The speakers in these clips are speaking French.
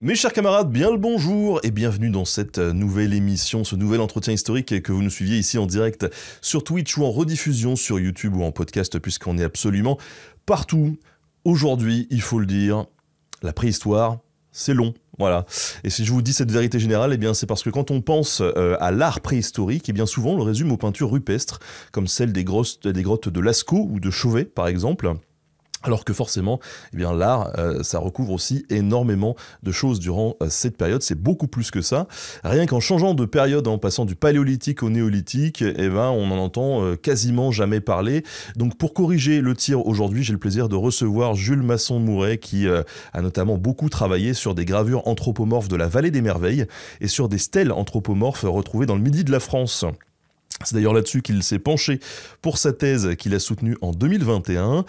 Mes chers camarades, bien le bonjour et bienvenue dans cette nouvelle émission, ce nouvel entretien historique que vous nous suiviez ici en direct sur Twitch ou en rediffusion sur YouTube ou en podcast puisqu'on est absolument partout. Aujourd'hui, il faut le dire, la préhistoire, c'est long. Voilà. Et si je vous dis cette vérité générale, eh bien c'est parce que quand on pense à l'art préhistorique, eh bien souvent on le résume aux peintures rupestres, comme celle des grottes de Lascaux ou de Chauvet par exemple. Alors que forcément, eh bien l'art, ça recouvre aussi énormément de choses durant cette période. C'est beaucoup plus que ça. Rien qu'en changeant de période, en passant du paléolithique au néolithique, eh ben on en entend quasiment jamais parler. Donc pour corriger le tir aujourd'hui, j'ai le plaisir de recevoir Jules Masson-Mouret qui a notamment beaucoup travaillé sur des gravures anthropomorphes de la Vallée des Merveilles et sur des stèles anthropomorphes retrouvées dans le midi de la France. C'est d'ailleurs là-dessus qu'il s'est penché pour sa thèse qu'il a soutenue en 2021,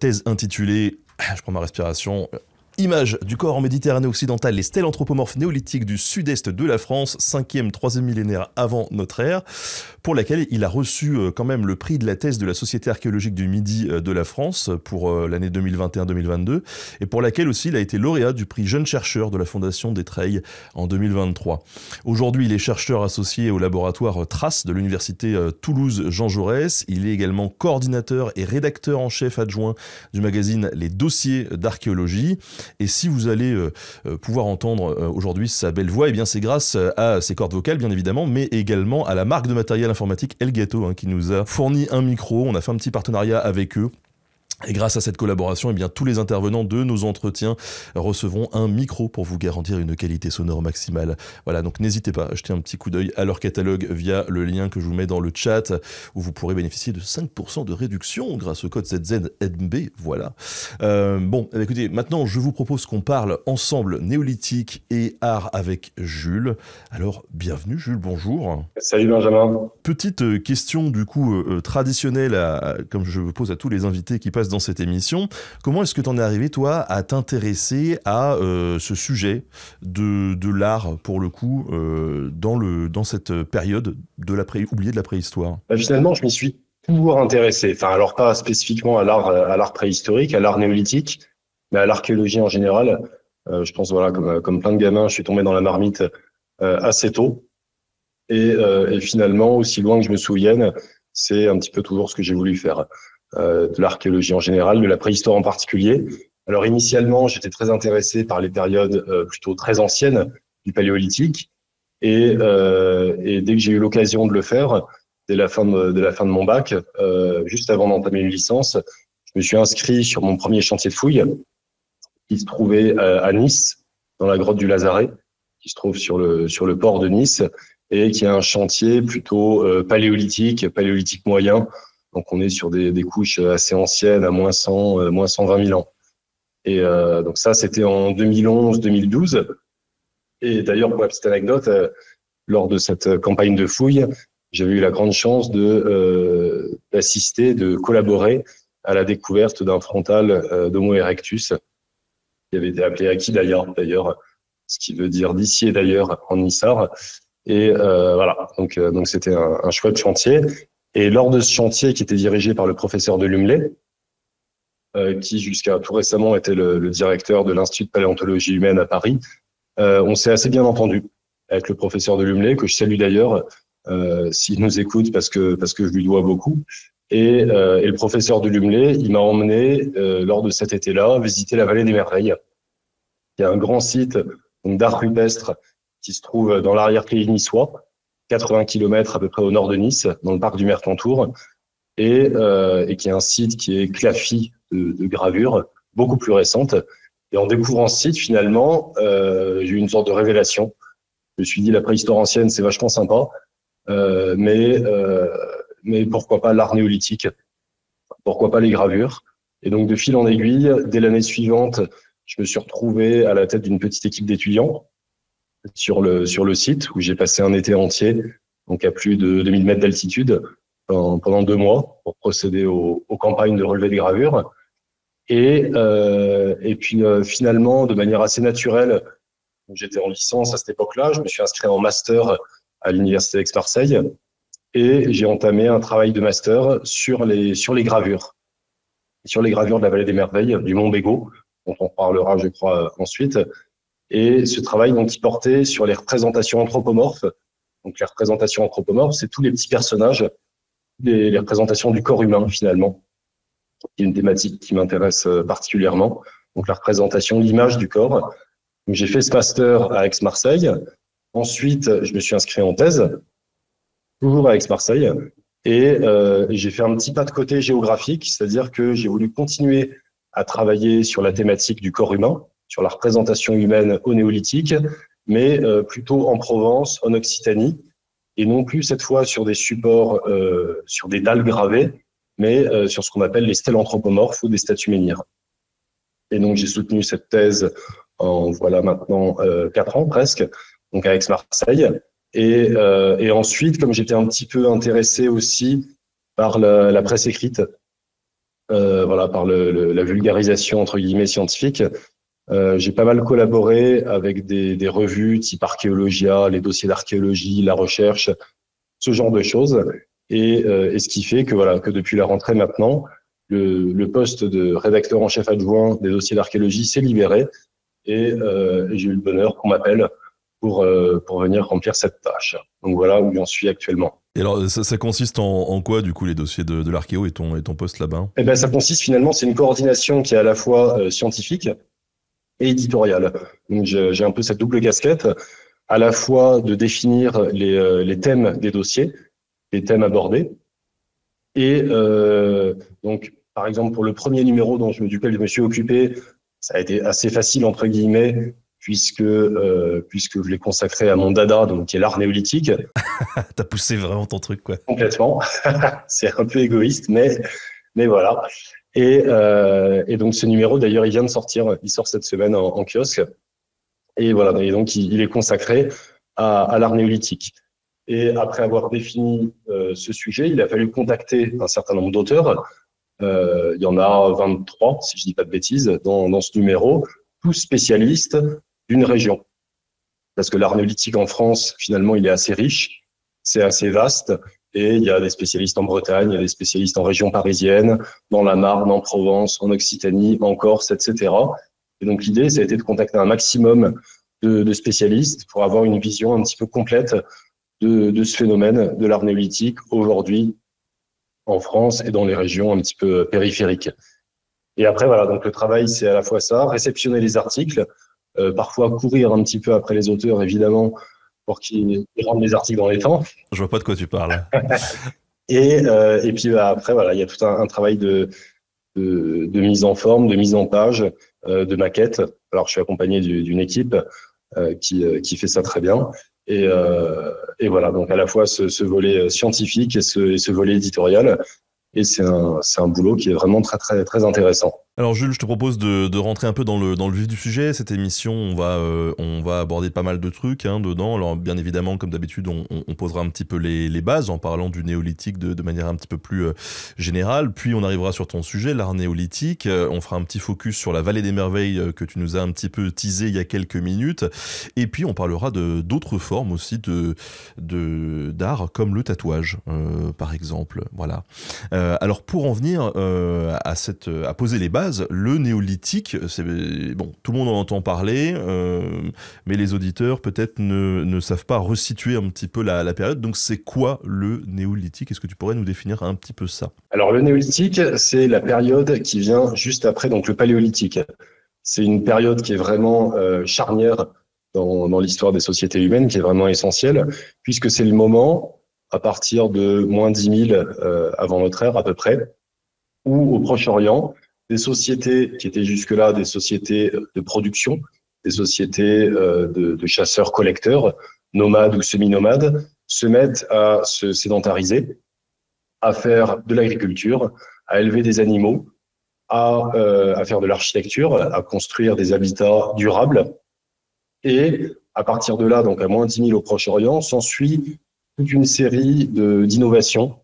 thèse intitulée, je prends ma respiration, Images du corps en Méditerranée occidentale, les stèles anthropomorphes néolithiques du sud-est de la France, 5e, 3e millénaire avant notre ère, pour laquelle il a reçu quand même le prix de la thèse de la Société archéologique du Midi de la France pour l'année 2021-2022, et pour laquelle aussi il a été lauréat du prix Jeune chercheur de la Fondation d'Étreilles en 2023. Aujourd'hui, il est chercheur associé au laboratoire Trace de l'université Toulouse-Jean Jaurès. Il est également coordinateur et rédacteur en chef adjoint du magazine Les Dossiers d'archéologie. Et si vous allez pouvoir entendre aujourd'hui sa belle voix, eh bien c'est grâce à ses cordes vocales bien évidemment, mais également à la marque de matériel informatique Elgato qui nous a fourni un micro. On a fait un petit partenariat avec eux. Et grâce à cette collaboration, eh bien, tous les intervenants de nos entretiens recevront un micro pour vous garantir une qualité sonore maximale. Voilà, donc n'hésitez pas à jeter un petit coup d'œil à leur catalogue via le lien que je vous mets dans le chat, où vous pourrez bénéficier de 5% de réduction grâce au code ZZNB. Voilà. Bon, écoutez, maintenant je vous propose qu'on parle ensemble néolithique et art avec Jules. Alors, bienvenue Jules, bonjour. Salut Benjamin. Petite question du coup traditionnelle, comme je pose à tous les invités qui passent dans cette émission. Comment est-ce que tu en es arrivé, toi, à t'intéresser à ce sujet de l'art, pour le coup, dans cette période oubliée de la préhistoire? Finalement, je m'y suis toujours intéressé. Enfin, alors pas spécifiquement à l'art préhistorique, à l'art néolithique, mais à l'archéologie en général. Je pense, voilà, comme plein de gamins, je suis tombé dans la marmite assez tôt. Et finalement, aussi loin que je me souvienne, c'est un petit peu toujours ce que j'ai voulu faire. De l'archéologie en général, de la préhistoire en particulier. Alors initialement, j'étais très intéressé par les périodes plutôt très anciennes du paléolithique, et dès que j'ai eu l'occasion de le faire, dès la fin de mon bac, juste avant d'entamer une licence, je me suis inscrit sur mon premier chantier de fouilles qui se trouvait à Nice, dans la grotte du Lazaret, qui se trouve sur le port de Nice, et qui est un chantier plutôt paléolithique moyen. Donc, on est sur des couches assez anciennes, à moins 120 000 ans. Et donc ça, c'était en 2011-2012. Et d'ailleurs, pour la petite anecdote, lors de cette campagne de fouilles, j'avais eu la grande chance d'assister, de collaborer à la découverte d'un frontal d'Homo erectus, qui avait été appelé Aki d'ailleurs, ce qui veut dire d'ici et d'ailleurs en Nissar. Et voilà, donc c'était un chouette chantier. Et lors de ce chantier qui était dirigé par le professeur de Lumley, qui jusqu'à tout récemment était le directeur de l'Institut de paléontologie humaine à Paris, on s'est assez bien entendu avec le professeur de Lumley, que je salue d'ailleurs s'il nous écoute parce que je lui dois beaucoup. Et le professeur de Lumley, il m'a emmené lors de cet été-là visiter la Vallée des Merveilles, qui est un grand site d'art rupestre qui se trouve dans l'arrière-pays niçois, 80 km à peu près au nord de Nice, dans le parc du Mercantour, et qui est un site qui est clafoué de gravures beaucoup plus récentes. Et en découvrant ce site, finalement, j'ai eu une sorte de révélation. Je me suis dit, la préhistoire ancienne, c'est vachement sympa, mais pourquoi pas l'art néolithique? Pourquoi pas les gravures? Et donc, de fil en aiguille, dès l'année suivante, je me suis retrouvé à la tête d'une petite équipe d'étudiants sur le site, où j'ai passé un été entier, donc à plus de 2000 mètres d'altitude, pendant 2 mois, pour procéder aux campagnes de relevé de gravure. Et puis finalement, de manière assez naturelle, j'étais en licence à cette époque-là, je me suis inscrit en master à l'Université d'Aix-Marseille, et j'ai entamé un travail de master sur les gravures de la Vallée des Merveilles, du Mont Bégaud, dont on parlera, je crois, ensuite. Et ce travail, donc, qui portait sur les représentations anthropomorphes. Donc, les représentations anthropomorphes, c'est tous les petits personnages, les représentations du corps humain, finalement, qui est une thématique qui m'intéresse particulièrement. Donc, la représentation, l'image du corps. Donc, j'ai fait ce master à Aix-Marseille. Ensuite, je me suis inscrit en thèse, toujours à Aix-Marseille. Et j'ai fait un petit pas de côté géographique, c'est-à-dire que j'ai voulu continuer à travailler sur la thématique du corps humain, sur la représentation humaine au néolithique, mais plutôt en Provence, en Occitanie, et non plus cette fois sur des supports, sur des dalles gravées, mais sur ce qu'on appelle les stèles anthropomorphes ou des statues menhirs. Et donc j'ai soutenu cette thèse en voilà maintenant 4 ans presque, donc à Aix-Marseille. Et ensuite, comme j'étais un petit peu intéressé aussi par la presse écrite, voilà, par la vulgarisation entre guillemets scientifique, j'ai pas mal collaboré avec des revues type Archéologia, les dossiers d'archéologie, la recherche, ce genre de choses. Et ce qui fait que voilà, que depuis la rentrée maintenant, le poste de rédacteur en chef adjoint des dossiers d'archéologie s'est libéré et j'ai eu le bonheur qu'on m'appelle pour venir remplir cette tâche. Donc voilà où j'en suis actuellement. Et alors, ça consiste en quoi, du coup, les dossiers de l'archéo et ton poste là-bas? Eh ben, ça consiste finalement, c'est une coordination qui est à la fois scientifique et éditoriale. Donc j'ai un peu cette double casquette, à la fois de définir les thèmes des dossiers, les thèmes abordés, et donc par exemple pour le premier numéro duquel je me suis occupé, ça a été assez facile entre guillemets, puisque je l'ai consacré à mon dada, donc qui est l'art néolithique. T'as poussé vraiment ton truc, quoi. Complètement. C'est un peu égoïste, mais voilà. Et donc ce numéro, d'ailleurs, il vient de sortir. Il sort cette semaine en kiosque. Et voilà. Et donc il est consacré à l'art néolithique. Et après avoir défini ce sujet, il a fallu contacter un certain nombre d'auteurs. Il y en a 23, si je dis pas de bêtises, dans ce numéro, tous spécialistes d'une région. Parce que l'art néolithique en France, finalement, il est assez riche, c'est assez vaste, et il y a des spécialistes en Bretagne, il y a des spécialistes en région parisienne, dans la Marne, en Provence, en Occitanie, en Corse, etc. Et donc l'idée, ça a été de contacter un maximum de spécialistes pour avoir une vision un petit peu complète de ce phénomène de l'art néolithique aujourd'hui en France et dans les régions un petit peu périphériques. Et après, voilà, donc le travail, c'est à la fois ça, réceptionner les articles, parfois courir un petit peu après les auteurs, évidemment, pour qu'ils rendent les articles dans les temps. Je vois pas de quoi tu parles. Et puis après, voilà, il y a tout un travail de mise en forme, de mise en page, de maquette. Alors, je suis accompagné d'une équipe qui fait ça très bien. Et voilà, donc à la fois ce volet scientifique et ce volet éditorial. Et c'est un boulot qui est vraiment très, très, très intéressant. Alors Jules, je te propose de rentrer un peu dans le vif du sujet. Cette émission, on va aborder pas mal de trucs dedans. Alors bien évidemment, comme d'habitude, on posera un petit peu les bases en parlant du néolithique de manière un petit peu plus générale. Puis on arrivera sur ton sujet, l'art néolithique. On fera un petit focus sur la vallée des merveilles que tu nous as un petit peu teasé il y a quelques minutes. Et puis on parlera d'autres formes aussi d'art, comme le tatouage, par exemple. Voilà. Alors pour en venir à poser les bases, le néolithique, bon, tout le monde en entend parler, mais les auditeurs peut-être ne savent pas resituer un petit peu la période. Donc c'est quoi le néolithique? Est-ce que tu pourrais nous définir un petit peu ça? Alors le néolithique, c'est la période qui vient juste après donc le paléolithique. C'est une période qui est vraiment charnière dans l'histoire des sociétés humaines, qui est vraiment essentielle, puisque c'est le moment, à partir de moins 10 000 avant notre ère à peu près, où au Proche-Orient, des sociétés qui étaient jusque-là des sociétés de production, des sociétés de chasseurs-collecteurs, nomades ou semi-nomades, se mettent à se sédentariser, à faire de l'agriculture, à élever des animaux, à faire de l'architecture, à construire des habitats durables. Et à partir de là, donc à moins 10 000 au Proche-Orient, s'ensuit toute une série d'innovations.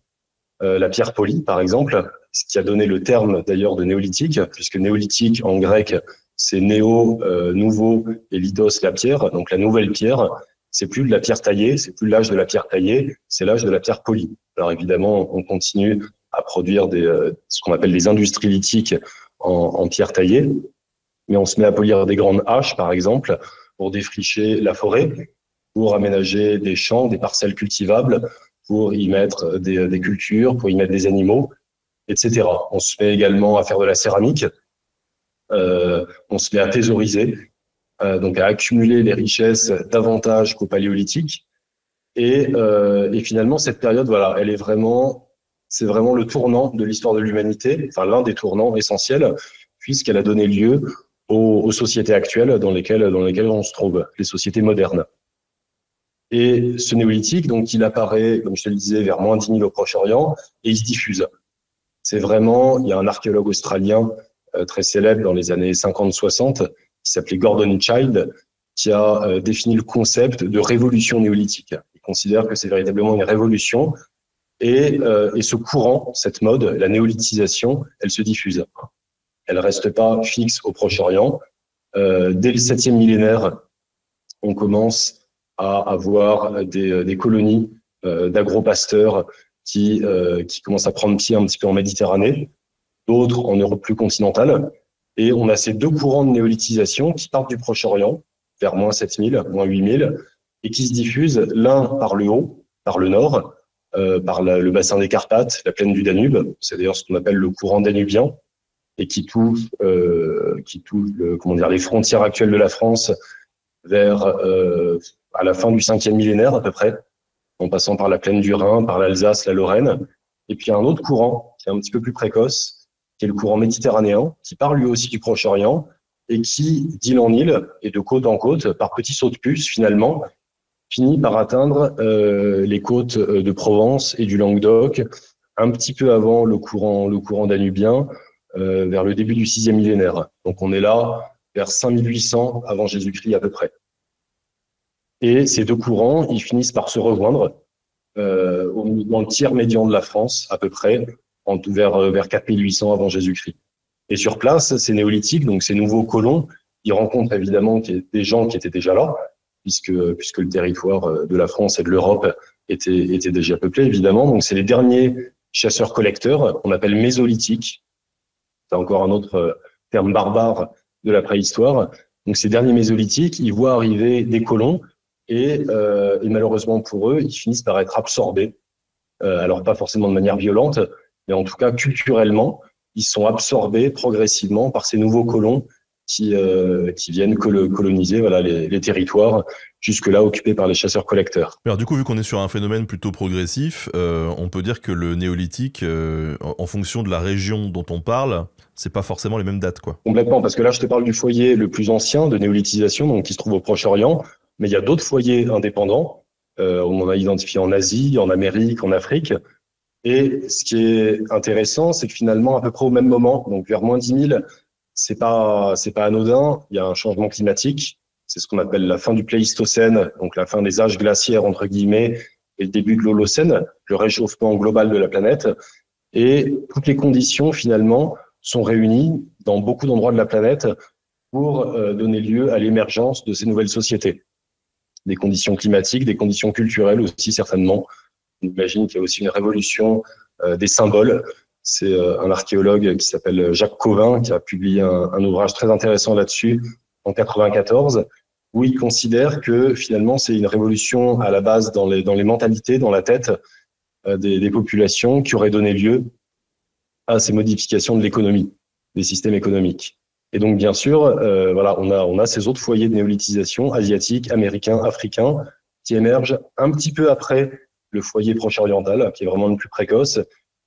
La pierre polie, par exemple, ce qui a donné le terme d'ailleurs de néolithique, puisque néolithique en grec, c'est néo, nouveau, et lithos, la pierre, donc la nouvelle pierre. C'est plus de la pierre taillée, c'est plus l'âge de la pierre taillée, c'est l'âge de la pierre polie. Alors évidemment, on continue à produire ce qu'on appelle des industries lithiques en pierre taillée, mais on se met à polir des grandes haches, par exemple, pour défricher la forêt, pour aménager des champs, des parcelles cultivables, pour y mettre des cultures, pour y mettre des animaux, etc. On se met également à faire de la céramique, on se met à thésauriser, donc à accumuler les richesses davantage qu'au Paléolithique. Et finalement, cette période, voilà, c'est vraiment le tournant de l'histoire de l'humanité, enfin l'un des tournants essentiels, puisqu'elle a donné lieu aux sociétés actuelles dans lesquelles on se trouve, les sociétés modernes. Et ce néolithique, donc, il apparaît, comme je te le disais, vers moins 10 000 au Proche-Orient, et il se diffuse. C'est vraiment, il y a un archéologue australien très célèbre dans les années 50-60, qui s'appelait Gordon Childe, qui a défini le concept de révolution néolithique. Il considère que c'est véritablement une révolution, et ce courant, cette mode, la néolithisation, elle se diffuse. Elle reste pas fixe au Proche-Orient. Dès le 7e millénaire, on commence à avoir des colonies d'agro-pasteurs qui commencent à prendre pied un petit peu en Méditerranée, d'autres en Europe plus continentale. Et on a ces deux courants de néolithisation qui partent du Proche-Orient, vers moins 7000, moins 8000, et qui se diffusent l'un par le haut, par le nord, par le bassin des Carpates, la plaine du Danube. C'est d'ailleurs ce qu'on appelle le courant danubien, et qui touche les frontières actuelles de la France vers à la fin du 5e millénaire à peu près, en passant par la plaine du Rhin, par l'Alsace, la Lorraine. Et puis un autre courant qui est un petit peu plus précoce, qui est le courant méditerranéen, qui part lui aussi du Proche-Orient et qui, d'île en île et de côte en côte, par petits sauts de puce finalement, finit par atteindre les côtes de Provence et du Languedoc, un petit peu avant le courant danubien, vers le début du 6e millénaire. Donc on est là vers 5800 avant Jésus-Christ à peu près. Et ces deux courants, ils finissent par se rejoindre dans le tiers médian de la France à peu près, vers 4800 avant Jésus-Christ. Et sur place, ces néolithiques, donc ces nouveaux colons, ils rencontrent évidemment des gens qui étaient déjà là, puisque le territoire de la France et de l'Europe était déjà peuplé évidemment. Donc c'est les derniers chasseurs-collecteurs qu'on appelle mésolithiques. C'est encore un autre terme barbare de la préhistoire. Donc ces derniers mésolithiques, ils voient arriver des colons et malheureusement pour eux, ils finissent par être absorbés. Alors pas forcément de manière violente, mais en tout cas culturellement, ils sont absorbés progressivement par ces nouveaux colons qui viennent coloniser les territoires jusque-là occupés par les chasseurs-collecteurs. Alors du coup, vu qu'on est sur un phénomène plutôt progressif, on peut dire que le néolithique, en fonction de la région dont on parle, c'est pas forcément les mêmes dates, quoi. Complètement, parce que là, je te parle du foyer le plus ancien de néolithisation, donc qui se trouve au Proche-Orient, mais il y a d'autres foyers indépendants. On en a identifié en Asie, en Amérique, en Afrique. Et ce qui est intéressant, c'est que finalement, à peu près au même moment, donc vers moins 10 000, c'est pas anodin. Il y a un changement climatique. C'est ce qu'on appelle la fin du Pléistocène, donc la fin des âges glaciaires, entre guillemets, et le début de l'Holocène, le réchauffement global de la planète. Et toutes les conditions, finalement, sont réunies dans beaucoup d'endroits de la planète pour donner lieu à l'émergence de ces nouvelles sociétés. Des conditions climatiques, des conditions culturelles aussi, certainement. On imagine qu'il y a aussi une révolution des symboles. C'est un archéologue qui s'appelle Jacques Cauvin qui a publié un ouvrage très intéressant là-dessus en 94, où il considère que finalement c'est une révolution à la base dans les mentalités, dans la tête des populations qui aurait donné lieu à ces modifications de l'économie, des systèmes économiques. Et donc bien sûr, on a ces autres foyers de néolithisation asiatiques, américains, africains qui émergent un petit peu après le foyer proche-oriental, qui est vraiment le plus précoce,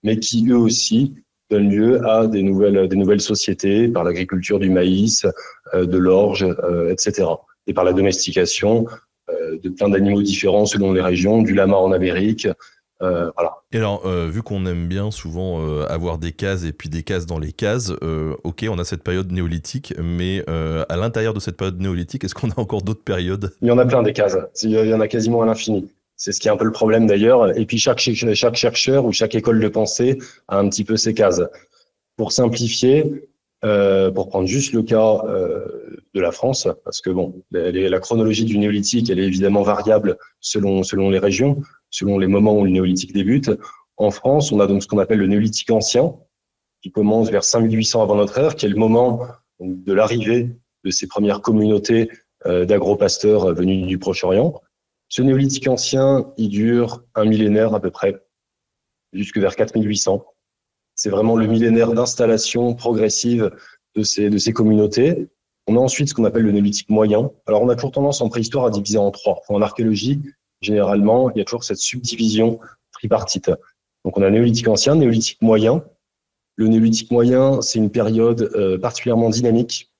mais qui eux aussi donnent lieu à des nouvelles sociétés par l'agriculture du maïs, de l'orge, etc. Et par la domestication de plein d'animaux différents selon les régions, du lama en Amérique. Voilà. Et alors, vu qu'on aime bien souvent avoir des cases et puis des cases dans les cases, ok, on a cette période néolithique, mais à l'intérieur de cette période néolithique, est-ce qu'on a encore d'autres périodes ? Il y en a plein des cases. Il y en a quasiment à l'infini. C'est ce qui est un peu le problème d'ailleurs. Et puis chaque chercheur ou chaque école de pensée a un petit peu ses cases. Pour simplifier, pour prendre juste le cas de la France, parce que bon, la chronologie du néolithique, elle est évidemment variable selon les régions, selon les moments où le néolithique débute. En France, on a donc ce qu'on appelle le néolithique ancien, qui commence vers 5800 avant notre ère, qui est le moment donc, de l'arrivée de ces premières communautés d'agro-pasteurs venus du Proche-Orient. Ce néolithique ancien, il dure un millénaire à peu près, jusque vers 4800. C'est vraiment le millénaire d'installation progressive de ces communautés. On a ensuite ce qu'on appelle le néolithique moyen. Alors, on a toujours tendance en préhistoire à diviser en trois. En archéologie, généralement, il y a toujours cette subdivision tripartite. Donc, on a néolithique ancien, néolithique moyen. Le néolithique moyen, c'est une période particulièrement dynamique,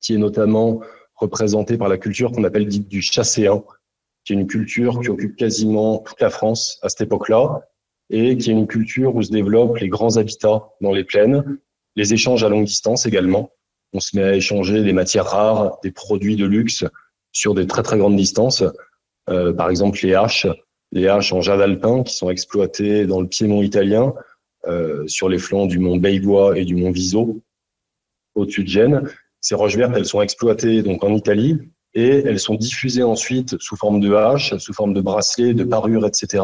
qui est notamment représentée par la culture qu'on appelle dite du chasséen, qui est une culture qui occupe quasiment toute la France à cette époque-là, et qui est une culture où se développent les grands habitats dans les plaines, les échanges à longue distance également. On se met à échanger des matières rares, des produits de luxe sur des très très grandes distances. Par exemple, les haches en jade alpin qui sont exploitées dans le Piémont italien, sur les flancs du mont Beigua et du mont Viso, au-dessus de Gênes. Ces roches vertes, elles sont exploitées donc en Italie et elles sont diffusées ensuite sous forme de haches, sous forme de bracelets, de parures, etc.,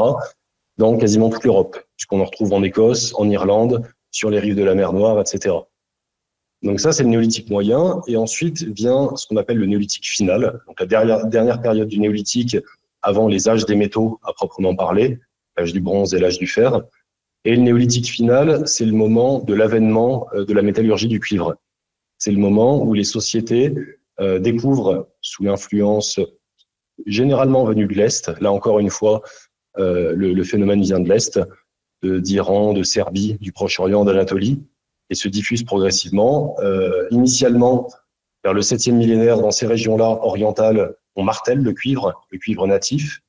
dans quasiment toute l'Europe, puisqu'on en retrouve en Écosse, en Irlande, sur les rives de la mer Noire, etc. Donc ça, c'est le néolithique moyen. Et ensuite vient ce qu'on appelle le néolithique final, donc la dernière période du néolithique avant les âges des métaux à proprement parler, l'âge du bronze et l'âge du fer. Et le néolithique final, c'est le moment de l'avènement de la métallurgie du cuivre. C'est le moment où les sociétés découvrent, sous l'influence généralement venue de l'Est, là encore une fois, le phénomène vient de l'Est, d'Iran, de Serbie, du Proche-Orient, d'Anatolie, et se diffuse progressivement. Initialement, vers le 7e millénaire, dans ces régions-là orientales, on martèle le cuivre natif.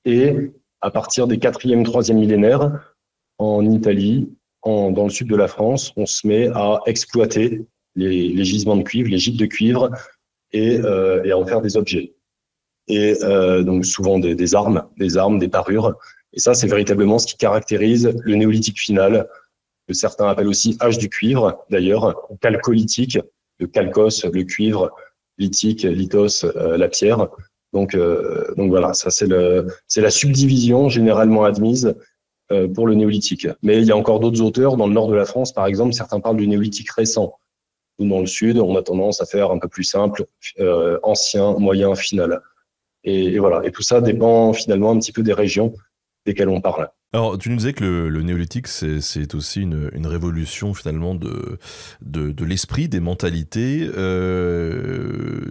Et à partir des 4e, 3e millénaires, en Italie, dans le sud de la France, on se met à exploiter les gisements de cuivre, les gîtes de cuivre, et à en faire des objets. Et donc souvent des armes, des parures. Et ça, c'est véritablement ce qui caractérise le néolithique final, que certains appellent aussi âge du cuivre, d'ailleurs, chalcolithique, le chalcos, le cuivre, lithique, lithos, la pierre. Donc voilà, ça c'est la subdivision généralement admise pour le néolithique. Mais il y a encore d'autres auteurs, dans le nord de la France, par exemple, certains parlent du néolithique récent. Nous, dans le sud, on a tendance à faire un peu plus simple, ancien, moyen, final. Et voilà. Et tout ça dépend finalement un petit peu des régions desquelles on parle. Alors, tu nous disais que le néolithique, c'est aussi une révolution finalement de l'esprit, des mentalités.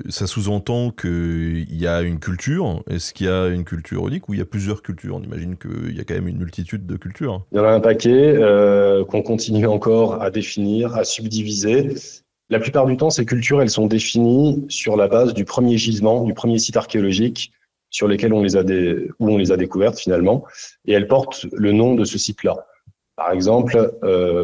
Ça sous-entend qu'il y a une culture. Est-ce qu'il y a une culture unique ou il y a plusieurs cultures? On imagine qu'il y a quand même une multitude de cultures. Il y en a un paquet qu'on continue encore à définir, à subdiviser. La plupart du temps, ces cultures, elles sont définies sur la base du premier gisement, du premier site archéologique sur lesquels où on les a découvertes finalement, et elles portent le nom de ce site-là. Par exemple,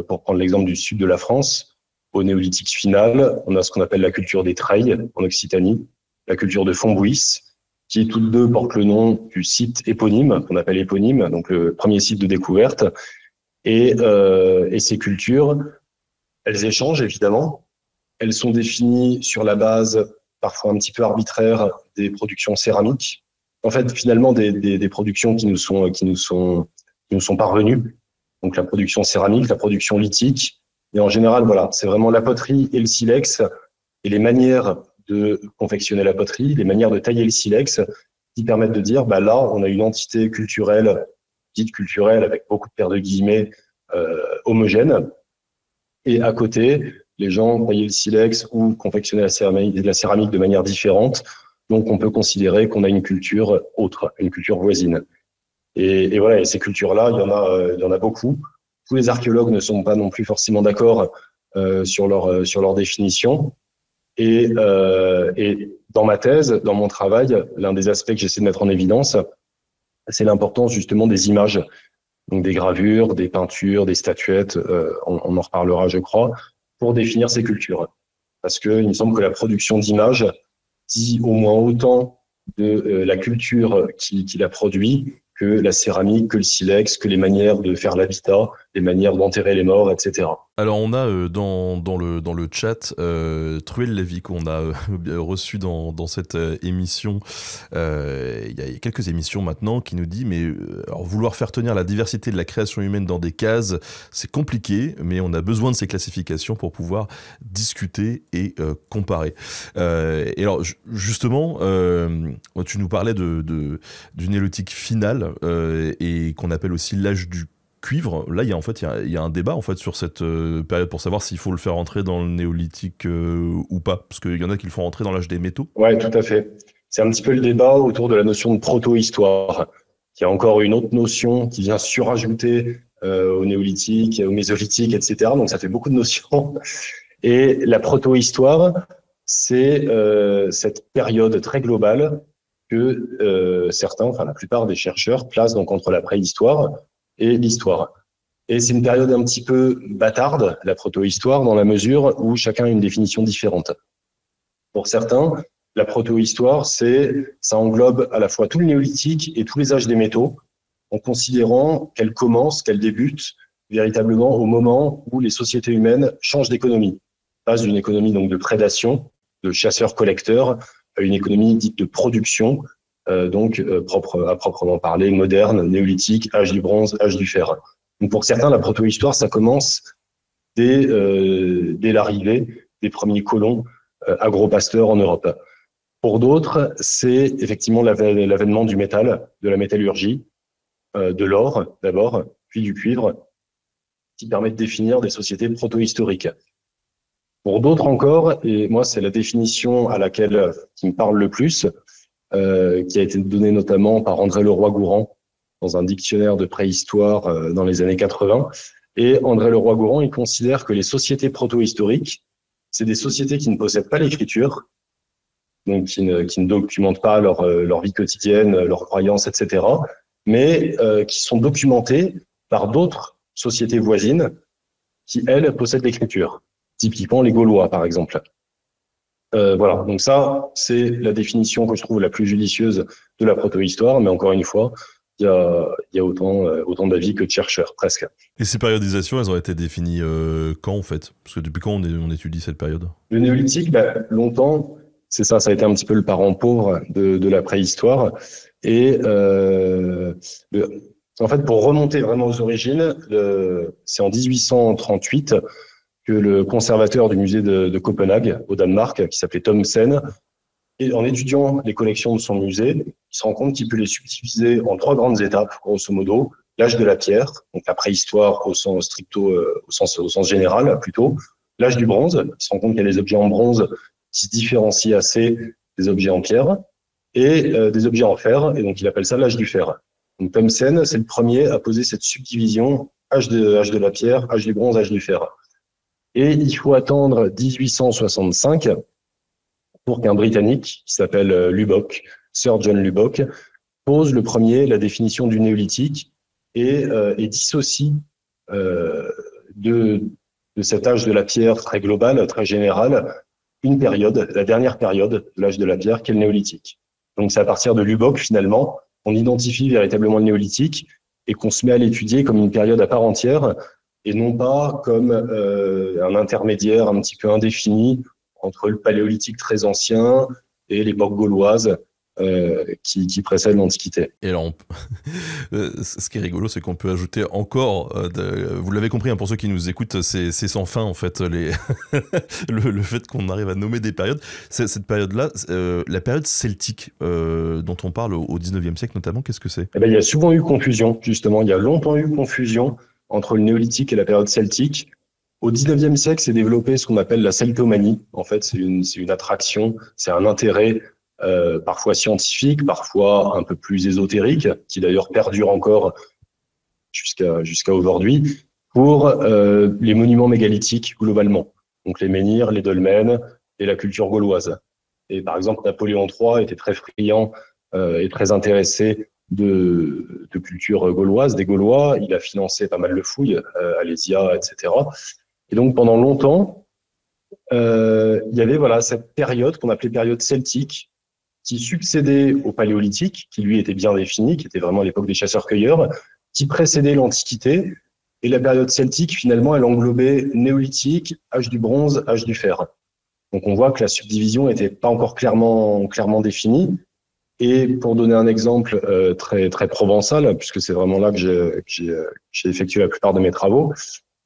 pour prendre l'exemple du sud de la France, au néolithique final, on a ce qu'on appelle la culture des Treilles en Occitanie, la culture de Fontbouis, qui toutes deux portent le nom du site éponyme, qu'on appelle éponyme, donc le premier site de découverte. Et ces cultures, elles échangent évidemment. Elles sont définies sur la base, parfois un petit peu arbitraire, des productions céramiques. En fait, finalement, des productions qui nous sont parvenues. Donc, la production céramique, la production lithique. Et en général, voilà, c'est vraiment la poterie et le silex et les manières de confectionner la poterie, les manières de tailler le silex qui permettent de dire, bah là, on a une entité culturelle, dite culturelle, avec beaucoup de paires de guillemets, homogène. Et à côté, les gens taillaient le silex ou confectionnaient la céramique de manière différente. Donc, on peut considérer qu'on a une culture autre, une culture voisine. Et voilà, et ces cultures-là, il y en a beaucoup. Tous les archéologues ne sont pas non plus forcément d'accord sur leur définition. Et dans ma thèse, dans mon travail, l'un des aspects que j'essaie de mettre en évidence, c'est l'importance justement des images, donc des gravures, des peintures, des statuettes, on en reparlera, je crois, pour définir ces cultures. Parce qu'il me semble que la production d'images dit au moins autant de la culture qui la produit que la céramique, que le silex, que les manières de faire l'habitat, les manières d'enterrer les morts, etc. Alors on a dans le chat Truel Lévy qu'on a reçu dans cette émission il y a quelques émissions maintenant, qui nous dit mais alors, vouloir faire tenir la diversité de la création humaine dans des cases, c'est compliqué, mais on a besoin de ces classifications pour pouvoir discuter et comparer. Et alors justement, tu nous parlais du néolithique final et qu'on appelle aussi l'âge du cuivre. Là, il y a un débat en fait sur cette période pour savoir s'il faut le faire rentrer dans le néolithique ou pas, parce qu'il y en a qui le font rentrer dans l'âge des métaux. Ouais, tout à fait. C'est un petit peu le débat autour de la notion de proto-histoire. Il y a encore une autre notion qui vient surajouter au néolithique, au mésolithique, etc. Donc ça fait beaucoup de notions. Et la proto-histoire, c'est cette période très globale que certains, enfin la plupart des chercheurs, placent donc entre la préhistoire et l'histoire. Et c'est une période un petit peu bâtarde, la proto-histoire, dans la mesure où chacun a une définition différente. Pour certains, la proto-histoire, ça englobe à la fois tout le néolithique et tous les âges des métaux, en considérant qu'elle commence, qu'elle débute véritablement au moment où les sociétés humaines changent d'économie. Passent d'une économie donc de prédation, de chasseurs-collecteurs, à une économie dite de production, à proprement parler, moderne, néolithique, âge du bronze, âge du fer. Donc pour certains, la proto-histoire, ça commence dès l'arrivée des premiers colons agro-pasteurs en Europe. Pour d'autres, c'est effectivement l'avènement du métal, de la métallurgie, de l'or d'abord, puis du cuivre, qui permet de définir des sociétés proto-historiques. Pour d'autres encore, et moi c'est la définition qui me parle le plus, qui a été donnée notamment par André Leroy-Gourhan dans un dictionnaire de préhistoire dans les années 80. Et André Leroy-Gourhan, il considère que les sociétés proto-historiques, c'est des sociétés qui ne possèdent pas l'écriture, donc qui ne documentent pas leur vie quotidienne, leurs croyances, etc., mais qui sont documentées par d'autres sociétés voisines qui, elles, possèdent l'écriture. Typiquement les Gaulois, par exemple. Voilà, donc ça, c'est la définition que je trouve la plus judicieuse de la proto-histoire, mais encore une fois, il y a autant d'avis que de chercheurs, presque. Et ces périodisations, elles ont été définies quand, en fait? Parce que depuis quand on étudie cette période? Le néolithique, longtemps, c'est ça, ça a été un petit peu le parent pauvre de la préhistoire. Et en fait, pour remonter vraiment aux origines, c'est en 1838 que le conservateur du musée de Copenhague, au Danemark, qui s'appelait Thomsen, et en étudiant les collections de son musée, il se rend compte qu'il peut les subdiviser en 3 grandes étapes, grosso modo. L'âge de la pierre, donc la préhistoire au sens général plutôt. L'âge du bronze, il se rend compte qu'il y a des objets en bronze qui se différencient assez des objets en pierre, et des objets en fer, et donc il appelle ça l'âge du fer. Donc Thomsen, c'est le premier à poser cette subdivision, âge de la pierre, âge du bronze, âge du fer. Et il faut attendre 1865 pour qu'un Britannique qui s'appelle Lubbock, Sir John Lubbock, pose le premier la définition du néolithique et dissocie de cet âge de la pierre très global, très général, une période, la dernière période de l'âge de la pierre, qui est le néolithique. Donc c'est à partir de Lubbock, finalement, qu'on identifie véritablement le néolithique et qu'on se met à l'étudier comme une période à part entière, et non pas comme un intermédiaire un petit peu indéfini entre le paléolithique très ancien et l'époque gauloise qui précède l'Antiquité. Et alors, ce qui est rigolo, c'est qu'on peut ajouter encore, vous l'avez compris, hein, pour ceux qui nous écoutent, c'est sans fin en fait, le fait qu'on arrive à nommer des périodes. Cette période-là, la période celtique dont on parle au 19e siècle notamment, qu'est-ce que c'est? Il y a souvent eu confusion, justement. Il y a longtemps eu confusion entre le néolithique et la période celtique. Au 19e siècle, s'est développé ce qu'on appelle la celtomanie. En fait, c'est une attraction, c'est un intérêt parfois scientifique, parfois un peu plus ésotérique, qui d'ailleurs perdure encore jusqu'à aujourd'hui, pour les monuments mégalithiques globalement. Donc les menhirs, les dolmens et la culture gauloise. Et par exemple, Napoléon III était très friand et très intéressé de culture gauloise, des Gaulois. Il a financé pas mal de fouilles, Alésia, etc. Et donc pendant longtemps, il y avait cette période qu'on appelait période celtique, qui succédait au paléolithique, qui lui était bien défini, qui était vraiment à l'époque des chasseurs-cueilleurs, qui précédait l'Antiquité Et la période celtique, finalement, elle englobait néolithique, âge du bronze, âge du fer. Donc on voit que la subdivision n'était pas encore clairement définie. Et pour donner un exemple très provençal, puisque c'est vraiment là que j'ai effectué la plupart de mes travaux,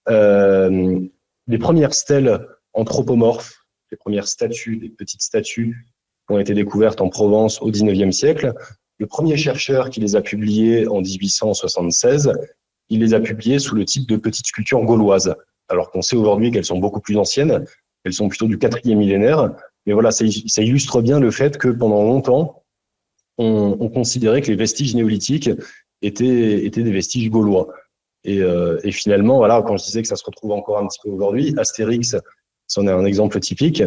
les premières stèles anthropomorphes, les premières statues, des petites statues qui ont été découvertes en Provence au XIXe siècle, le premier chercheur qui les a publiées en 1876, il les a publiées sous le type de petites sculptures gauloises, alors qu'on sait aujourd'hui qu'elles sont beaucoup plus anciennes, elles sont plutôt du 4e millénaire. Mais voilà, ça illustre bien le fait que pendant longtemps, on considérait que les vestiges néolithiques étaient des vestiges gaulois. Et finalement, voilà, quand je disais que ça se retrouve encore un petit peu aujourd'hui, Astérix, c'en est un exemple typique.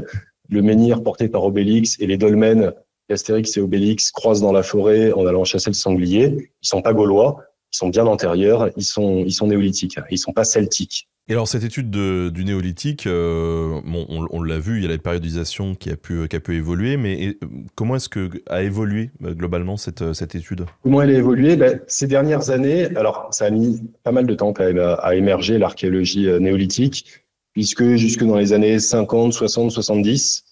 Le menhir porté par Obélix et les dolmens qu'Astérix et Obélix croisent dans la forêt en allant chasser le sanglier, ils sont pas gaulois, ils sont bien antérieurs, ils sont néolithiques, ils sont pas celtiques. Et alors cette étude du néolithique, on l'a vu, il y a la périodisation qui a pu évoluer, mais comment est-ce que a évolué globalement cette étude? Comment elle a évolué? Ces dernières années, alors ça a mis pas mal de temps quand même à émerger l'archéologie néolithique, puisque jusque dans les années 50, 60, 70,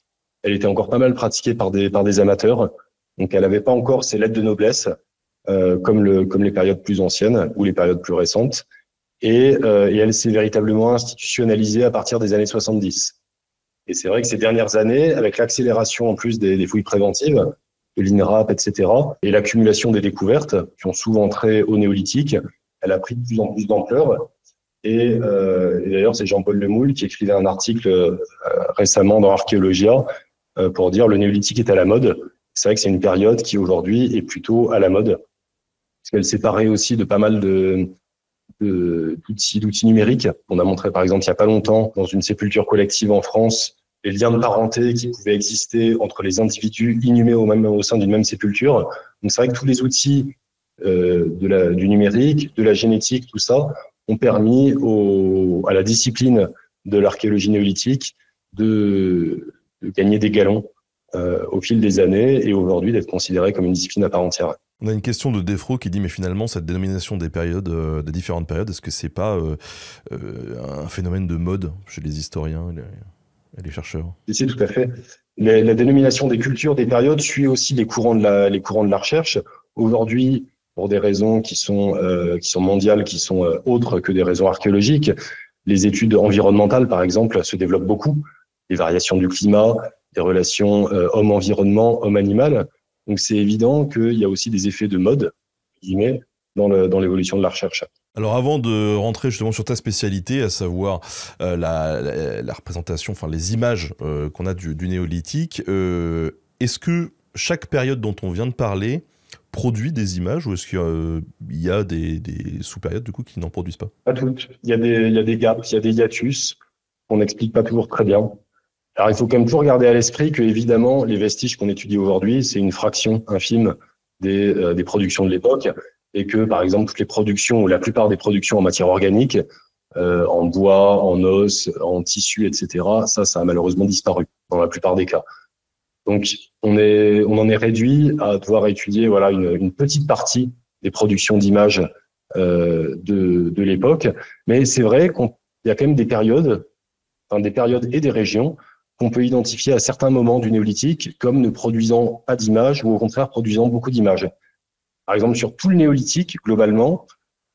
elle était encore pas mal pratiquée par des amateurs, donc elle n'avait pas encore ses lettres de noblesse, comme les périodes plus anciennes ou les périodes plus récentes. Et elle s'est véritablement institutionnalisée à partir des années 70. Et c'est vrai que ces dernières années, avec l'accélération en plus des fouilles préventives, de l'INRAP, etc., et l'accumulation des découvertes, qui ont souvent trait au néolithique, elle a pris de plus en plus d'ampleur. Et d'ailleurs, c'est Jean-Paul Lemoule qui écrivait un article récemment dans Archéologia pour dire le néolithique est à la mode. C'est vrai que c'est une période qui aujourd'hui est plutôt à la mode, parce qu'elle s'est parée aussi de pas mal d'outils numériques. On a montré par exemple il n'y a pas longtemps dans une sépulture collective en France les liens de parenté qui pouvaient exister entre les individus inhumés au sein d'une même sépulture. Donc c'est vrai que tous les outils du numérique, de la génétique, tout ça ont permis à la discipline de l'archéologie néolithique de gagner des galons au fil des années et aujourd'hui d'être considérée comme une discipline à part entière. On a une question de Defro qui dit mais finalement cette dénomination des périodes, des différentes périodes, est-ce que c'est pas un phénomène de mode chez les historiens et les chercheurs? C'est tout à fait. La dénomination des cultures, des périodes suit aussi les courants de la recherche. Aujourd'hui, pour des raisons qui sont mondiales, qui sont autres que des raisons archéologiques, les études environnementales, par exemple, se développent beaucoup. Les variations du climat, les relations homme-environnement, homme-animal. Donc c'est évident qu'il y a aussi des effets de mode, dans l'évolution de la recherche. Alors avant de rentrer justement sur ta spécialité, à savoir la représentation, enfin les images qu'on a du néolithique, est-ce que chaque période dont on vient de parler produit des images ou est-ce qu'il y a des sous-périodes du coup qui n'en produisent pas? Pas toutes. Il y a des gaps, il y a des hiatus qu'on n'explique pas toujours très bien. Alors, il faut quand même toujours garder à l'esprit que, évidemment, les vestiges qu'on étudie aujourd'hui, c'est une fraction infime des productions de l'époque et que, par exemple, toutes les productions ou la plupart des productions en matière organique, en bois, en os, en tissu, etc., ça a malheureusement disparu dans la plupart des cas. Donc, on en est réduit à devoir étudier, voilà, une petite partie des productions d'images de l'époque. Mais c'est vrai qu'il y a quand même des périodes et des régions qu'on peut identifier à certains moments du néolithique comme ne produisant pas d'images ou au contraire produisant beaucoup d'images. Par exemple, sur tout le néolithique, globalement,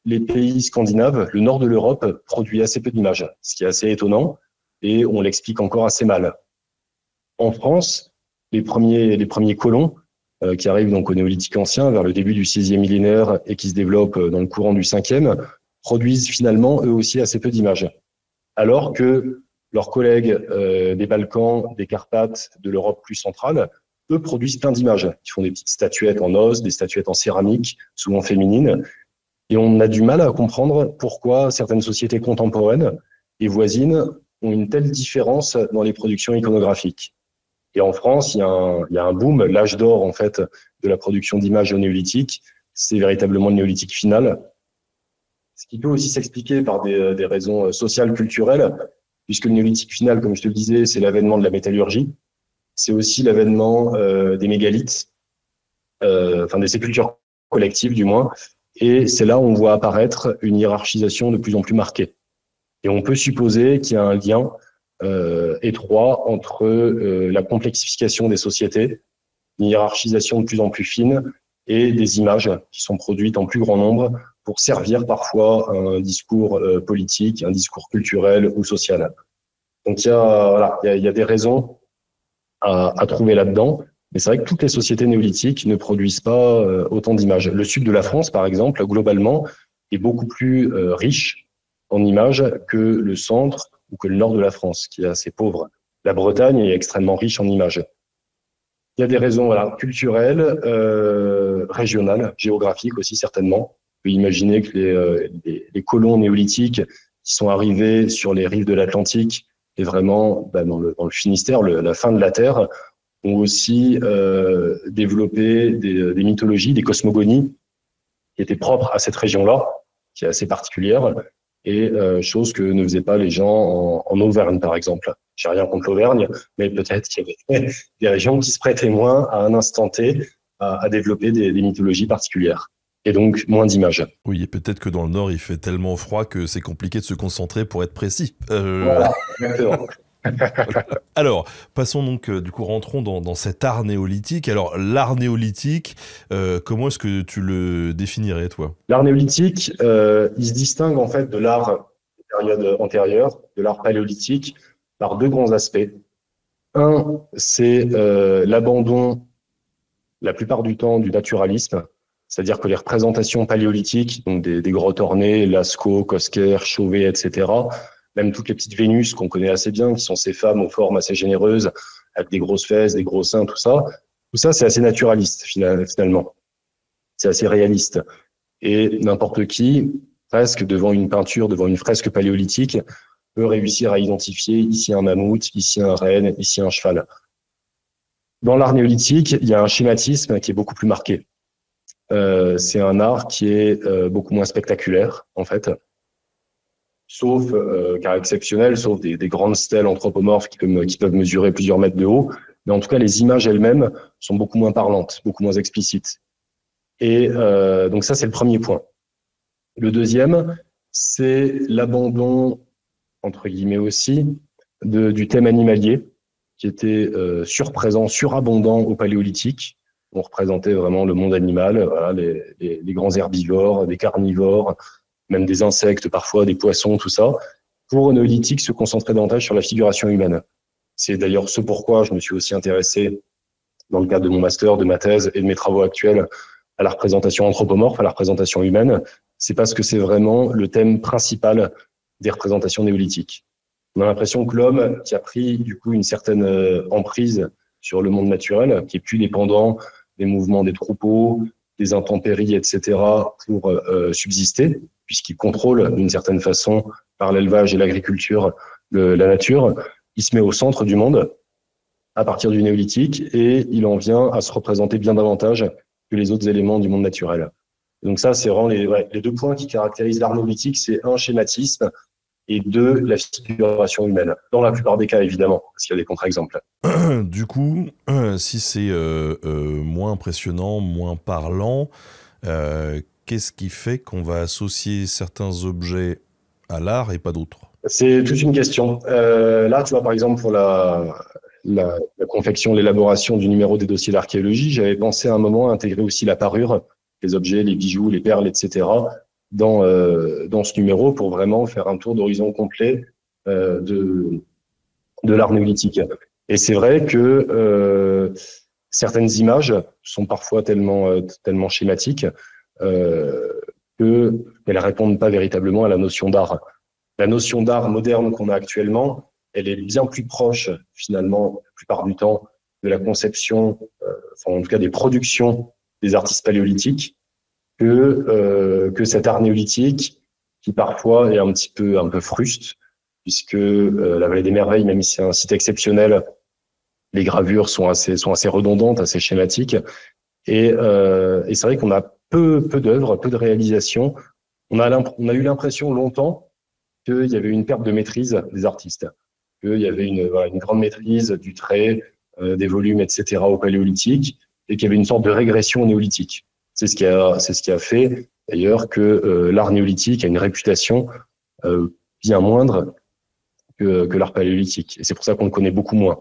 les pays scandinaves, le nord de l'Europe, produit assez peu d'images, ce qui est assez étonnant et on l'explique encore assez mal. En France, les premiers colons qui arrivent donc au néolithique ancien vers le début du 6e millénaire et qui se développent dans le courant du 5e, produisent finalement eux aussi assez peu d'images. Alors que leurs collègues des Balkans, des Carpates, de l'Europe plus centrale, eux produisent plein d'images. Ils font des petites statuettes en os, des statuettes en céramique, souvent féminines. Et on a du mal à comprendre pourquoi certaines sociétés contemporaines et voisines ont une telle différence dans les productions iconographiques. Et en France, il y a un boom, l'âge d'or en fait de la production d'images au néolithique. C'est véritablement le néolithique final. Ce qui peut aussi s'expliquer par des raisons sociales, culturelles, puisque le néolithique final, comme je te le disais, c'est l'avènement de la métallurgie. C'est aussi l'avènement des mégalithes, des sépultures collectives du moins, Et c'est là où on voit apparaître une hiérarchisation de plus en plus marquée. Et on peut supposer qu'il y a un lien étroit entre la complexification des sociétés, une hiérarchisation de plus en plus fine et des images qui sont produites en plus grand nombre pour servir parfois un discours politique, un discours culturel ou social. Donc il y a des raisons à trouver là-dedans. Mais c'est vrai que toutes les sociétés néolithiques ne produisent pas autant d'images. Le sud de la France, par exemple, globalement, est beaucoup plus riche en images que le centre ou que le nord de la France, qui est assez pauvre. La Bretagne est extrêmement riche en images. Il y a des raisons culturelles, régionales, géographiques aussi certainement. On peut imaginer que les colons néolithiques qui sont arrivés sur les rives de l'Atlantique et vraiment dans le Finistère, la fin de la Terre, ont aussi développé des mythologies, des cosmogonies qui étaient propres à cette région-là, qui est assez particulière, et chose que ne faisaient pas les gens en Auvergne, par exemple. J'ai rien contre l'Auvergne, mais peut-être qu'il y avait des régions qui se prêtaient moins à un instant T à développer des mythologies particulières, et donc moins d'images. Oui, et peut-être que dans le Nord, il fait tellement froid que c'est compliqué de se concentrer pour être précis. Voilà, exactement. Alors, passons donc, du coup, rentrons dans cet art néolithique. Alors, l'art néolithique, comment est-ce que tu le définirais, toi ? L'art néolithique, il se distingue en fait de l'art des périodes antérieures, de l'art paléolithique, par deux grands aspects. Un, c'est l'abandon, la plupart du temps, du naturalisme, c'est-à-dire que les représentations paléolithiques, donc des grottes ornées, Lascaux, Cosquer, Chauvet, etc., même toutes les petites Vénus qu'on connaît assez bien, qui sont ces femmes aux formes assez généreuses, avec des grosses fesses, des gros seins, tout ça, c'est assez naturaliste finalement. C'est assez réaliste. Et n'importe qui, presque devant une peinture, devant une fresque paléolithique, peut réussir à identifier ici un mammouth, ici un renne, ici un cheval. Dans l'art néolithique, il y a un schématisme qui est beaucoup plus marqué. C'est un art qui est beaucoup moins spectaculaire, en fait, sauf cas exceptionnel, sauf des grandes stèles anthropomorphes qui peuvent mesurer plusieurs mètres de haut. Mais en tout cas, les images elles-mêmes sont beaucoup moins parlantes, beaucoup moins explicites. Et donc ça, c'est le premier point. Le deuxième, c'est l'abandon, entre guillemets aussi, du thème animalier, qui était surprésent, surabondant au Paléolithique. On représentait vraiment le monde animal, voilà, les grands herbivores, des carnivores, même des insectes parfois, des poissons, tout ça. Pour le Néolithique, se concentrer davantage sur la figuration humaine. C'est d'ailleurs ce pourquoi je me suis aussi intéressé, dans le cadre de mon master, de ma thèse et de mes travaux actuels, à la représentation anthropomorphe, à la représentation humaine. C'est parce que c'est vraiment le thème principal des représentations néolithiques. On a l'impression que l'homme, qui a pris du coup une certaine emprise sur le monde naturel, qui est plus dépendant des mouvements des troupeaux, des intempéries, etc., pour subsister, puisqu'il contrôle d'une certaine façon, par l'élevage et l'agriculture, la nature, il se met au centre du monde à partir du néolithique et il en vient à se représenter bien davantage que les autres éléments du monde naturel. Donc ça, c'est vraiment les deux points qui caractérisent l'art néolithique, c'est un, schématisme, et deux, la figuration humaine. Dans la plupart des cas, évidemment, parce qu'il y a des contre-exemples. Du coup, si c'est moins impressionnant, moins parlant, qu'est-ce qui fait qu'on va associer certains objets à l'art et pas d'autres ? C'est toute une question. Là, tu vois, par exemple, pour la confection, l'élaboration du numéro des dossiers d'archéologie, j'avais pensé à un moment à intégrer aussi la parure, les objets, les bijoux, les perles, etc., dans ce numéro pour vraiment faire un tour d'horizon complet de l'art néolithique. Et c'est vrai que certaines images sont parfois tellement schématiques qu'elles répondent pas véritablement à la notion d'art. La notion d'art moderne qu'on a actuellement, elle est bien plus proche, finalement, la plupart du temps, de la conception, en tout cas des productions des artistes paléolithiques, que cet art néolithique, qui parfois est un peu fruste, puisque la Vallée des Merveilles, même si c'est un site exceptionnel, les gravures sont assez redondantes, assez schématiques, et c'est vrai qu'on a peu d'œuvres, peu de réalisations. On a eu l'impression longtemps qu'il y avait une perte de maîtrise des artistes, qu'il y avait une grande maîtrise du trait, des volumes, etc. au Paléolithique, et qu'il y avait une sorte de régression au Néolithique. C'est ce qui a fait d'ailleurs que l'art néolithique a une réputation bien moindre que l'art paléolithique. Et c'est pour ça qu'on le connaît beaucoup moins.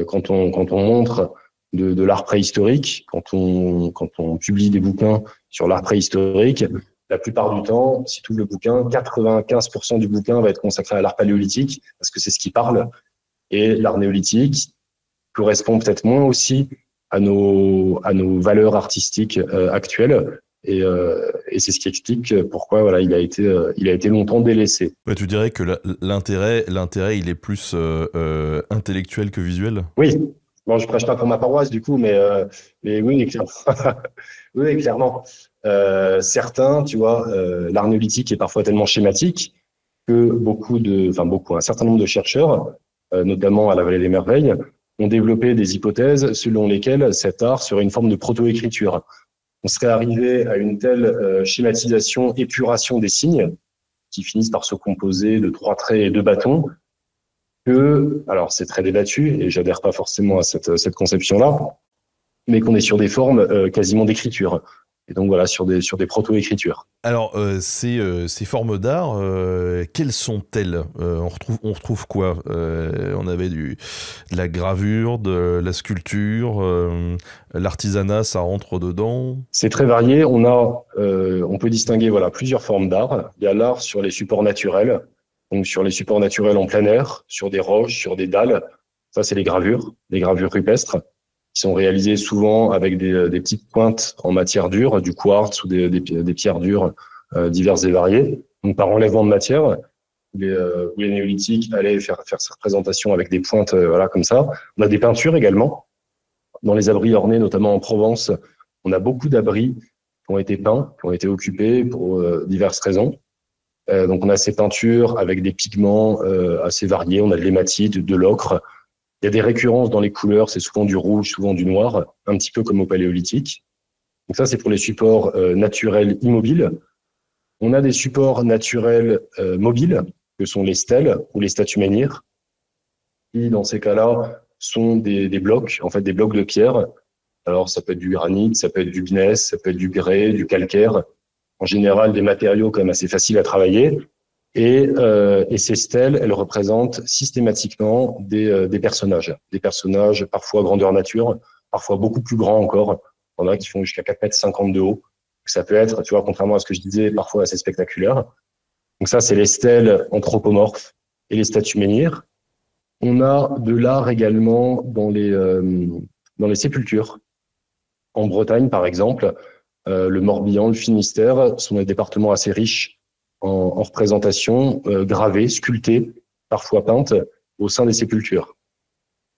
Quand on montre de l'art préhistorique, quand on publie des bouquins sur l'art préhistorique, la plupart du temps, si tu ouvres le bouquin, 95% du bouquin va être consacré à l'art paléolithique, parce que c'est ce qui parle. Et l'art néolithique correspond peut-être moins aussi à nos valeurs artistiques actuelles. Et c'est ce qui explique pourquoi voilà, il a été longtemps délaissé. Ouais, tu dirais que l'intérêt, il est plus intellectuel que visuel? Oui. Bon, je prêche pas pour ma paroisse du coup, mais oui, clairement. Oui, clairement. Certains, tu vois, l'art néolithique est parfois tellement schématique que un certain nombre de chercheurs, notamment à la Vallée des Merveilles, ont développé des hypothèses selon lesquelles cet art serait une forme de proto-écriture. On serait arrivé à une telle schématisation, épuration des signes, qui finissent par se composer de 3 traits et 2 bâtons, alors c'est très débattu et j'adhère pas forcément à cette conception-là, mais qu'on est sur des formes quasiment d'écriture. Et donc voilà, sur des proto-écritures. Alors, ces formes d'art, quelles sont-elles? On retrouve quoi? On avait de la gravure, de la sculpture, l'artisanat, ça rentre dedans? C'est très varié. On peut distinguer voilà, plusieurs formes d'art. Il y a l'art sur les supports naturels, donc sur les supports naturels en plein air, sur des roches, sur des dalles. Ça, c'est les gravures rupestres, qui sont réalisées souvent avec des petites pointes en matière dure, du quartz ou des pierres dures diverses et variées. Donc par enlèvement de matière, les néolithiques allaient faire ces représentations avec des pointes voilà comme ça. On a des peintures également. Dans les abris ornés, notamment en Provence, on a beaucoup d'abris qui ont été peints, qui ont été occupés pour diverses raisons. Donc on a ces peintures avec des pigments assez variés. On a de l'hématite, de l'ocre. Il y a des récurrences dans les couleurs, c'est souvent du rouge, souvent du noir, un petit peu comme au paléolithique. Donc ça, c'est pour les supports naturels immobiles. On a des supports naturels mobiles, que sont les stèles ou les statues menhirs, qui, dans ces cas-là, sont des blocs, en fait des blocs de pierre. Alors ça peut être du granit, ça peut être du gneiss, ça peut être du grès, du calcaire. En général, des matériaux quand même assez faciles à travailler. Et ces stèles, elles représentent systématiquement des personnages parfois grandeur nature, parfois beaucoup plus grands encore. Il y en a qui font jusqu'à 4,50 m de haut. Ça peut être, tu vois, contrairement à ce que je disais, parfois assez spectaculaire. Donc ça, c'est les stèles anthropomorphes et les statues menhirs. On a de l'art également dans les sépultures. En Bretagne, par exemple, le Morbihan, le Finistère sont des départements assez riches en représentations gravées, sculptées, parfois peintes, au sein des sépultures.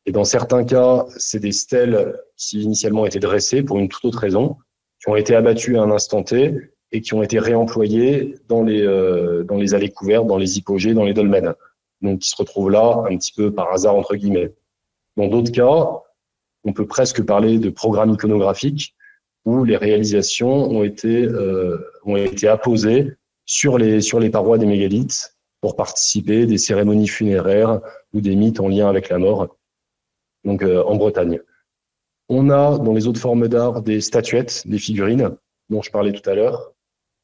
Et dans certains cas, c'est des stèles qui initialement étaient dressées pour une toute autre raison, qui ont été abattues à un instant T et qui ont été réemployées dans les allées couvertes, dans les hypogées, dans les dolmens. Donc qui se retrouvent là un petit peu par hasard, entre guillemets. Dans d'autres cas, on peut presque parler de programme iconographique où les réalisations ont été apposées sur les parois des mégalithes pour participer des cérémonies funéraires ou des mythes en lien avec la mort, donc en Bretagne. On a dans les autres formes d'art des statuettes, des figurines, dont je parlais tout à l'heure,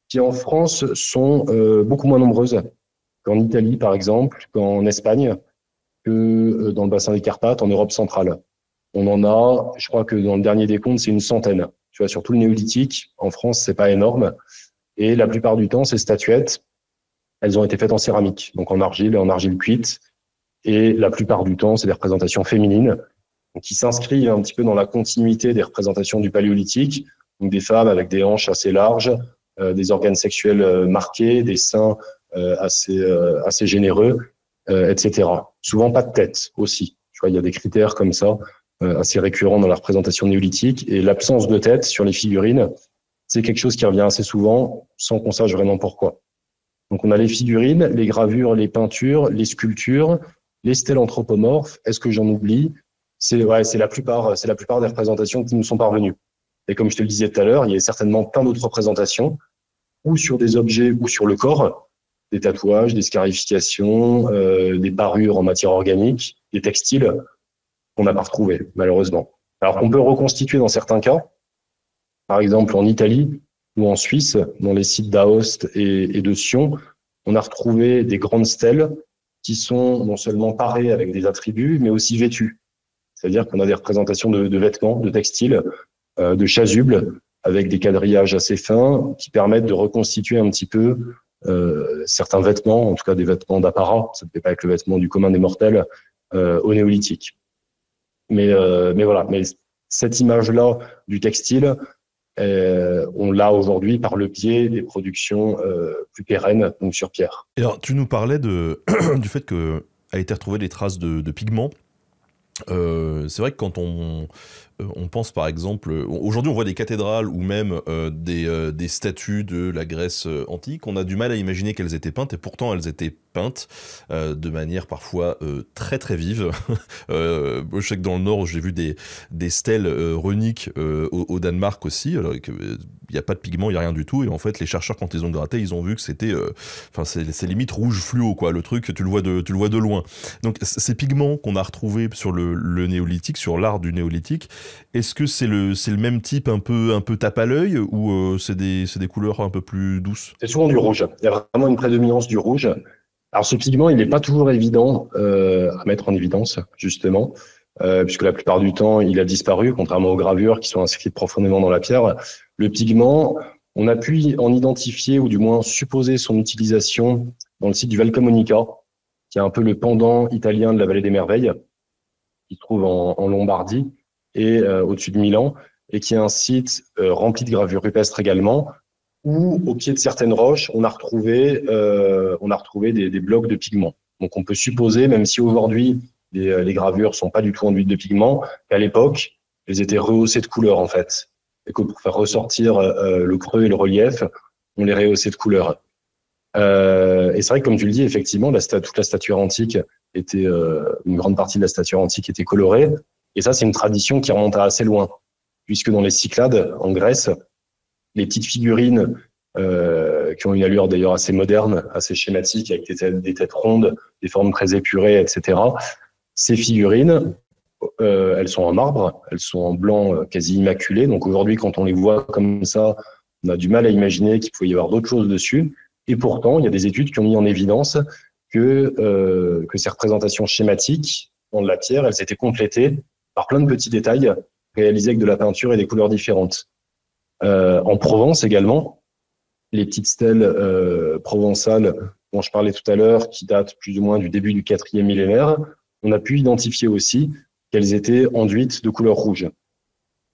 qui en France sont beaucoup moins nombreuses qu'en Italie, par exemple, qu'en Espagne, que dans le bassin des Carpates, en Europe centrale. On en a, je crois que dans le dernier décompte, c'est une centaine. Tu vois, sur tout le néolithique, en France, c'est pas énorme. Et la plupart du temps, ces statuettes, elles ont été faites en céramique, donc en argile cuite. Et la plupart du temps, c'est des représentations féminines, donc qui s'inscrivent un petit peu dans la continuité des représentations du paléolithique, donc des femmes avec des hanches assez larges, des organes sexuels marqués, des seins assez généreux, etc. Souvent pas de tête aussi. Tu vois, il y a des critères comme ça, assez récurrents dans la représentation néolithique. Et l'absence de tête sur les figurines, c'est quelque chose qui revient assez souvent, sans qu'on sache vraiment pourquoi. Donc on a les figurines, les gravures, les peintures, les sculptures, les stèles anthropomorphes. Est-ce que j'en oublie? C'est la plupart des représentations qui nous sont parvenues. Et comme je te le disais tout à l'heure, il y a certainement plein d'autres représentations, ou sur des objets ou sur le corps, des tatouages, des scarifications, des parures en matière organique, des textiles qu'on n'a pas retrouvés, malheureusement. Alors qu'on peut reconstituer dans certains cas. Par exemple, en Italie, ou en Suisse, dans les sites d'Aoste et de Sion, on a retrouvé des grandes stèles qui sont non seulement parées avec des attributs, mais aussi vêtues. C'est-à-dire qu'on a des représentations de vêtements, de textiles, de chasubles, avec des quadrillages assez fins qui permettent de reconstituer un petit peu certains vêtements, en tout cas des vêtements d'apparat, ça ne fait pas avec le vêtement du commun des mortels, au néolithique. Mais voilà, mais cette image-là du textile, on l'a aujourd'hui par le biais des productions plus pérennes, donc sur pierre. Et alors, tu nous parlais du fait que a été retrouvé des traces de pigments. C'est vrai que quand on pense par exemple, aujourd'hui on voit des cathédrales ou même des statues de la Grèce antique, on a du mal à imaginer qu'elles étaient peintes, et pourtant elles étaient peintes de manière parfois très très vive. Je sais que dans le Nord j'ai vu des stèles runiques au Danemark aussi, il n'y a pas de pigments, il n'y a rien du tout, et en fait les chercheurs quand ils ont gratté, ils ont vu que c'était, c'est limite rouge fluo quoi, le truc tu le vois de loin. Donc ces pigments qu'on a retrouvés sur le néolithique, sur l'art du néolithique, est-ce que c'est le même type un peu tape à l'œil, ou c'est des couleurs un peu plus douces? C'est souvent du rouge. Il y a vraiment une prédominance du rouge. Alors ce pigment, il n'est pas toujours évident à mettre en évidence, justement, puisque la plupart du temps, il a disparu, contrairement aux gravures qui sont inscrites profondément dans la pierre. Le pigment, on a pu en identifier, ou du moins supposer son utilisation dans le site du Val Camonica, qui est un peu le pendant italien de la vallée des Merveilles, qui se trouve en Lombardie et au-dessus de Milan, et qui est un site rempli de gravures rupestres également, où au pied de certaines roches, on a retrouvé des blocs de pigments. Donc on peut supposer, même si aujourd'hui les gravures sont pas du tout enduites de pigments, qu'à l'époque, elles étaient rehaussées de couleur en fait, et que pour faire ressortir le creux et le relief, on les rehaussait de couleur. Et c'est vrai que comme tu le dis, effectivement, toute la statuaire antique était, une grande partie de la statuaire antique était colorée. Et ça, c'est une tradition qui remonte à assez loin, puisque dans les Cyclades, en Grèce, les petites figurines qui ont une allure d'ailleurs assez moderne, assez schématique, avec des têtes rondes, des formes très épurées, etc. Ces figurines, elles sont en marbre, elles sont en blanc quasi immaculé. Donc aujourd'hui, quand on les voit comme ça, on a du mal à imaginer qu'il pouvait y avoir d'autres choses dessus. Et pourtant, il y a des études qui ont mis en évidence que ces représentations schématiques dans de la pierre, elles étaient complétées par plein de petits détails réalisés avec de la peinture et des couleurs différentes. En Provence également, les petites stèles provençales dont je parlais tout à l'heure, qui datent plus ou moins du début du 4e millénaire, on a pu identifier aussi qu'elles étaient enduites de couleur rouge,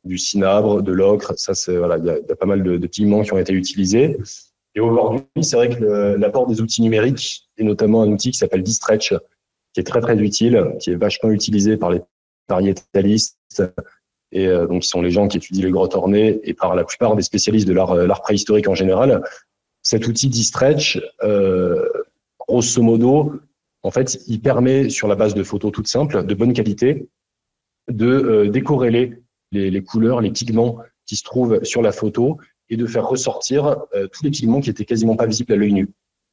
du cinabre, de l'ocre. Ça, c'est voilà, il y a pas mal de pigments qui ont été utilisés. Et aujourd'hui, c'est vrai que l'apport des outils numériques, et notamment un outil qui s'appelle Distretch, qui est très très utile, qui est vachement utilisé par les pariétalistes, et donc qui sont les gens qui étudient les grottes ornées, et par la plupart des spécialistes de l'art préhistorique en général. Cet outil Distretch, grosso modo, en fait, il permet, sur la base de photos toutes simples, de bonne qualité, de décorréler les couleurs, les pigments qui se trouvent sur la photo, et de faire ressortir tous les pigments qui étaient quasiment pas visibles à l'œil nu.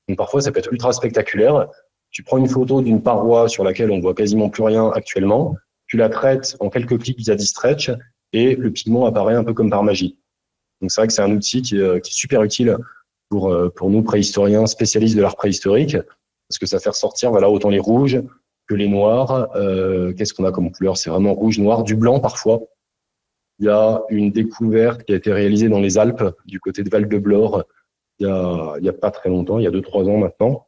Donc parfois, ça peut être ultra spectaculaire. Tu prends une photo d'une paroi sur laquelle on voit quasiment plus rien actuellement, tu la traites en quelques clics via Distretch, et le pigment apparaît un peu comme par magie. Donc c'est vrai que c'est un outil qui est super utile pour nous préhistoriens spécialistes de l'art préhistorique, parce que ça fait ressortir voilà, autant les rouges que les noirs. Qu'est-ce qu'on a comme couleur? C'est vraiment rouge, noir, du blanc parfois. Il y a une découverte qui a été réalisée dans les Alpes, du côté de Val-de-Blore, il y a pas très longtemps, il y a 2-3 ans maintenant,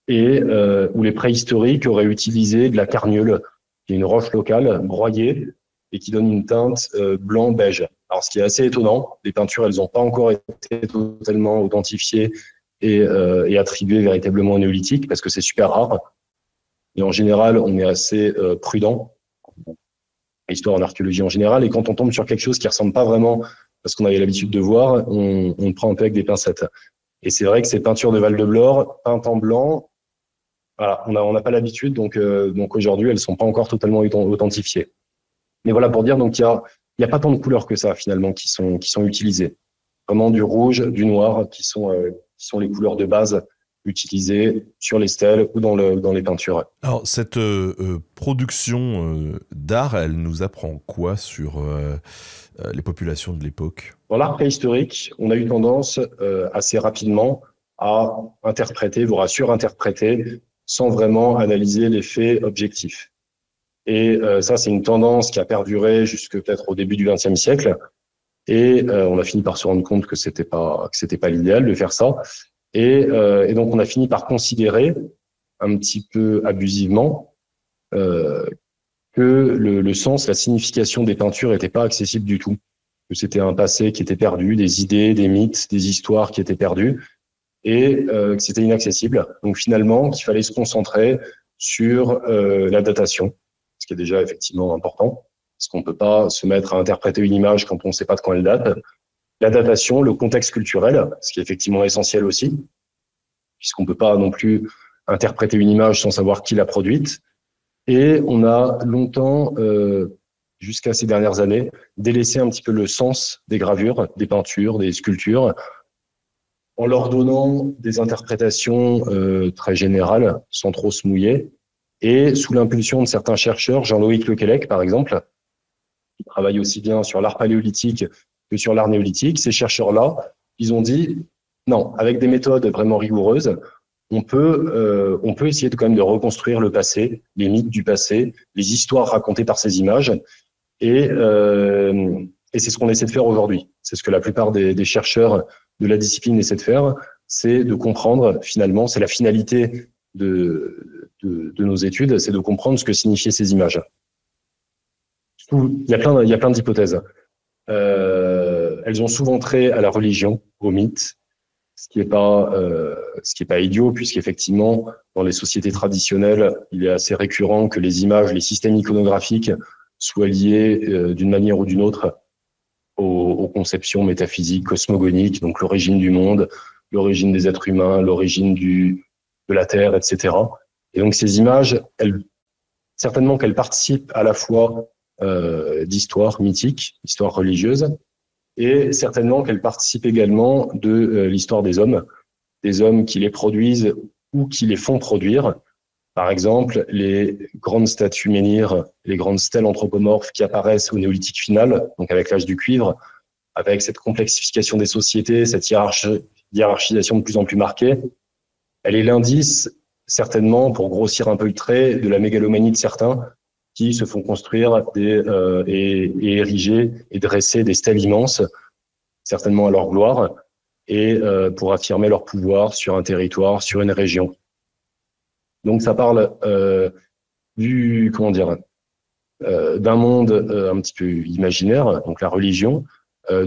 et où les préhistoriques auraient utilisé de la carnieule, qui est une roche locale broyée et qui donne une teinte blanc-beige. Alors, ce qui est assez étonnant, les peintures, elles n'ont pas encore été totalement authentifiées et attribuées véritablement au néolithique, parce que c'est super rare. Et en général, on est assez prudent, histoire en archéologie en général, et quand on tombe sur quelque chose qui ressemble pas vraiment à ce qu'on avait l'habitude de voir, on le prend un peu avec des pincettes. Et c'est vrai que ces peintures de Val-de-Blore, peintes en blanc, voilà, on n'a pas l'habitude, donc aujourd'hui, elles sont pas encore totalement authentifiées. Mais voilà, pour dire, donc il y a pas tant de couleurs que ça finalement qui sont utilisées. Vraiment du rouge, du noir, qui sont les couleurs de base utilisées sur les stèles ou dans les peintures. Alors, cette production d'art, elle nous apprend quoi sur les populations de l'époque? Dans l'art préhistorique, on a eu tendance assez rapidement à interpréter, voire à surinterpréter, sans vraiment analyser les faits objectifs. Et ça, c'est une tendance qui a perduré jusque peut-être au début du XXe siècle. Et on a fini par se rendre compte que c'était pas l'idéal de faire ça. Et donc, on a fini par considérer un petit peu abusivement que le sens, la signification des peintures n'était pas accessible du tout. Que c'était un passé qui était perdu, des idées, des mythes, des histoires qui étaient perdues, et que c'était inaccessible. Donc finalement, qu'il fallait se concentrer sur la datation, ce qui est déjà effectivement important, parce qu'on ne peut pas se mettre à interpréter une image quand on ne sait pas de quand elle date. La datation, le contexte culturel, ce qui est effectivement essentiel aussi, puisqu'on ne peut pas non plus interpréter une image sans savoir qui l'a produite. Et on a longtemps, jusqu'à ces dernières années, délaissé un petit peu le sens des gravures, des peintures, des sculptures, en leur donnant des interprétations très générales, sans trop se mouiller. Et sous l'impulsion de certains chercheurs, Jean-Loïc Lequelec, par exemple, qui travaille aussi bien sur l'art paléolithique que sur l'art néolithique, ces chercheurs-là, ils ont dit, non, avec des méthodes vraiment rigoureuses, on peut essayer quand même de reconstruire le passé, les mythes du passé, les histoires racontées par ces images. Et c'est ce qu'on essaie de faire aujourd'hui. C'est ce que la plupart des chercheurs de la discipline essaient de faire, c'est de comprendre finalement, c'est la finalité de nos études, c'est de comprendre ce que signifiaient ces images. Il y a plein d'hypothèses. Elles ont souvent trait à la religion, au mythe, ce qui est pas idiot, puisqu'effectivement, dans les sociétés traditionnelles, il est assez récurrent que les images, les systèmes iconographiques soient liés d'une manière ou d'une autre aux conceptions métaphysiques, cosmogoniques, donc l'origine du monde, l'origine des êtres humains, l'origine de la Terre, etc. Et donc ces images, certainement qu'elles participent à la fois d'histoire mythique, histoire religieuse, et certainement qu'elles participent également de l'histoire des hommes qui les produisent ou qui les font produire. Par exemple, les grandes statues menhirs, les grandes stèles anthropomorphes qui apparaissent au néolithique final, donc avec l'âge du cuivre, avec cette complexification des sociétés, cette hiérarchisation de plus en plus marquée, elle est l'indice, certainement, pour grossir un peu le trait, de la mégalomanie de certains qui se font construire et ériger et dresser des stèles immenses, certainement à leur gloire, et pour affirmer leur pouvoir sur un territoire, sur une région. Donc ça parle d'un monde un petit peu imaginaire, donc la religion,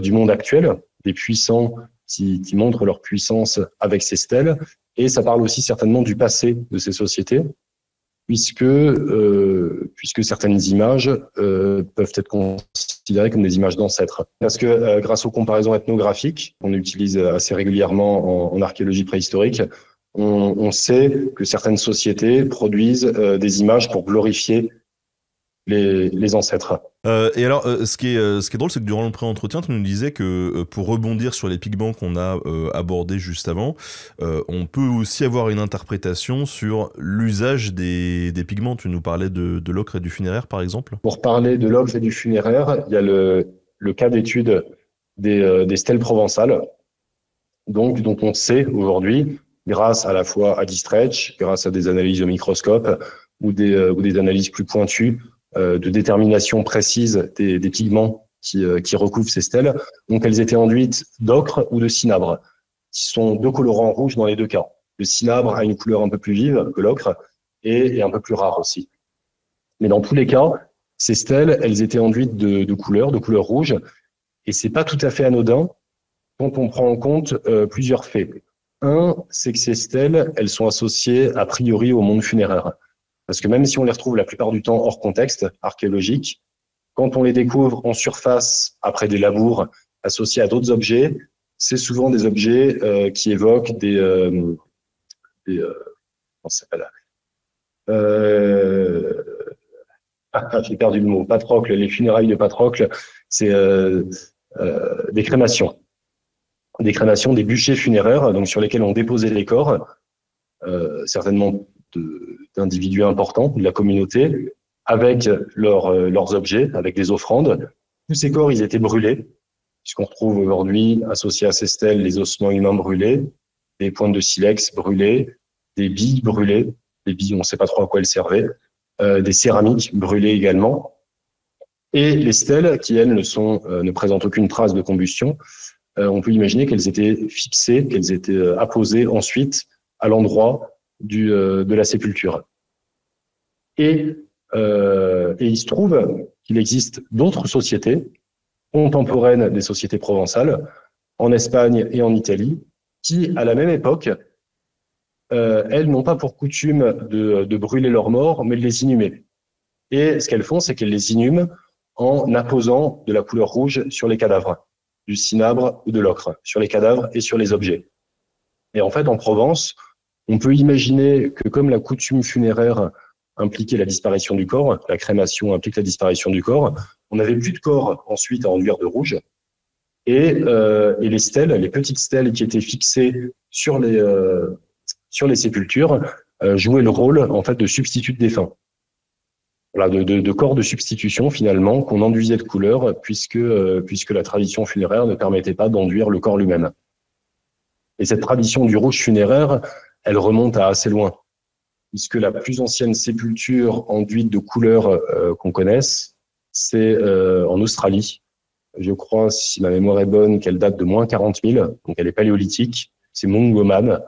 du monde actuel, des puissants qui montrent leur puissance avec ces stèles, et ça parle aussi certainement du passé de ces sociétés, puisque certaines images peuvent être considérées comme des images d'ancêtres. Parce que grâce aux comparaisons ethnographiques qu'on utilise assez régulièrement en archéologie préhistorique, on sait que certaines sociétés produisent des images pour glorifier les ancêtres. Et alors, ce qui est drôle, c'est que durant le pré-entretien, tu nous disais que pour rebondir sur les pigments qu'on a abordés juste avant, on peut aussi avoir une interprétation sur l'usage des pigments. Tu nous parlais de l'ocre et du funéraire, par exemple. Pour parler de l'ocre et du funéraire, il y a le cas d'étude des stèles provençales, donc dont on sait aujourd'hui, grâce à la fois à Distretch, grâce à des analyses au microscope ou des analyses plus pointues, de détermination précise des pigments qui recouvrent ces stèles. Donc, elles étaient enduites d'ocre ou de cinabre, qui sont deux colorants rouges dans les deux cas. Le cinabre a une couleur un peu plus vive que l'ocre et un peu plus rare aussi. Mais dans tous les cas, ces stèles, elles étaient enduites de couleur rouge, et c'est pas tout à fait anodin quand on prend en compte plusieurs faits. Un, c'est que ces stèles, elles sont associées a priori au monde funéraire. Parce que même si on les retrouve la plupart du temps hors contexte archéologique, quand on les découvre en surface après des labours associés à d'autres objets, c'est souvent des objets qui évoquent comment ça s'appelle j'ai perdu le mot. Patrocle, les funérailles de Patrocle, c'est des crémations. Des crémations, des bûchers funéraires, donc sur lesquels on déposait les corps. certainement d'individus importants de la communauté, avec leurs objets, avec des offrandes. Tous ces corps, ils étaient brûlés, puisqu'on retrouve aujourd'hui, associés à ces stèles, les ossements humains brûlés, des pointes de silex brûlées, des billes brûlées, des billes, on ne sait pas trop à quoi elles servaient, des céramiques brûlées également, et les stèles qui, elles, ne présentent aucune trace de combustion. On peut imaginer qu'elles étaient fixées, qu'elles étaient apposées ensuite à l'endroit de la sépulture. Et il se trouve qu'il existe d'autres sociétés contemporaines des sociétés provençales, en Espagne et en Italie, qui, à la même époque, elles n'ont pas pour coutume de brûler leurs morts, mais de les inhumer. Et ce qu'elles font, c'est qu'elles les inhument en apposant de la couleur rouge sur les cadavres, du cinabre ou de l'ocre, sur les cadavres et sur les objets. Et en fait, en Provence, on peut imaginer que comme la coutume funéraire impliquait la disparition du corps, la crémation implique la disparition du corps, on n'avait plus de corps ensuite à enduire de rouge. Et les stèles, les petites stèles qui étaient fixées sur les sépultures, jouaient le rôle en fait de substitut de défunt. Voilà, de corps de substitution finalement qu'on enduisait de couleur puisque la tradition funéraire ne permettait pas d'enduire le corps lui-même. Et cette tradition du rouge funéraire, elle remonte à assez loin, puisque la plus ancienne sépulture enduite de couleur qu'on connaisse, c'est en Australie. Je crois, si ma mémoire est bonne, qu'elle date de moins 40 000, donc elle est paléolithique. C'est Mongoman,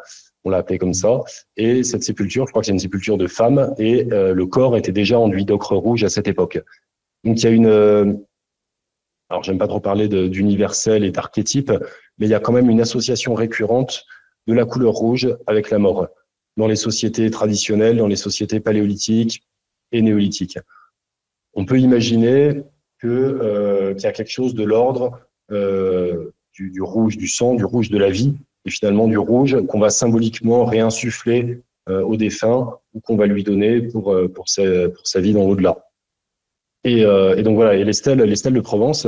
on l'a appelée comme ça. Et cette sépulture, je crois que c'est une sépulture de femme, et le corps était déjà enduit d'ocre rouge à cette époque. Donc il y a une... alors j'aime pas trop parler d'universel et d'archétype, mais il y a quand même une association récurrente de la couleur rouge avec la mort dans les sociétés traditionnelles, dans les sociétés paléolithiques et néolithiques. On peut imaginer qu'il y a quelque chose de l'ordre du rouge du sang, du rouge de la vie, et finalement du rouge qu'on va symboliquement réinsuffler au défunt ou qu'on va lui donner pour sa vie dans l'au-delà. Et donc voilà, et les stèles de Provence,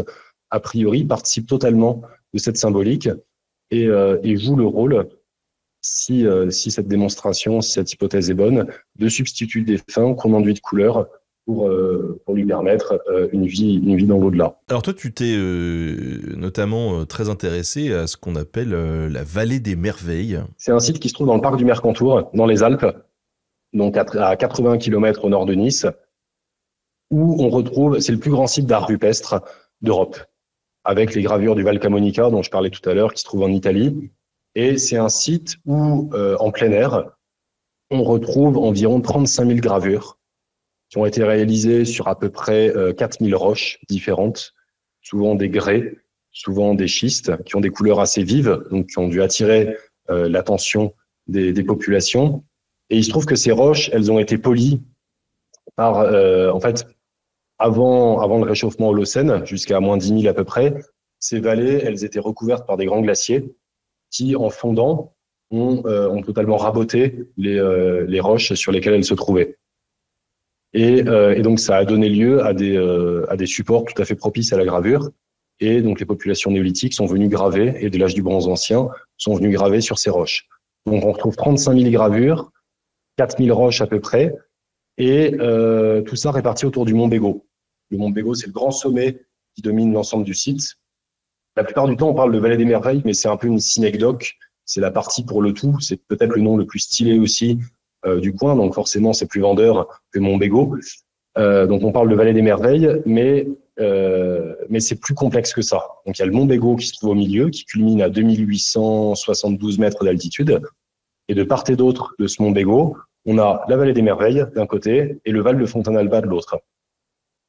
a priori, participent totalement de cette symbolique et jouent le rôle, si cette démonstration, si cette hypothèse est bonne, de substitut de défunt qu'on enduit de couleur pour lui permettre une vie dans l'au-delà. Alors toi, tu t'es notamment très intéressé à ce qu'on appelle la vallée des merveilles. C'est un site qui se trouve dans le parc du Mercantour, dans les Alpes, donc à 80 km au nord de Nice, où on retrouve, c'est le plus grand site d'art rupestre d'Europe, avec les gravures du Val Camonica dont je parlais tout à l'heure, qui se trouve en Italie. Et c'est un site où, en plein air, on retrouve environ 35 000 gravures qui ont été réalisées sur à peu près 4 000 roches différentes, souvent des grès, souvent des schistes, qui ont des couleurs assez vives, donc qui ont dû attirer l'attention des populations. Et il se trouve que ces roches, elles ont été polies par, en fait, avant le réchauffement holocène, jusqu'à moins 10 000 à peu près, ces vallées, elles étaient recouvertes par des grands glaciers qui, en fondant, ont totalement raboté les roches sur lesquelles elles se trouvaient. Et donc, ça a donné lieu à des supports tout à fait propices à la gravure. Et donc, les populations néolithiques sont venues graver, et de l'âge du bronze ancien, sont venues graver sur ces roches. Donc, on retrouve 35 000 gravures, 4 000 roches à peu près, et tout ça réparti autour du mont Bégaud. Le mont Bégaud, c'est le grand sommet qui domine l'ensemble du site. La plupart du temps, on parle de Vallée des Merveilles, mais c'est un peu une synecdoque. C'est la partie pour le tout. C'est peut-être le nom le plus stylé aussi du coin. Donc forcément, c'est plus vendeur que Mont Bégaud. Donc on parle de Vallée des Merveilles, mais c'est plus complexe que ça. Donc il y a le Mont Bégaud qui se trouve au milieu, qui culmine à 2872 mètres d'altitude. Et de part et d'autre de ce Mont Bégaud, on a la Vallée des Merveilles d'un côté et le Val de Fontaine-Alba de l'autre,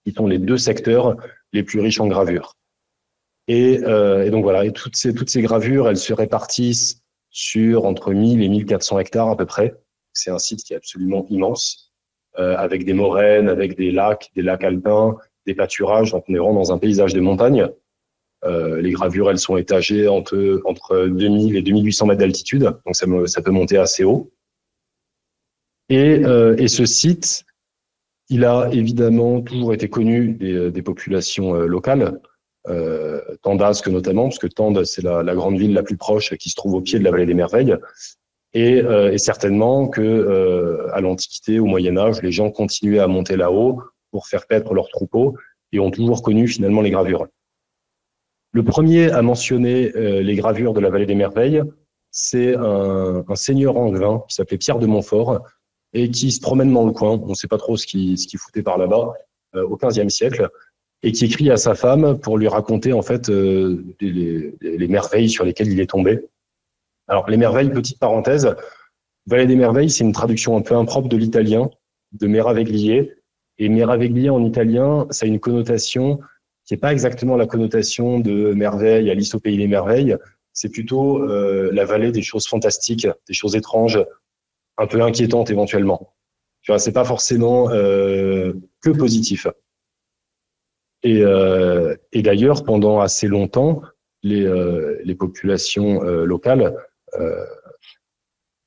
qui sont les deux secteurs les plus riches en gravures. Et donc voilà, et toutes ces gravures, elles se répartissent sur entre 1000 et 1400 hectares à peu près. C'est un site qui est absolument immense, avec des moraines, avec des lacs alpins, des pâturages. Donc on est vraiment dans un paysage de montagne. Les gravures, elles sont étagées entre 2000 et 2800 mètres d'altitude, donc ça peut monter assez haut. Et ce site, il a évidemment toujours été connu des populations locales, Tandasque notamment, parce que Tende, c'est la grande ville la plus proche qui se trouve au pied de la Vallée des Merveilles. et certainement que à l'Antiquité, au Moyen-Âge, les gens continuaient à monter là-haut pour faire paître leurs troupeaux et ont toujours connu finalement les gravures. Le premier à mentionner les gravures de la vallée des Merveilles, c'est un seigneur angevin qui s'appelait Pierre de Montfort et qui se promène dans le coin. On ne sait pas trop ce qu'il foutait par là-bas au XVe siècle et qui écrit à sa femme pour lui raconter en fait les merveilles sur lesquelles il est tombé. Alors les merveilles, petite parenthèse, Vallée des Merveilles, c'est une traduction un peu impropre de l'italien, de Meraviglie. Et Meraviglie en italien, ça a une connotation qui n'est pas exactement la connotation de merveille, Alice au pays des merveilles. C'est plutôt la vallée des choses fantastiques, des choses étranges, un peu inquiétantes éventuellement. Tu vois, c'est pas forcément que positif. Et d'ailleurs, pendant assez longtemps, les populations locales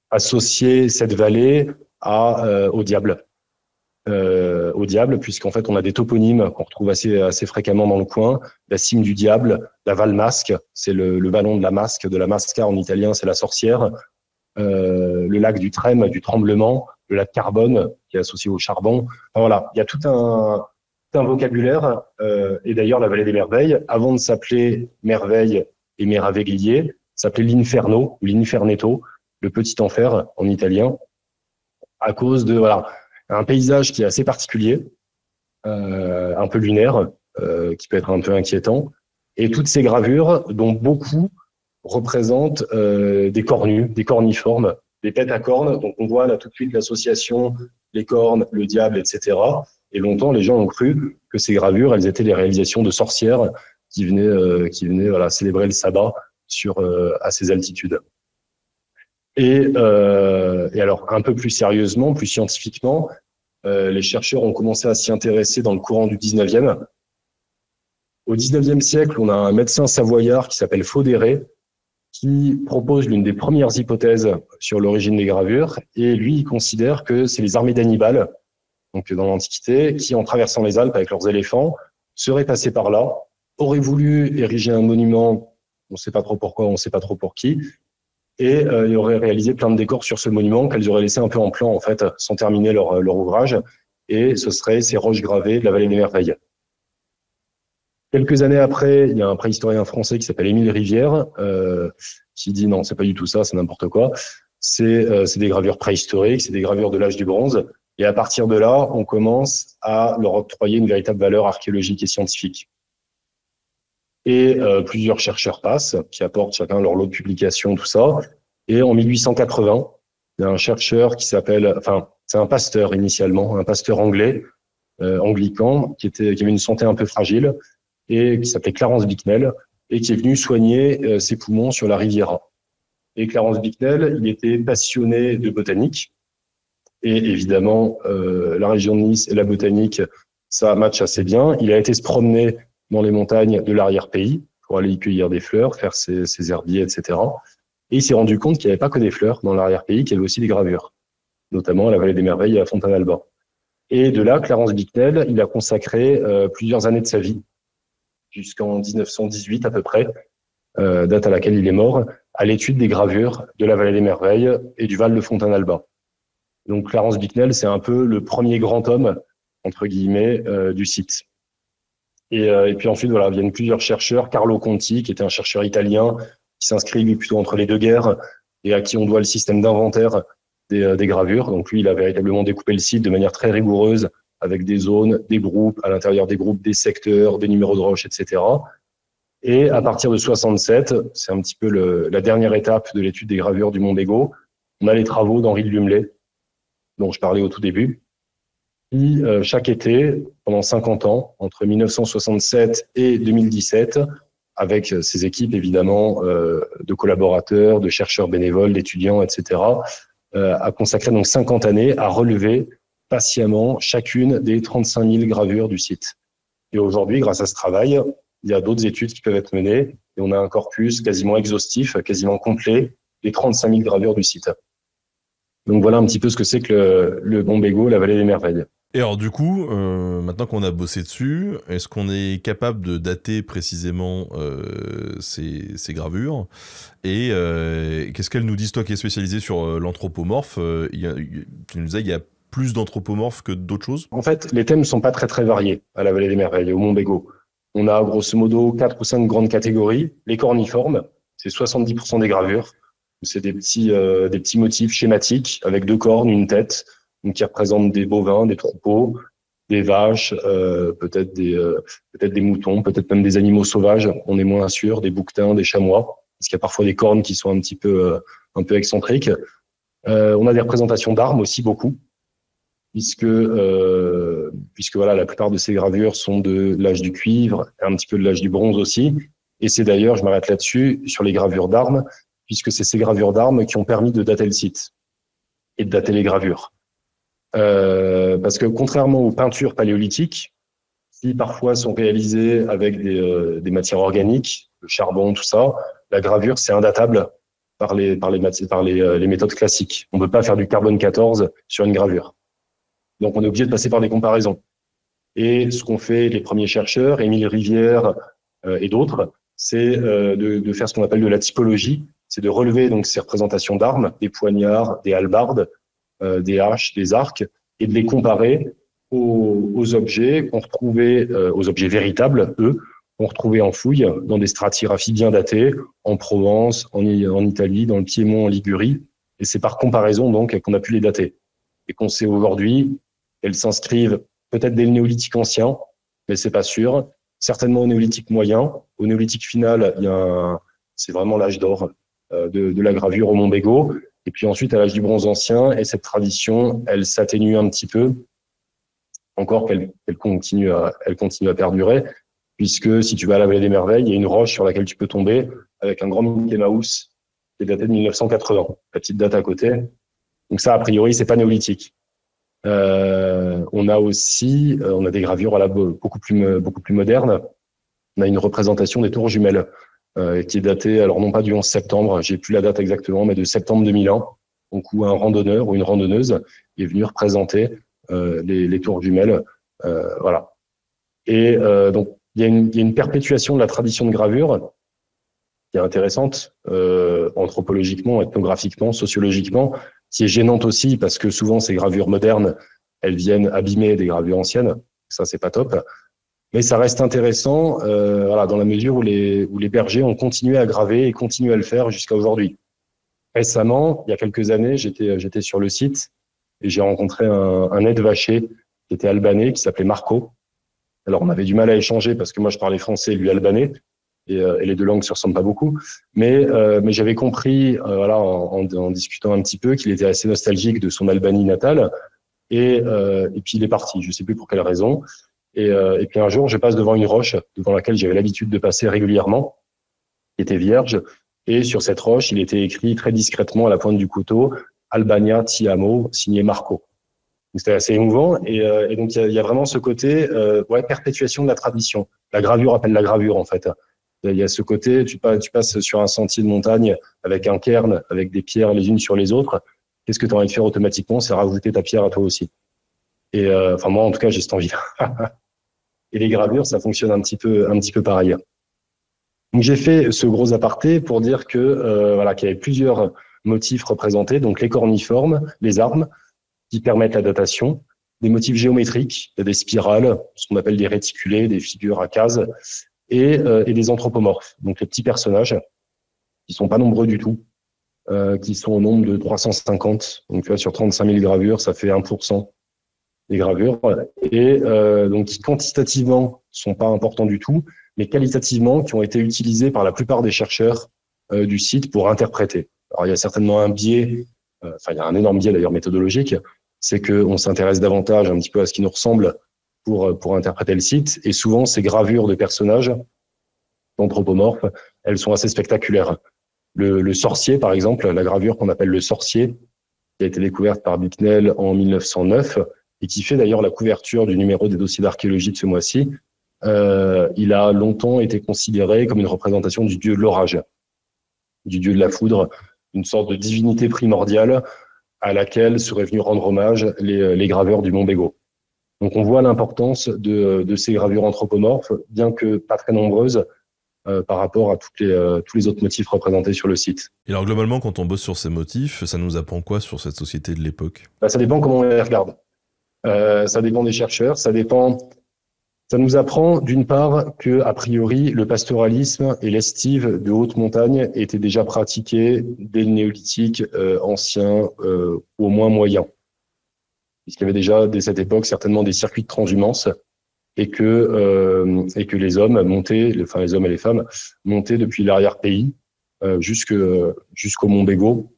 associaient cette vallée au diable. Puisqu'en fait, on a des toponymes qu'on retrouve assez fréquemment dans le coin. La cime du diable, la Valmasque, c'est le vallon de la masque, de la masca en italien, c'est la sorcière. Le lac du Trême, du tremblement, le lac Carbone, qui est associé au charbon. Enfin, voilà, il y a tout un vocabulaire. Et d'ailleurs, la vallée des merveilles, avant de s'appeler Merveille et Meraviglie, s'appelait l'Inferno, ou l'Infernetto, le petit enfer en italien, à cause de un paysage qui est assez particulier, un peu lunaire, qui peut être un peu inquiétant, et toutes ces gravures, dont beaucoup représentent des cornus, des corniformes, des têtes à cornes. Donc on voit là tout de suite l'association, les cornes, le diable, etc. Et longtemps, les gens ont cru que ces gravures, elles étaient les réalisations de sorcières qui venaient célébrer le sabbat à ces altitudes. Et alors, un peu plus sérieusement, plus scientifiquement, les chercheurs ont commencé à s'y intéresser dans le courant du 19e. Au 19e siècle, on a un médecin savoyard qui s'appelle Faudéré, qui propose l'une des premières hypothèses sur l'origine des gravures. Et lui, il considère que c'est les armées d'Hannibal, donc dans l'Antiquité, qui, en traversant les Alpes avec leurs éléphants, seraient passés par là, auraient voulu ériger un monument, on ne sait pas trop pourquoi, on ne sait pas trop pour qui, et ils auraient réalisé plein de décors sur ce monument qu'elles auraient laissé un peu en plan, en fait, sans terminer leur ouvrage. Et ce seraient ces roches gravées de la vallée des Merveilles. Quelques années après, il y a un préhistorien français qui s'appelle Émile Rivière, qui dit non, c'est pas du tout ça, c'est n'importe quoi. C'est des gravures préhistoriques, c'est des gravures de l'âge du bronze. Et à partir de là, on commence à leur octroyer une véritable valeur archéologique et scientifique. Et plusieurs chercheurs passent, qui apportent chacun leur lot de publications, tout ça. Et en 1880, il y a un chercheur qui s'appelle, c'est un pasteur initialement, un pasteur anglais, anglican, qui avait une santé un peu fragile, et qui s'appelait Clarence Bicknell, et qui est venu soigner ses poumons sur la Riviera. Et Clarence Bicknell, il était passionné de botanique, et évidemment, la région de Nice et la botanique, ça match assez bien. Il a été se promener dans les montagnes de l'arrière-pays pour aller y cueillir des fleurs, faire ses herbiers, etc. Et il s'est rendu compte qu'il n'y avait pas que des fleurs dans l'arrière-pays, qu'il y avait aussi des gravures, notamment à la vallée des Merveilles et à Fontaine-Alba. Et de là, Clarence Bicknell, il a consacré plusieurs années de sa vie, jusqu'en 1918 à peu près, date à laquelle il est mort, à l'étude des gravures de la vallée des Merveilles et du Val de Fontaine-Alba. Donc Clarence Bicknell, c'est un peu le premier grand homme, entre guillemets, du site. Et puis ensuite, voilà, viennent plusieurs chercheurs. Carlo Conti, qui était un chercheur italien, qui s'inscrit lui plutôt entre les deux guerres et à qui on doit le système d'inventaire des gravures. Donc lui, il a véritablement découpé le site de manière très rigoureuse, avec des zones, des groupes, à l'intérieur des groupes, des secteurs, des numéros de roches, etc. Et à partir de 67, c'est un petit peu la dernière étape de l'étude des gravures du Mondego, on a les travaux d'Henri de Lumley, dont je parlais au tout début, qui, chaque été, pendant 50 ans, entre 1967 et 2017, avec ses équipes évidemment de collaborateurs, de chercheurs bénévoles, d'étudiants, etc., a consacré donc 50 années à relever patiemment chacune des 35 000 gravures du site. Et aujourd'hui, grâce à ce travail, il y a d'autres études qui peuvent être menées et on a un corpus quasiment exhaustif, quasiment complet, des 35 000 gravures du site. Donc voilà un petit peu ce que c'est que le Mondego, la vallée des Merveilles. Et alors du coup, maintenant qu'on a bossé dessus, est-ce qu'on est capable de dater précisément ces gravures? Et qu'est-ce qu'elles nous disent, toi qui es spécialisé sur l'anthropomorphe? Tu nous disais, il y a plus d'anthropomorphes que d'autres choses? En fait, les thèmes sont pas très très variés à la Vallée des Merveilles, au Mont Bégaud. On a grosso modo 4 ou 5 grandes catégories. Les corniformes, c'est 70% des gravures. C'est des petits motifs schématiques avec 2 cornes, une tête, donc qui représentent des bovins, des troupeaux, des vaches, peut-être des moutons, peut-être même des animaux sauvages. On est moins sûr, des bouquetins, des chamois, parce qu'il y a parfois des cornes qui sont un peu excentriques. On a des représentations d'armes aussi beaucoup, puisque voilà, la plupart de ces gravures sont de l'âge du cuivre, un petit peu de l'âge du bronze aussi. Et c'est d'ailleurs, je m'arrête là-dessus, sur les gravures d'armes, puisque c'est ces gravures d'armes qui ont permis de dater le site et de dater les gravures. Parce que contrairement aux peintures paléolithiques, qui parfois sont réalisées avec des matières organiques, le charbon, tout ça, la gravure, c'est indatable par les méthodes classiques. On ne peut pas faire du carbone 14 sur une gravure. Donc, on est obligé de passer par des comparaisons. Et ce qu'ont fait les premiers chercheurs, Émile Rivière et d'autres, c'est de faire ce qu'on appelle de la typologie, c'est de relever donc ces représentations d'armes, des poignards, des hallebardes, des haches, des arcs, et de les comparer aux objets qu'on retrouvait, aux objets véritables, eux, qu'on retrouvait en fouille dans des stratigraphies bien datées, en Provence, en Italie, dans le Piémont, en Ligurie. Et c'est par comparaison donc qu'on a pu les dater. Et qu'on sait aujourd'hui qu'elles s'inscrivent peut-être dès le néolithique ancien, mais c'est pas sûr. Certainement au néolithique moyen. Au néolithique final, c'est vraiment l'âge d'or de la gravure au Mont Bégaud. Et puis ensuite à l'âge du bronze ancien, et cette tradition, elle s'atténue un petit peu, encore qu'elle continue à perdurer, puisque si tu vas à la Vallée des Merveilles, il y a une roche sur laquelle tu peux tomber avec un grand Mickey Mouse qui est daté de 1980. La petite date à côté. Donc ça, a priori, c'est pas néolithique. On a des gravures beaucoup plus modernes. On a une représentation des tours jumelles qui est datée, alors non pas du 11 septembre, j'ai plus la date exactement, mais de septembre 2001, donc où un randonneur ou une randonneuse est venu représenter les tours jumelles, voilà. Et donc il y a une perpétuation de la tradition de gravure qui est intéressante, anthropologiquement, ethnographiquement, sociologiquement, qui est gênante aussi parce que souvent ces gravures modernes, elles viennent abîmer des gravures anciennes. Ça, c'est pas top. Mais ça reste intéressant, voilà, dans la mesure où les bergers ont continué à graver et continuent à le faire jusqu'à aujourd'hui. Récemment, il y a quelques années, j'étais sur le site et j'ai rencontré un aide-vacher qui était albanais, qui s'appelait Marco. Alors, on avait du mal à échanger parce que moi, je parlais français et lui albanais. Et les deux langues se ressemblent pas beaucoup, mais j'avais compris, voilà, en discutant un petit peu, qu'il était assez nostalgique de son Albanie natale, et puis il est parti, je sais plus pour quelle raison, et puis un jour, je passe devant une roche devant laquelle j'avais l'habitude de passer régulièrement, qui était vierge, et sur cette roche, il était écrit très discrètement à la pointe du couteau Albania Ti Amo, signé Marco. C'était assez émouvant, et donc il y a vraiment ce côté, perpétuation de la tradition. La gravure appelle la gravure en fait. Il y a ce côté, tu passes sur un sentier de montagne avec un cairn, avec des pierres les unes sur les autres. Qu'est-ce que tu as envie de faire automatiquement? C'est rajouter ta pierre à toi aussi. Et enfin moi, en tout cas, j'ai cette envie. Et les gravures, ça fonctionne un petit peu pareil. Donc j'ai fait ce gros aparté pour dire que voilà, qu'il y avait plusieurs motifs représentés. Donc les corniformes, les armes qui permettent la datation, des motifs géométriques, il y a des spirales, ce qu'on appelle des réticulés, des figures à cases. Et des anthropomorphes, donc les petits personnages qui sont pas nombreux du tout, qui sont au nombre de 350. Donc tu vois, sur 35 000 gravures, ça fait 1% des gravures. Et donc qui quantitativement sont pas importants du tout, mais qualitativement qui ont été utilisés par la plupart des chercheurs du site pour interpréter. Alors il y a certainement un biais, il y a un énorme biais d'ailleurs méthodologique, c'est qu'on s'intéresse davantage un petit peu à ce qui nous ressemble pour interpréter le site. Et souvent, ces gravures de personnages anthropomorphes, elles sont assez spectaculaires. Le sorcier, par exemple, la gravure qu'on appelle le sorcier, qui a été découverte par Bicknell en 1909 et qui fait d'ailleurs la couverture du numéro des dossiers d'archéologie de ce mois-ci, il a longtemps été considéré comme une représentation du dieu de l'orage, du dieu de la foudre, une sorte de divinité primordiale à laquelle seraient venus rendre hommage les graveurs du Mont Bégaud. Donc on voit l'importance de ces gravures anthropomorphes, bien que pas très nombreuses, par rapport à tous les autres motifs représentés sur le site. Et alors globalement, quand on bosse sur ces motifs, ça nous apprend quoi sur cette société de l'époque? Ça dépend comment on les regarde. Ça dépend des chercheurs, ça nous apprend d'une part que, a priori, le pastoralisme et l'estive de haute montagne étaient déjà pratiqués dès le néolithique ancien, au moins moyen. Puisqu'il y avait déjà, dès cette époque, certainement des circuits de transhumance et que les hommes montaient, enfin les hommes et les femmes, montaient depuis l'arrière-pays jusqu'au Mont Bégaud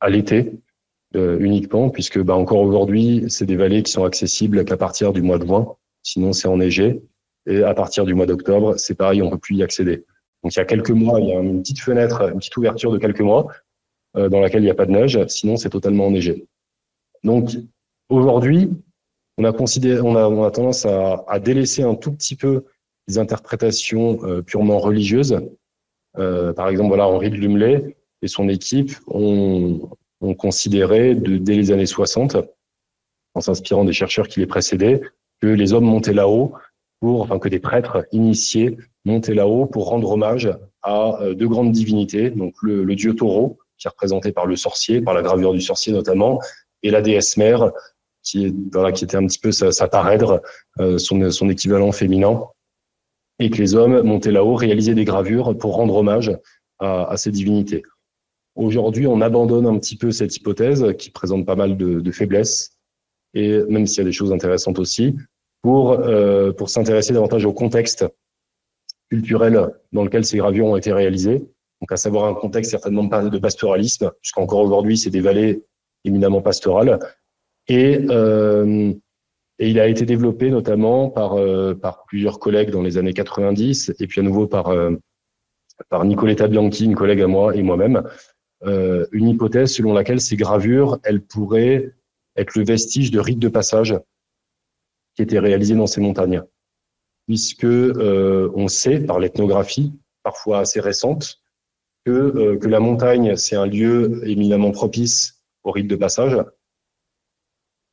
à l'été uniquement, puisque encore aujourd'hui, c'est des vallées qui sont accessibles qu'à partir du mois de juin. Sinon, c'est enneigé. Et à partir du mois d'octobre, c'est pareil, on peut plus y accéder. Donc, il y a quelques mois, il y a une petite fenêtre, une petite ouverture de quelques mois dans laquelle il n'y a pas de neige. Sinon, c'est totalement enneigé. Donc, aujourd'hui, on a tendance à délaisser un tout petit peu les interprétations purement religieuses. Par exemple, voilà, Henri de Lumley et son équipe ont considéré dès les années 60, en s'inspirant des chercheurs qui les précédaient, que les hommes montaient là-haut que des prêtres initiés montaient là-haut pour rendre hommage à deux grandes divinités, donc le dieu taureau, qui est représenté par le sorcier, par la gravure du sorcier notamment, et la déesse mère, qui était un petit peu sa parèdre, son équivalent féminin, et que les hommes montaient là-haut, réalisaient des gravures pour rendre hommage à ces divinités. Aujourd'hui, on abandonne un petit peu cette hypothèse qui présente pas mal de faiblesses, et même s'il y a des choses intéressantes aussi, pour s'intéresser davantage au contexte culturel dans lequel ces gravures ont été réalisées, donc à savoir un contexte certainement de pastoralisme, puisqu'encore aujourd'hui, c'est des vallées éminemment pastorales, et il a été développé notamment par plusieurs collègues dans les années 90, et puis à nouveau par Nicoletta Bianchi, une collègue à moi et moi-même, une hypothèse selon laquelle ces gravures, elles pourraient être le vestige de rites de passage qui étaient réalisés dans ces montagnes. Puisque on sait, par l'ethnographie, parfois assez récente, que la montagne, c'est un lieu éminemment propice aux rites de passage,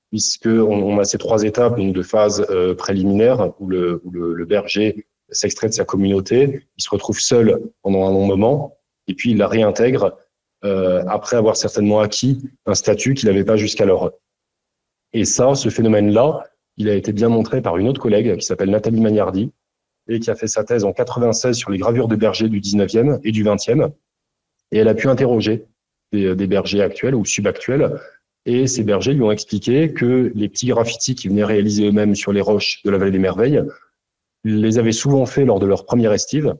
puisqu'on a ces trois étapes, donc de phase préliminaire, où le berger s'extrait de sa communauté, il se retrouve seul pendant un long moment, et puis il la réintègre après avoir certainement acquis un statut qu'il n'avait pas jusqu'alors. Et ça, ce phénomène-là, il a été bien montré par une autre collègue qui s'appelle Nathalie Magnardi et qui a fait sa thèse en 96 sur les gravures de bergers du 19e et du 20e. Et elle a pu interroger des bergers actuels ou subactuels. Et ces bergers lui ont expliqué que les petits graffitis qu'ils venaient réaliser eux-mêmes sur les roches de la Vallée des Merveilles, ils les avaient souvent fait lors de leur première estive,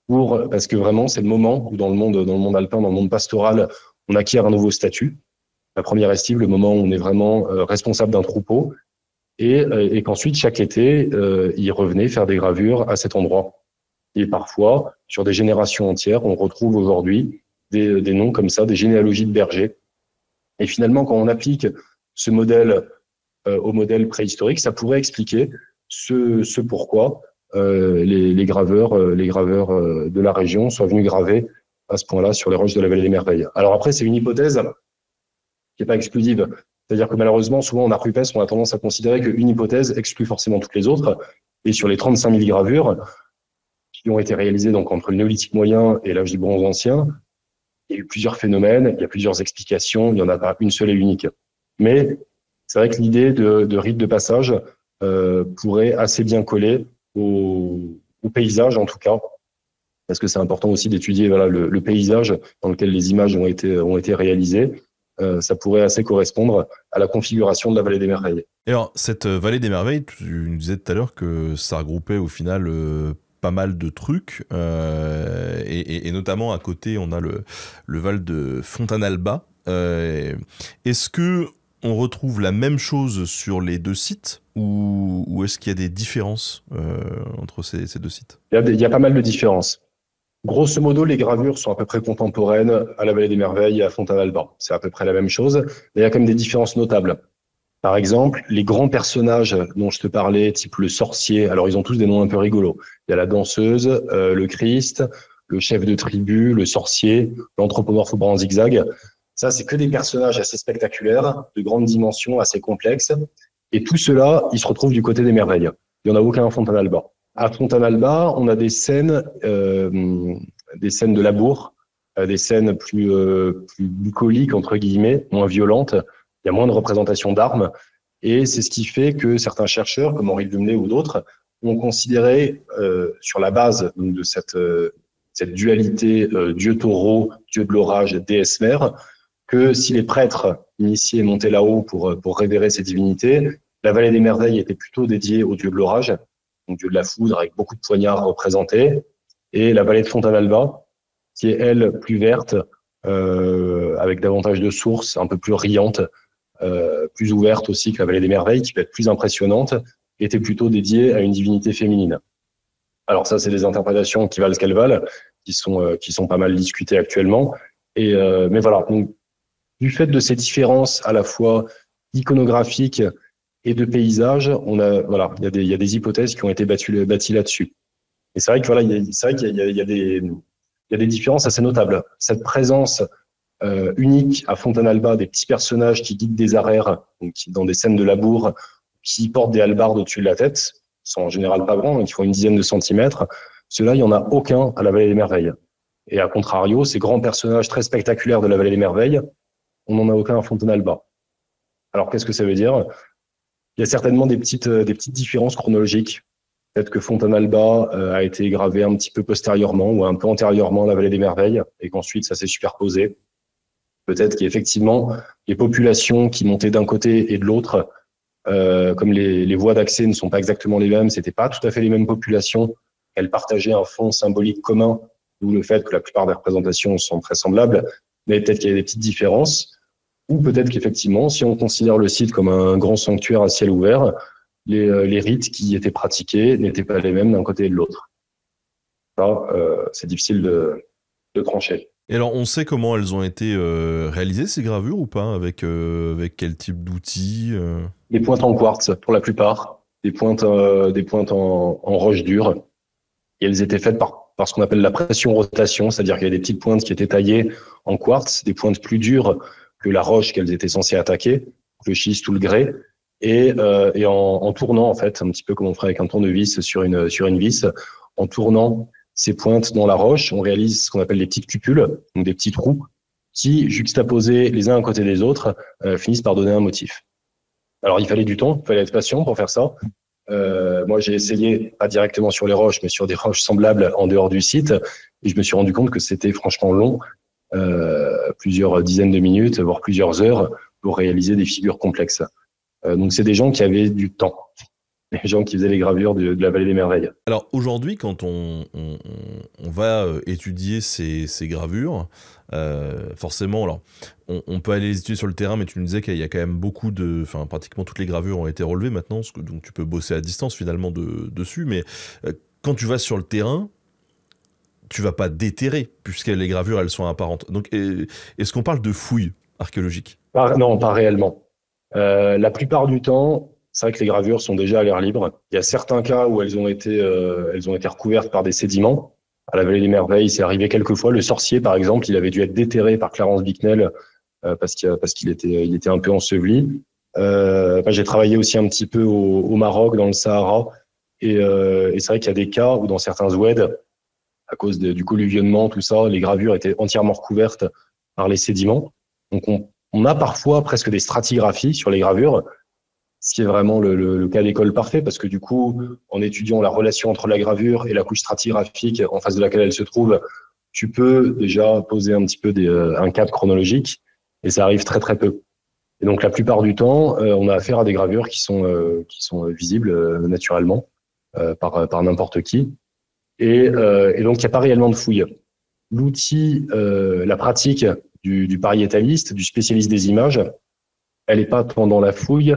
parce que vraiment, c'est le moment où dans le monde alpin, dans le monde pastoral, on acquiert un nouveau statut. La première estive, le moment où on est vraiment responsable d'un troupeau, et qu'ensuite, chaque été, ils revenaient faire des gravures à cet endroit. Et parfois, sur des générations entières, on retrouve aujourd'hui des noms comme ça, des généalogies de bergers. Et finalement, quand on applique ce modèle au modèle préhistorique, ça pourrait expliquer ce pourquoi les graveurs de la région soient venus graver à ce point-là sur les roches de la Vallée des Merveilles. Alors après, c'est une hypothèse qui n'est pas exclusive. C'est-à-dire que malheureusement, souvent en art rupestre, on a tendance à considérer qu'une hypothèse exclut forcément toutes les autres. Et sur les 35 000 gravures qui ont été réalisées donc entre le néolithique moyen et l'âge du bronze ancien, il y a eu plusieurs phénomènes, il y a plusieurs explications, il n'y en a pas une seule et unique. Mais c'est vrai que l'idée de rite de passage pourrait assez bien coller au paysage, en tout cas, parce que c'est important aussi d'étudier le paysage dans lequel les images ont été réalisées. Ça pourrait assez correspondre à la configuration de la Vallée des Merveilles. Et alors, cette Vallée des Merveilles, tu nous disais tout à l'heure que ça regroupait au final pas mal de trucs, et notamment à côté, on a le Val de Fontanalba. Est-ce que on retrouve la même chose sur les deux sites, ou est-ce qu'il y a des différences entre ces deux sites? Il y a pas mal de différences. Grosso modo, les gravures sont à peu près contemporaines à la Vallée des Merveilles et à Fontanalba. C'est à peu près la même chose, mais il y a quand même des différences notables. Par exemple, les grands personnages dont je te parlais, type le sorcier, alors ils ont tous des noms un peu rigolos. Il y a la danseuse, le Christ, le chef de tribu, le sorcier, l'anthropomorphe au bras en zigzag. Ça, c'est que des personnages assez spectaculaires, de grandes dimensions, assez complexes, Et tout cela, il se retrouve du côté des merveilles. Il n'y en a aucun à Fontanalba. À Fontanalba, on a des scènes de labour, des scènes plus bucoliques, entre guillemets, moins violentes. Il y a moins de représentation d'armes. Et c'est ce qui fait que certains chercheurs, comme Henri Lumley ou d'autres, ont considéré, sur la base de cette dualité dieu-taureau, dieu de l'orage, déesse-mère, que si les prêtres initiés montaient là-haut pour révérer ces divinités, la vallée des merveilles était plutôt dédiée au dieu de l'orage, donc dieu de la foudre, avec beaucoup de poignards représentés, et la vallée de Fontanalba, qui est, elle, plus verte, avec davantage de sources, un peu plus riante, plus ouverte aussi que la vallée des merveilles, qui peut être plus impressionnante, était plutôt dédiée à une divinité féminine. Alors ça, c'est des interprétations qui valent ce qu'elles valent, qui sont pas mal discutées actuellement. Mais voilà, donc, du fait de ces différences à la fois iconographiques et de paysage, il y a des hypothèses qui ont été bâties là-dessus. Et c'est vrai que voilà, il y a des différences assez notables. Cette présence unique à Fontanalba, des petits personnages qui guident des arères, donc dans des scènes de labour, qui portent des hallebardes au-dessus de la tête, qui sont en général pas grands, qui font une dizaine de centimètres. Ceux-là, il n'y en a aucun à la Vallée des Merveilles. Et à contrario, ces grands personnages très spectaculaires de la Vallée des Merveilles, on n'en a aucun à Fontanalba. Alors, qu'est-ce que ça veut dire? Il y a certainement des petites différences chronologiques. Peut-être que Fontanalba a été gravé un petit peu postérieurement ou un peu antérieurement à la Vallée des Merveilles et qu'ensuite ça s'est superposé. Peut-être qu'effectivement, les populations qui montaient d'un côté et de l'autre, comme les voies d'accès ne sont pas exactement les mêmes, c'était pas tout à fait les mêmes populations, elles partageaient un fond symbolique commun, d'où le fait que la plupart des représentations sont très semblables, mais peut-être qu'il y a des petites différences. Ou peut-être qu'effectivement, si on considère le site comme un grand sanctuaire à ciel ouvert, les rites qui étaient pratiqués n'étaient pas les mêmes d'un côté et de l'autre. Ça, c'est difficile de trancher. Et alors, on sait comment elles ont été réalisées, ces gravures, ou pas? Avec quel type d'outils Des pointes en quartz, pour la plupart. Des pointes en roche dure. Et elles étaient faites par ce qu'on appelle la pression-rotation, c'est-à-dire qu'il y a des petites pointes qui étaient taillées en quartz, des pointes plus dures que la roche qu'elles étaient censées attaquer, le schiste ou le grès, et en tournant, en fait, un petit peu comme on ferait avec un tournevis sur une vis, en tournant ces pointes dans la roche, on réalise ce qu'on appelle les petites cupules, donc des petits trous, qui, juxtaposés les uns à côté des autres, finissent par donner un motif. Alors, il fallait du temps, il fallait être patient pour faire ça. Moi, j'ai essayé, pas directement sur les roches, mais sur des roches semblables en dehors du site, et je me suis rendu compte que c'était franchement long, plusieurs dizaines de minutes, voire plusieurs heures, pour réaliser des figures complexes. Donc, c'est des gens qui avaient du temps, les gens qui faisaient les gravures de la Vallée des Merveilles. Alors, aujourd'hui, quand on va étudier ces gravures, forcément, alors, on peut aller les étudier sur le terrain, mais tu nous disais qu'il y a quand même pratiquement toutes les gravures ont été relevées maintenant, donc tu peux bosser à distance finalement dessus, mais quand tu vas sur le terrain, tu vas pas déterrer, puisque les gravures, elles sont apparentes. Donc, est-ce qu'on parle de fouilles archéologiques? Non, pas réellement. La plupart du temps, c'est vrai que les gravures sont déjà à l'air libre. Il y a certains cas où elles ont été recouvertes par des sédiments. À la Vallée des Merveilles, c'est arrivé quelques fois. Le sorcier, par exemple, il avait dû être déterré par Clarence Bicknell parce qu'il était un peu enseveli. J'ai travaillé aussi un petit peu au Maroc, dans le Sahara, et c'est vrai qu'il y a des cas où dans certains oueds, à cause du colluvionnement, tout ça, les gravures étaient entièrement recouvertes par les sédiments. Donc on a parfois presque des stratigraphies sur les gravures, ce qui est vraiment le cas d'école parfait, parce que du coup, en étudiant la relation entre la gravure et la couche stratigraphique en face de laquelle elle se trouve, tu peux déjà poser un petit peu un cadre chronologique, et ça arrive très très peu. Et donc la plupart du temps, on a affaire à des gravures qui sont visibles naturellement par n'importe qui. Et donc il n'y a pas réellement de fouille. L'outil, la pratique du pariétaliste, du spécialiste des images, elle n'est pas tant dans la fouille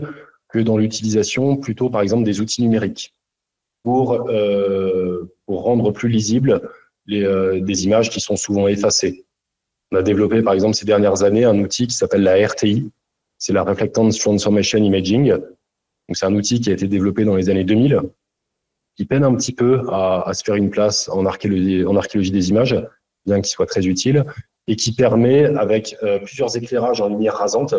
que dans l'utilisation plutôt, par exemple, des outils numériques pour rendre plus lisibles des images qui sont souvent effacées. On a développé, par exemple, ces dernières années, un outil qui s'appelle la RTI, c'est la Reflectance Transformation Imaging. Donc, c'est un outil qui a été développé dans les années 2000, qui peine un petit peu à se faire une place en archéologie des images, bien qu'il soit très utile, et qui permet, avec plusieurs éclairages en lumière rasante,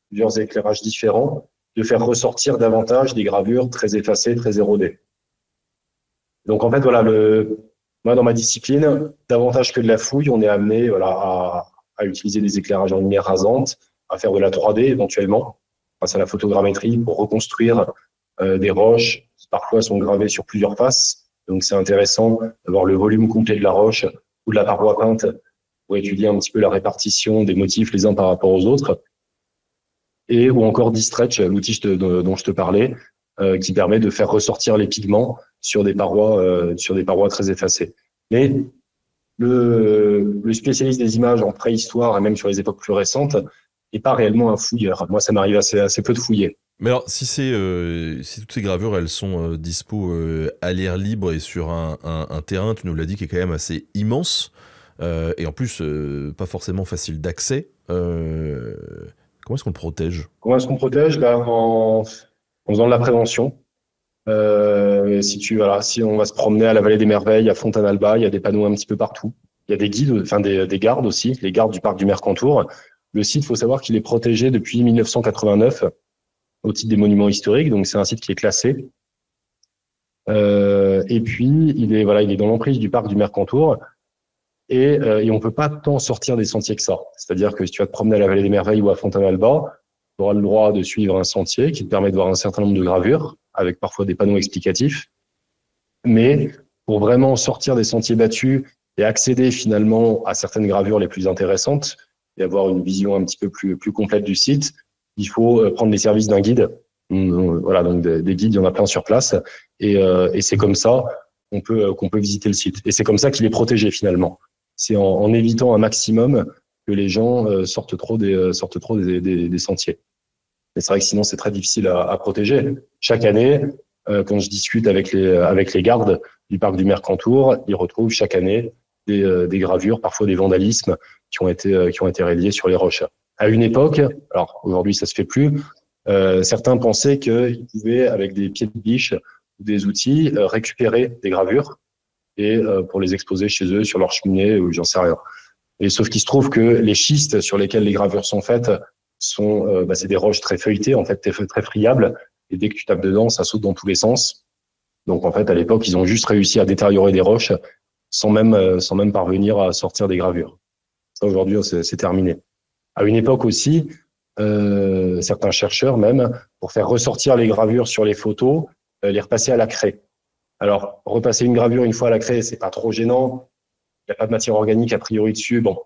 plusieurs éclairages différents, de faire ressortir davantage des gravures très effacées, très érodées. Donc en fait, voilà, moi dans ma discipline, davantage que de la fouille, on est amené à utiliser des éclairages en lumière rasante, à faire de la 3D éventuellement, grâce à la photogrammétrie, pour reconstruire des roches qui parfois sont gravées sur plusieurs faces. Donc c'est intéressant d'avoir le volume complet de la roche ou de la paroi peinte pour étudier un petit peu la répartition des motifs les uns par rapport aux autres. Et ou encore D-Stretch, l'outil dont je te parlais, qui permet de faire ressortir les pigments sur des parois très effacées. Mais le spécialiste des images en préhistoire et même sur les époques plus récentes n'est pas réellement un fouilleur. Moi, ça m'arrive assez peu de fouiller. Mais alors, si toutes ces gravures, elles sont dispo à l'air libre et sur un terrain, tu nous l'as dit, qui est quand même assez immense, et en plus, pas forcément facile d'accès, comment est-ce qu'on le protège? Comment est-ce qu'on protège? En faisant de la prévention. Si on va se promener à la Vallée des Merveilles, à Fontanalba, il y a des panneaux un petit peu partout. Il y a des guides, enfin des gardes aussi, les gardes du parc du Mercantour. Le site, il faut savoir qu'il est protégé depuis 1989 au titre des monuments historiques, donc c'est un site qui est classé. Et puis, il est dans l'emprise du parc du Mercantour et on peut pas tant sortir des sentiers que ça. C'est-à-dire que si tu vas te promener à la Vallée des Merveilles ou à Fontanalba, tu auras le droit de suivre un sentier qui te permet de voir un certain nombre de gravures, avec parfois des panneaux explicatifs. Mais pour vraiment sortir des sentiers battus et accéder finalement à certaines gravures les plus intéressantes et avoir une vision un petit peu plus complète du site, il faut prendre les services d'un guide. Voilà, donc des guides, il y en a plein sur place. Et c'est comme ça qu'on peut visiter le site. Et c'est comme ça qu'il est protégé finalement. C'est en évitant un maximum que les gens sortent trop des sentiers. Mais c'est vrai que sinon, c'est très difficile à protéger. Chaque année, quand je discute avec les gardes du parc du Mercantour, ils retrouvent chaque année des gravures, parfois des vandalismes qui ont été réalisés sur les roches. À une époque, alors aujourd'hui ça se fait plus, certains pensaient qu'ils pouvaient, avec des pieds de biche ou des outils, récupérer des gravures et pour les exposer chez eux sur leur cheminée ou j'en sais rien. Et sauf qu'il se trouve que les schistes sur lesquels les gravures sont faites c'est des roches très feuilletées, en fait, très friables. Et dès que tu tapes dedans, ça saute dans tous les sens. Donc, en fait, à l'époque, ils ont juste réussi à détériorer des roches sans même parvenir à sortir des gravures. Ça, aujourd'hui, c'est terminé. À une époque aussi, certains chercheurs même, pour faire ressortir les gravures sur les photos, les repasser à la craie. Alors, repasser une gravure une fois à la craie, c'est pas trop gênant. Il n'y a pas de matière organique a priori dessus. Bon,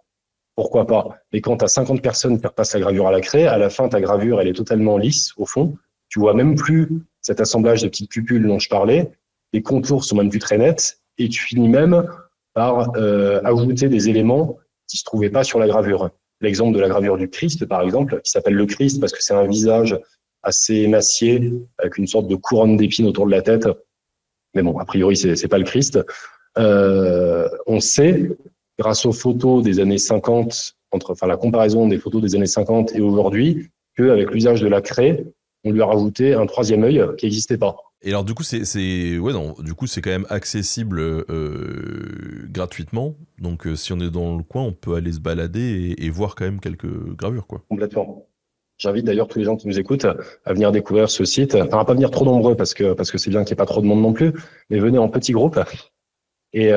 pourquoi pas? Mais quand tu as 50 personnes qui repassent la gravure à la craie, à la fin, ta gravure, elle est totalement lisse, au fond. Tu vois même plus cet assemblage de petites cupules dont je parlais. Les contours sont même plus très nets. Et tu finis même par ajouter des éléments qui se trouvaient pas sur la gravure. L'exemple de la gravure du Christ, par exemple, qui s'appelle le Christ parce que c'est un visage assez émacié, avec une sorte de couronne d'épines autour de la tête. Mais bon, a priori, c'est pas le Christ. On sait, grâce aux photos des années 50, la comparaison des photos des années 50 et aujourd'hui, qu'avec l'usage de la craie, on lui a rajouté un troisième œil qui n'existait pas. Et alors du coup c'est quand même accessible gratuitement. Donc si on est dans le coin, on peut aller se balader et voir quand même quelques gravures, quoi. Complètement. J'invite d'ailleurs tous les gens qui nous écoutent à venir découvrir ce site. Enfin, à pas venir trop nombreux parce que c'est bien qu'il n'y ait pas trop de monde non plus, mais venez en petits groupes. Et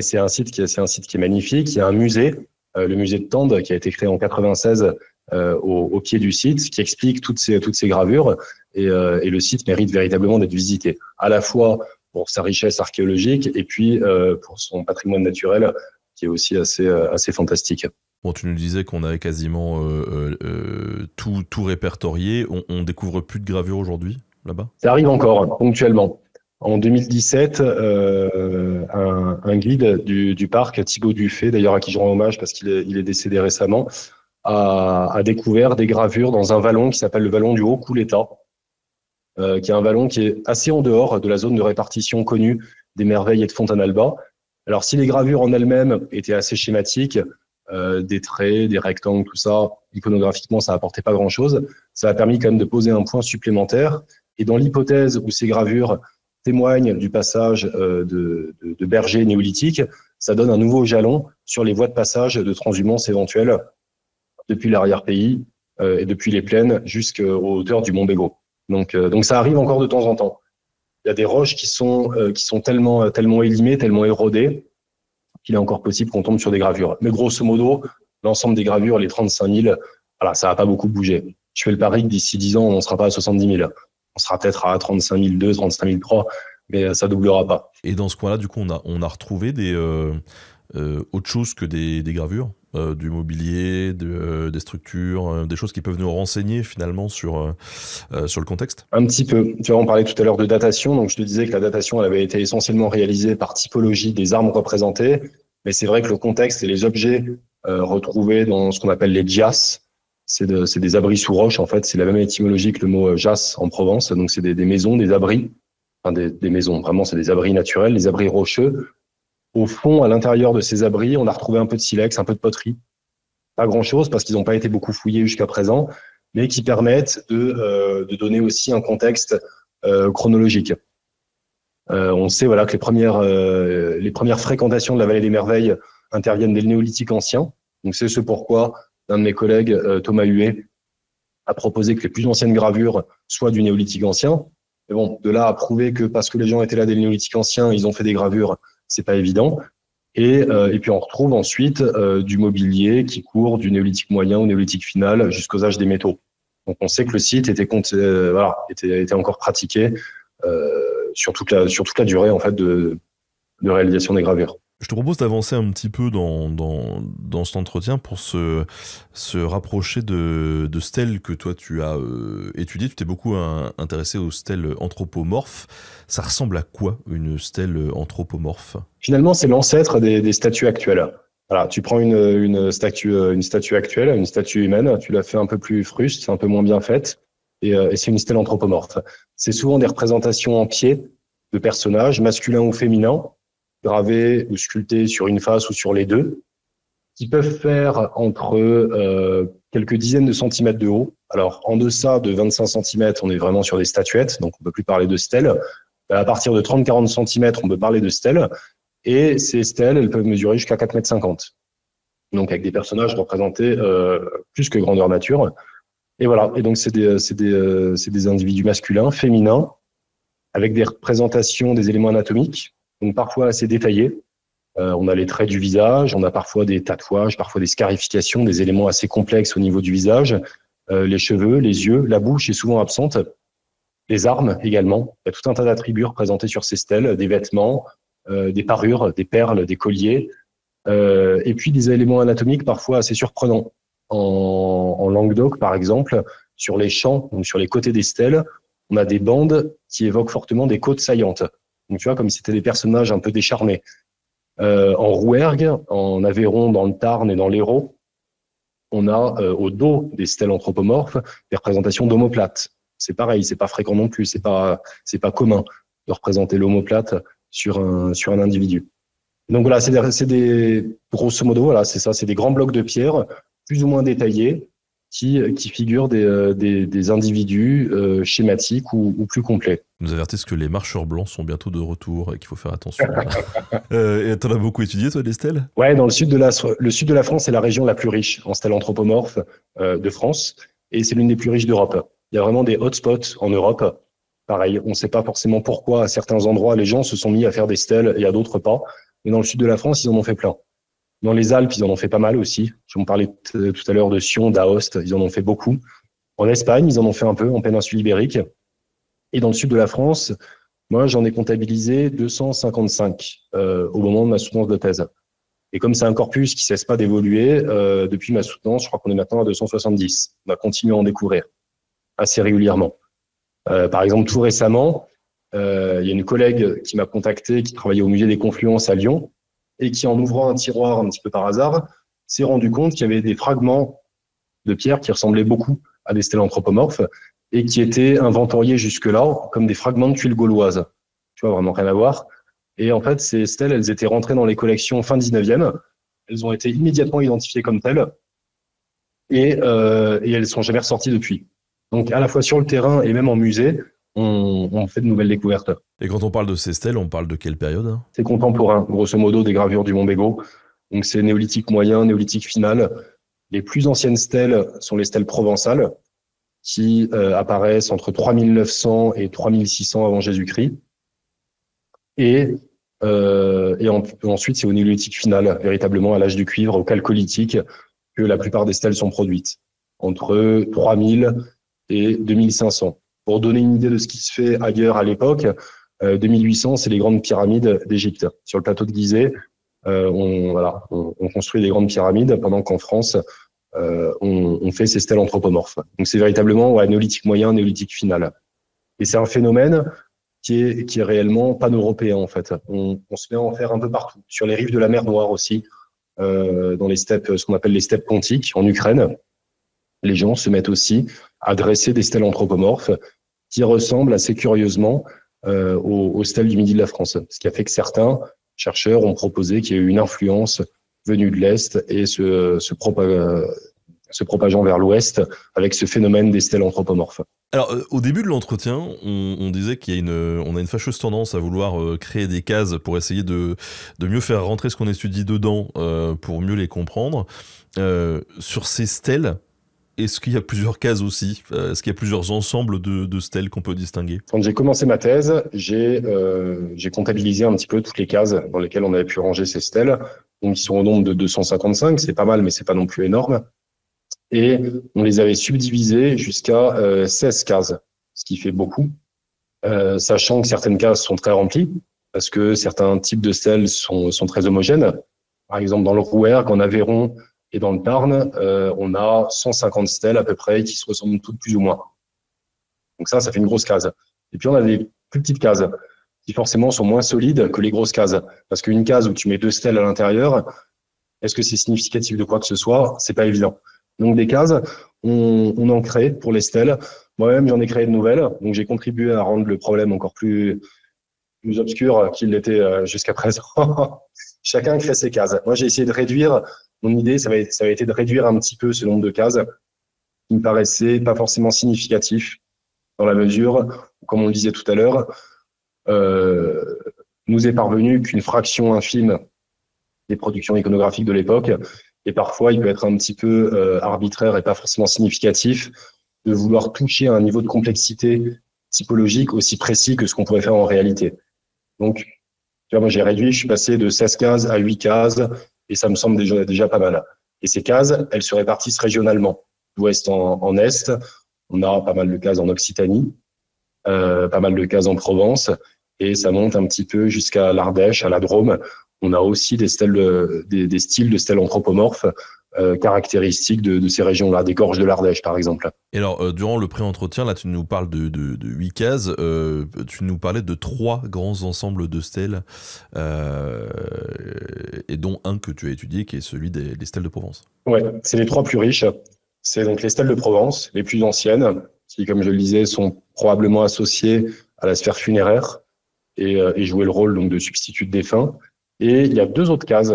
c'est un site qui est magnifique. Il y a un musée, le musée de Tende, qui a été créé en 96 au pied du site, qui explique toutes ces gravures. Et le site mérite véritablement d'être visité, à la fois pour sa richesse archéologique et puis pour son patrimoine naturel, qui est aussi assez fantastique. Bon, tu nous disais qu'on avait quasiment tout répertorié. On découvre plus de gravures aujourd'hui, là-bas? Ça arrive encore, ponctuellement. En 2017, un guide du parc, Thibaut Dufay, d'ailleurs à qui je rends hommage parce qu'il est décédé récemment, a découvert des gravures dans un vallon qui s'appelle le vallon du Haut-Couleta, qui est un vallon qui est assez en dehors de la zone de répartition connue des Merveilles et de Fontanalba. Alors si les gravures en elles-mêmes étaient assez schématiques, des traits, des rectangles, tout ça, iconographiquement ça apportait pas grand-chose, ça a permis quand même de poser un point supplémentaire. Et dans l'hypothèse où ces gravures témoignent du passage de bergers néolithiques, ça donne un nouveau jalon sur les voies de passage de transhumance éventuelles depuis l'arrière-pays et depuis les plaines jusqu'aux hauteurs du Mont Bégaud. Donc ça arrive encore de temps en temps. Il y a des roches qui sont tellement élimées, tellement érodées, qu'il est encore possible qu'on tombe sur des gravures. Mais grosso modo, l'ensemble des gravures, les 35 000, voilà, ça va pas beaucoup bouger. Je fais le pari que d'ici 10 ans, on ne sera pas à 70 000. On sera peut-être à 35 002, 35 003, mais ça doublera pas. Et dans ce coin-là, du coup, on a retrouvé autre chose que des gravures, du mobilier, des structures, des choses qui peuvent nous renseigner finalement sur le contexte. Un petit peu. Tu vois, on parlait tout à l'heure de datation. Donc, je te disais que la datation, elle avait été essentiellement réalisée par typologie des armes représentées. Mais c'est vrai que le contexte et les objets retrouvés dans ce qu'on appelle les djas, c'est des abris sous roche. En fait, c'est la même étymologie que le mot jas en Provence. Donc, c'est des maisons, des abris. Enfin, des maisons. Vraiment, c'est des abris naturels, des abris rocheux. Au fond, à l'intérieur de ces abris, on a retrouvé un peu de silex, un peu de poterie. Pas grand-chose parce qu'ils n'ont pas été beaucoup fouillés jusqu'à présent, mais qui permettent de donner aussi un contexte chronologique. On sait voilà, que les premières fréquentations de la vallée des Merveilles interviennent dès le néolithique ancien. Donc c'est ce pourquoi un de mes collègues, Thomas Huet, a proposé que les plus anciennes gravures soient du néolithique ancien. Mais bon, de là à prouver que parce que les gens étaient là dès le néolithique ancien, ils ont fait des gravures, c'est pas évident. Et puis on retrouve ensuite du mobilier qui court du néolithique moyen au néolithique final jusqu'aux âges des métaux. Donc on sait que le site était encore pratiqué sur toute la durée en fait de réalisation des gravures. Je te propose d'avancer un petit peu dans cet entretien pour se rapprocher de stèles que toi tu as étudiées. Tu t'es beaucoup intéressé aux stèles anthropomorphes. Ça ressemble à quoi une stèle anthropomorphe ? Finalement, c'est l'ancêtre des statues actuelles. Voilà, tu prends une statue actuelle, une statue humaine, tu la fais un peu plus fruste, un peu moins bien faite, et c'est une stèle anthropomorphe. C'est souvent des représentations en pied de personnages, masculins ou féminins, gravés ou sculptés sur une face ou sur les deux, qui peuvent faire entre quelques dizaines de centimètres de haut. Alors, en deçà de 25 centimètres, on est vraiment sur des statuettes, donc on ne peut plus parler de stèles. À partir de 30-40 centimètres, on peut parler de stèles. Et ces stèles, elles peuvent mesurer jusqu'à 4,50 m. Donc, avec des personnages représentés plus que grandeur nature. Et voilà. Et donc, c'est des individus masculins, féminins, avec des représentations des éléments anatomiques, donc parfois assez détaillés. On a les traits du visage, on a parfois des tatouages, parfois des scarifications, des éléments assez complexes au niveau du visage. Les cheveux, les yeux, la bouche est souvent absente. Les armes également. Il y a tout un tas d'attributs représentés sur ces stèles, des vêtements, des parures, des perles, des colliers, et puis des éléments anatomiques parfois assez surprenants. En Languedoc, par exemple, sur les champs, donc sur les côtés des stèles, on a des bandes qui évoquent fortement des côtes saillantes. Donc tu vois, comme si c'était des personnages un peu décharnés. En Rouergue, en Aveyron, dans le Tarn et dans l'Hérault, on a au dos des stèles anthropomorphes des représentations d'omoplates. C'est pareil, c'est pas fréquent non plus, c'est pas commun de représenter l'omoplate sur un individu. Donc voilà, grosso modo, voilà, c'est ça, c'est des grands blocs de pierre, plus ou moins détaillés, qui figurent des individus schématiques ou plus complets. Nous avertissent que les marcheurs blancs sont bientôt de retour et qu'il faut faire attention. Et t'en as beaucoup étudié, toi, les stèles ? Ouais, dans le sud de la France, c'est la région la plus riche en stèles anthropomorphes de France, et c'est l'une des plus riches d'Europe. Il y a vraiment des hotspots en Europe. Pareil, on ne sait pas forcément pourquoi à certains endroits les gens se sont mis à faire des stèles et à d'autres pas. Mais dans le sud de la France, ils en ont fait plein. Dans les Alpes, ils en ont fait pas mal aussi. Je vous parlais tout à l'heure de Sion, d'Aoste, ils en ont fait beaucoup. En Espagne, ils en ont fait un peu, en péninsule ibérique. Et dans le sud de la France, moi, j'en ai comptabilisé 255 au moment de ma soutenance de thèse. Et comme c'est un corpus qui ne cesse pas d'évoluer, depuis ma soutenance, je crois qu'on est maintenant à 270. On va continuer à en découvrir assez régulièrement. Par exemple, tout récemment, il y a une collègue qui m'a contacté, qui travaillait au musée des Confluences à Lyon, et qui, en ouvrant un tiroir un petit peu par hasard, s'est rendu compte qu'il y avait des fragments de pierre qui ressemblaient beaucoup à des stèles anthropomorphes et qui étaient inventoriés jusque-là comme des fragments de tuiles gauloises. Tu vois, vraiment rien à voir. Et en fait, ces stèles, elles étaient rentrées dans les collections fin 19e. Elles ont été immédiatement identifiées comme telles et elles ne sont jamais ressorties depuis. Donc, à la fois sur le terrain et même en musée, on fait de nouvelles découvertes. Et quand on parle de ces stèles, on parle de quelle période, hein ? C'est contemporain, grosso modo, des gravures du Mont Bégaud. Donc, c'est néolithique moyen, néolithique final. Les plus anciennes stèles sont les stèles provençales, qui apparaissent entre 3900 et 3600 avant Jésus-Christ. Ensuite, c'est au néolithique final, véritablement à l'âge du cuivre, au chalcolithique, que la plupart des stèles sont produites, entre 3000 et 2500. Pour donner une idée de ce qui se fait ailleurs à l'époque, 2800, c'est les grandes pyramides d'Égypte. Sur le plateau de Gizeh, on construit des grandes pyramides, pendant qu'en France, on fait ces stèles anthropomorphes. Donc c'est véritablement néolithique moyen, néolithique final. Et c'est un phénomène qui est réellement pan-européen, en fait. On se met à en faire un peu partout. Sur les rives de la mer Noire aussi, dans les steppes, ce qu'on appelle les steppes pontiques, en Ukraine, les gens se mettent aussi à dresser des stèles anthropomorphes qui ressemblent assez curieusement aux stèles du Midi de la France. Ce qui a fait que certains chercheurs ont proposé qu'il y ait eu une influence venue de l'Est et se propageant vers l'Ouest avec ce phénomène des stèles anthropomorphes. Alors, au début de l'entretien, on disait on a une fâcheuse tendance à vouloir créer des cases pour essayer de mieux faire rentrer ce qu'on étudie dedans pour mieux les comprendre. Sur ces stèles, est-ce qu'il y a plusieurs cases aussi ? Est-ce qu'il y a plusieurs ensembles de stèles qu'on peut distinguer ? Quand j'ai commencé ma thèse, j'ai comptabilisé un petit peu toutes les cases dans lesquelles on avait pu ranger ces stèles. Donc, ils sont au nombre de 255, c'est pas mal, mais c'est pas non plus énorme. Et on les avait subdivisés jusqu'à 16 cases, ce qui fait beaucoup, sachant que certaines cases sont très remplies, parce que certains types de stèles sont très homogènes. Par exemple, dans le Rouergue, en Aveyron et dans le Tarn, on a 150 stèles à peu près qui se ressemblent toutes plus ou moins. Donc ça fait une grosse case. Et puis on a des plus petites cases qui forcément sont moins solides que les grosses cases. Parce qu'une case où tu mets 2 stèles à l'intérieur, est-ce que c'est significatif de quoi que ce soit ? C'est pas évident. Donc des cases, on en crée pour les stèles. Moi-même, j'en ai créé de nouvelles. Donc j'ai contribué à rendre le problème encore plus obscur qu'il l'était jusqu'à présent. Chacun crée ses cases. Moi, j'ai essayé de réduire. Mon idée, ça avait été de réduire un petit peu ce nombre de cases qui me paraissait pas forcément significatif dans la mesure où, comme on le disait tout à l'heure, nous est parvenu qu'une fraction infime des productions iconographiques de l'époque. Et parfois, il peut être un petit peu arbitraire et pas forcément significatif de vouloir toucher à un niveau de complexité typologique aussi précis que ce qu'on pourrait faire en réalité. Donc, tu vois, moi, j'ai réduit, je suis passé de 16 cases à 8 cases, et ça me semble déjà pas mal. Et ces cases, elles se répartissent régionalement. D'ouest en est, on a pas mal de cases en Occitanie, pas mal de cases en Provence, et ça monte un petit peu jusqu'à l'Ardèche, à la Drôme. On a aussi des styles de stèles anthropomorphes caractéristiques de ces régions-là, des gorges de l'Ardèche, par exemple. Et alors, durant le pré-entretien, là, tu nous parles de 8 cases, tu nous parlais de 3 grands ensembles de stèles, et dont un que tu as étudié, qui est celui des stèles de Provence. Ouais, c'est les 3 plus riches. C'est donc les stèles de Provence, les plus anciennes, qui, comme je le disais, sont probablement associées à la sphère funéraire et jouaient le rôle donc de substitut de défunts. Et il y a 2 autres cases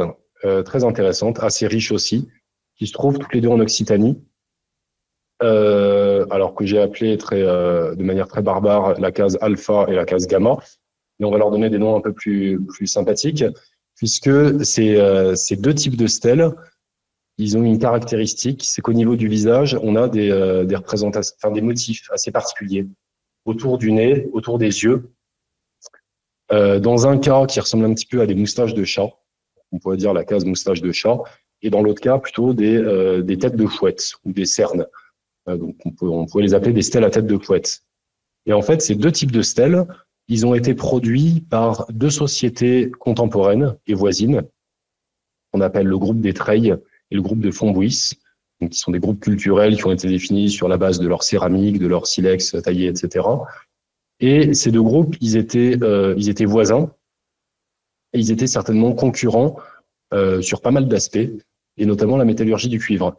très intéressantes, assez riches aussi, qui se trouvent toutes les 2 en Occitanie, alors que j'ai appelé de manière très barbare la case alpha et la case gamma. Mais on va leur donner des noms un peu plus sympathiques, puisque ces 2 types de stèles, ils ont une caractéristique, c'est qu'au niveau du visage, on a des représentations, enfin des motifs assez particuliers autour du nez, autour des yeux. Dans un cas qui ressemble un petit peu à des moustaches de chat, on pourrait dire la case moustache de chat, et dans l'autre cas plutôt des têtes de chouette ou des cernes. Donc on pourrait les appeler des stèles à tête de chouette. Et en fait, ces 2 types de stèles, ils ont été produits par 2 sociétés contemporaines et voisines, qu'on appelle le groupe des Treilles et le groupe de Fontbouis, donc qui sont des groupes culturels qui ont été définis sur la base de leur céramique, de leur silex taillé, etc. Et ces 2 groupes, ils étaient voisins et ils étaient certainement concurrents sur pas mal d'aspects, et notamment la métallurgie du cuivre,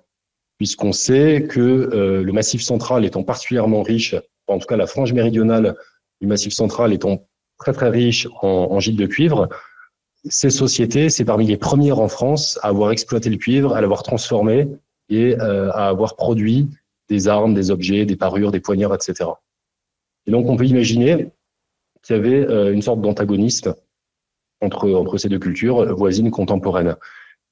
puisqu'on sait que le Massif central étant particulièrement riche, en tout cas la frange méridionale du Massif central étant très très riche en gîtes de cuivre, ces sociétés, c'est parmi les premières en France à avoir exploité le cuivre, à l'avoir transformé et à avoir produit des armes, des objets, des parures, des poignards, etc. Et donc on peut imaginer qu'il y avait une sorte d'antagonisme entre ces 2 cultures voisines contemporaines.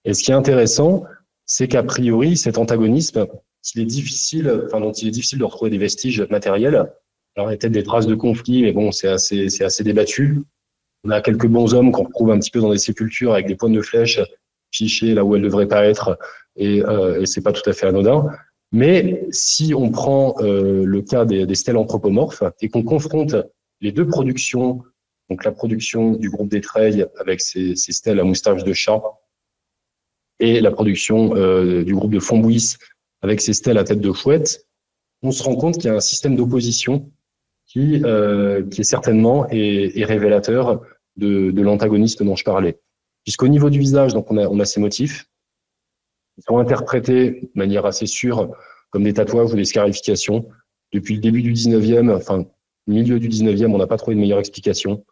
Et ce qui est intéressant, c'est qu'a priori, cet antagonisme, dont il est difficile de retrouver des vestiges matériels. Alors, il y a peut-être des traces de conflits, mais bon, c'est assez débattu. On a quelques bons hommes qu'on retrouve un petit peu dans des sépultures avec des pointes de flèches fichées là où elles ne devraient pas être, et c'est pas tout à fait anodin. Mais si on prend le cas des stèles anthropomorphes et qu'on confronte les deux productions, donc la production du groupe des Treilles avec ses stèles à moustache de chat et la production du groupe de Fontbouis avec ses stèles à tête de chouette, on se rend compte qu'il y a un système d'opposition qui est certainement est révélateur de l'antagonisme dont je parlais. Puisqu'au niveau du visage, donc on a ces motifs, ils sont interprétés de manière assez sûre comme des tatouages ou des scarifications. Depuis le début du 19e, enfin, milieu du 19e, on n'a pas trouvé de meilleure explication.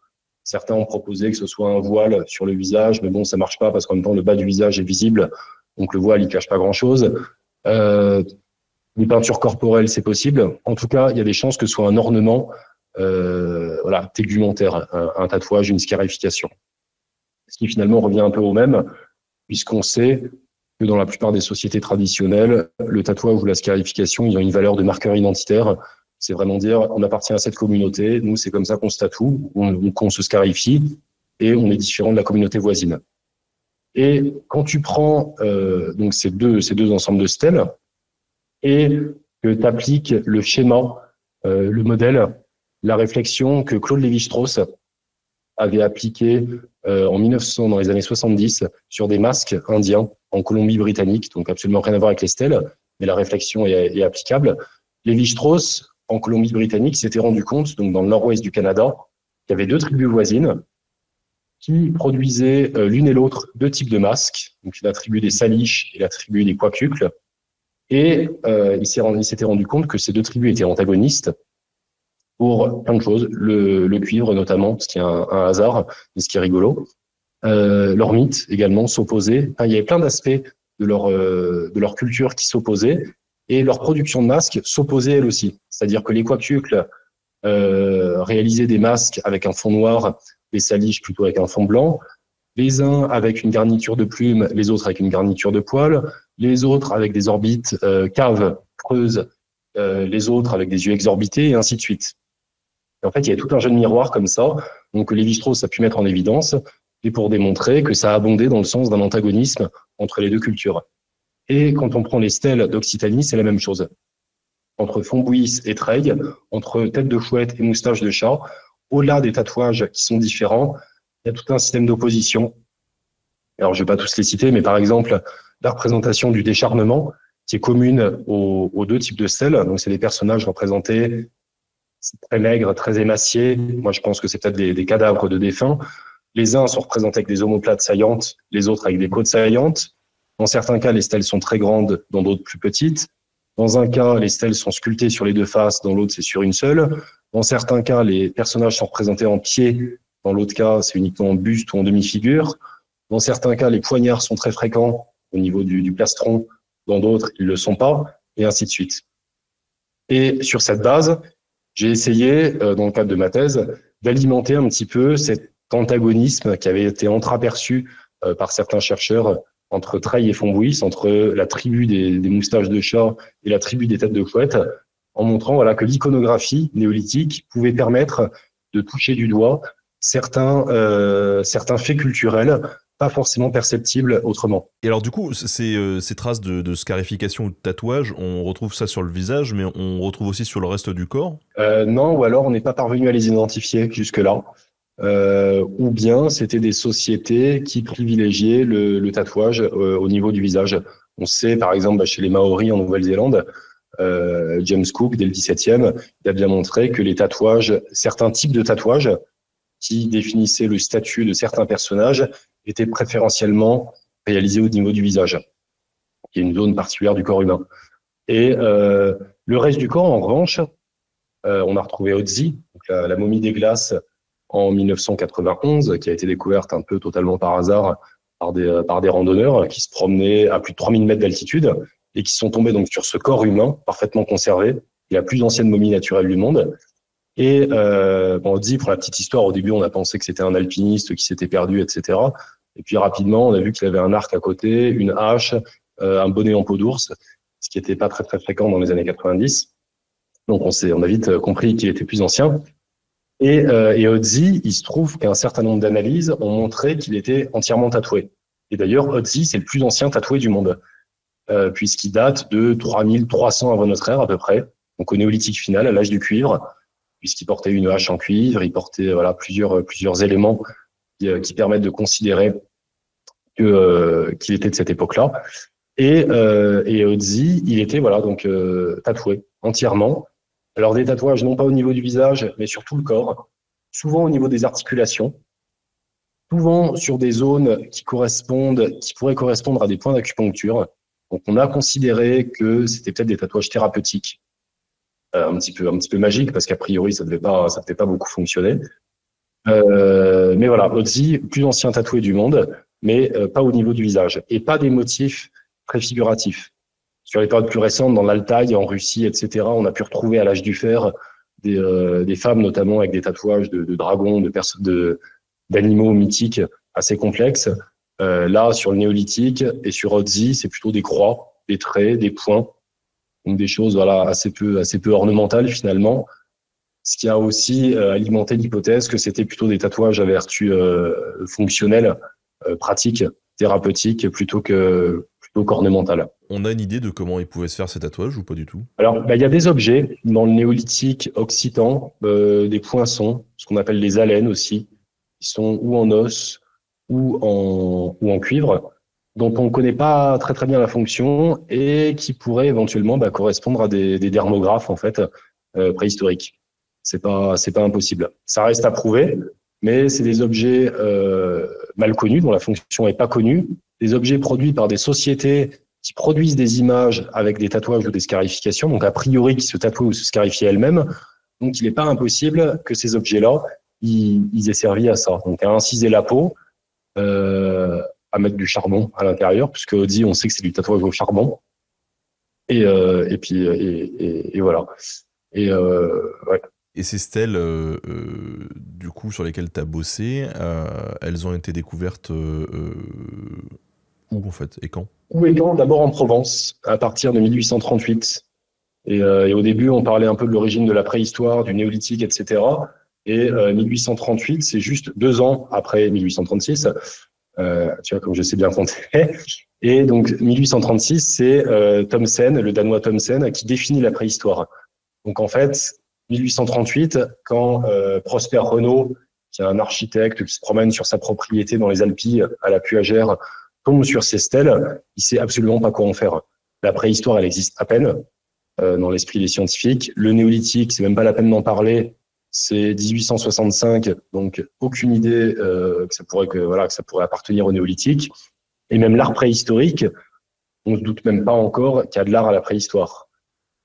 Certains ont proposé que ce soit un voile sur le visage, mais bon, ça marche pas parce qu'en même temps, le bas du visage est visible, donc le voile, il cache pas grand-chose. Les peintures corporelles, c'est possible. En tout cas, il y a des chances que ce soit un ornement tégumentaire, un tatouage, une scarification. Ce qui finalement revient un peu au même, puisqu'on sait que dans la plupart des sociétés traditionnelles, le tatouage ou la scarification, ils ont une valeur de marqueur identitaire. C'est vraiment dire, on appartient à cette communauté, nous, c'est comme ça qu'on se tatoue, qu'on se scarifie, et on est différent de la communauté voisine. Et quand tu prends donc ces deux ensembles de stèles, et que tu appliques le schéma, le modèle, la réflexion que Claude Lévi-Strauss avait appliqué en 1900, dans les années 70, sur des masques indiens en Colombie-Britannique, donc absolument rien à voir avec les stèles, mais la réflexion est applicable. Lévi-Strauss, en Colombie-Britannique, s'était rendu compte, donc dans le nord-ouest du Canada, qu'il y avait deux tribus voisines qui produisaient l'une et l'autre deux types de masques, donc la tribu des Salish et la tribu des Quakucles. Et il s'était rendu compte que ces deux tribus étaient antagonistes pour plein de choses, le cuivre notamment, ce qui est un hasard, mais ce qui est rigolo. Leur mythe également s'opposait. Enfin, il y avait plein d'aspects de leur culture qui s'opposaient, et leur production de masques s'opposait elle aussi. C'est-à-dire que les Quakucles réalisaient des masques avec un fond noir, les Salish plutôt avec un fond blanc, les uns avec une garniture de plumes, les autres avec une garniture de poils, les autres avec des orbites caves, creuses, les autres avec des yeux exorbités, et ainsi de suite. Et en fait, il y a tout un jeu de miroir comme ça, donc Lévi-Strauss a pu mettre en évidence, et pour démontrer que ça abondait dans le sens d'un antagonisme entre les deux cultures. Et quand on prend les stèles d'Occitanie, c'est la même chose. Entre Fontbouis et Treilles, entre tête de chouette et moustache de chat, au-delà des tatouages qui sont différents, il y a tout un système d'opposition. Alors, je ne vais pas tous les citer, mais par exemple, la représentation du décharnement, qui est commune aux deux types de stèles. Donc, c'est des personnages représentés très maigres, très émaciés. Moi, je pense que c'est peut-être des cadavres de défunts. Les uns sont représentés avec des omoplates saillantes, les autres avec des côtes saillantes. Dans certains cas, les stèles sont très grandes, dans d'autres plus petites. Dans un cas, les stèles sont sculptées sur les deux faces, dans l'autre, c'est sur une seule. Dans certains cas, les personnages sont représentés en pied. Dans l'autre cas, c'est uniquement en buste ou en demi-figure. Dans certains cas, les poignards sont très fréquents au niveau du plastron. Dans d'autres, ils ne le sont pas, et ainsi de suite. Et sur cette base, j'ai essayé, dans le cadre de ma thèse, d'alimenter un petit peu cet antagonisme qui avait été entreaperçu par certains chercheurs entre Treilles et Fontbouis, entre la tribu des moustaches de chat et la tribu des têtes de chouette, en montrant que l'iconographie néolithique pouvait permettre de toucher du doigt certains faits culturels pas forcément perceptibles autrement. Et alors du coup, ces traces de scarification ou de tatouage, on retrouve ça sur le visage, mais on retrouve aussi sur le reste du corps ? Non, ou alors on n'est pas parvenu à les identifier jusque-là. Ou bien c'était des sociétés qui privilégiaient le tatouage au niveau du visage. On sait par exemple chez les Maoris en Nouvelle-Zélande, James Cook dès le XVIIe, il a bien montré que les tatouages, certains types de tatouages qui définissaient le statut de certains personnages étaient préférentiellement réalisés au niveau du visage, qui est une zone particulière du corps humain. Et le reste du corps, en revanche, on a retrouvé Otzi, donc la momie des glaces, en 1991, qui a été découverte un peu totalement par hasard par des randonneurs qui se promenaient à plus de 3000 mètres d'altitude et qui sont tombés donc sur ce corps humain parfaitement conservé, qui est la plus ancienne momie naturelle du monde. Et on dit, pour la petite histoire, au début, on a pensé que c'était un alpiniste qui s'était perdu, etc. Et puis rapidement, on a vu qu'il avait un arc à côté, une hache, un bonnet en peau d'ours. ce qui n'était pas très très fréquent dans les années 90. Donc on a vite compris qu'il était plus ancien. Et Otzi, il se trouve qu'un certain nombre d'analyses ont montré qu'il était entièrement tatoué. Et d'ailleurs, Otzi, c'est le plus ancien tatoué du monde, puisqu'il date de 3300 avant notre ère à peu près, donc au néolithique final, à l'âge du cuivre, puisqu'il portait une hache en cuivre, il portait plusieurs éléments qui permettent de considérer qu'il était de cette époque-là. Et Otzi, il était tatoué entièrement. Alors des tatouages non pas au niveau du visage, mais sur tout le corps, souvent au niveau des articulations, souvent sur des zones qui pourraient correspondre à des points d'acupuncture. Donc on a considéré que c'était peut-être des tatouages thérapeutiques, un petit peu magiques, parce qu'a priori ça devait pas beaucoup fonctionner. Mais voilà, Otzi, plus ancien tatoué du monde, mais pas au niveau du visage et pas des motifs très figuratifs. Sur les périodes plus récentes, dans l'Altaï, en Russie, etc., on a pu retrouver à l'âge du fer des femmes, notamment avec des tatouages de dragons, d'animaux mythiques assez complexes. Là, sur le néolithique et sur Otzi, c'est plutôt des croix, des traits, des points, donc des choses assez peu ornementales finalement. Ce qui a aussi alimenté l'hypothèse que c'était plutôt des tatouages à vertu fonctionnelle, pratique, thérapeutique, plutôt qu'ornementale. On a une idée de comment ils pouvaient se faire ces tatouages ou pas du tout? Alors, il y a des objets dans le néolithique occitan, des poinçons, ce qu'on appelle les alènes aussi, qui sont ou en os ou en cuivre, dont on ne connaît pas très très bien la fonction et qui pourraient éventuellement correspondre à des dermographes en fait préhistoriques. C'est pas impossible. Ça reste à prouver, mais c'est des objets mal connus, dont la fonction n'est pas connue, des objets produits par des sociétés qui produisent des images avec des tatouages ou des scarifications, donc a priori qui se tatouaient ou se scarifiaient elles-mêmes. Donc il n'est pas impossible que ces objets-là, ils aient servi à ça. Donc à inciser la peau, à mettre du charbon à l'intérieur, puisque Otzi, on sait que c'est du tatouage au charbon. Et voilà. Ouais. Et ces stèles, du coup, sur lesquelles tu as bossé, elles ont été découvertes où, en fait, et quand? Où et quand? D'abord en Provence, à partir de 1838. Et au début, on parlait un peu de l'origine de la préhistoire, du néolithique, etc. Et 1838, c'est juste 2 ans après 1836. Tu vois, comme je sais bien compter. Et donc, 1836, c'est Thomsen, le Danois Thomsen, qui définit la préhistoire. Donc, en fait, 1838, quand Prosper Renault, qui est un architecte qui se promène sur sa propriété dans les Alpilles, à la Puagère, tombe sur ces stèles, il sait absolument pas quoi en faire. La préhistoire, elle existe à peine dans l'esprit des scientifiques. Le néolithique, c'est même pas la peine d'en parler. C'est 1865, donc aucune idée que ça pourrait appartenir au néolithique. Et même l'art préhistorique, on se doute même pas encore qu'il y a de l'art à la préhistoire,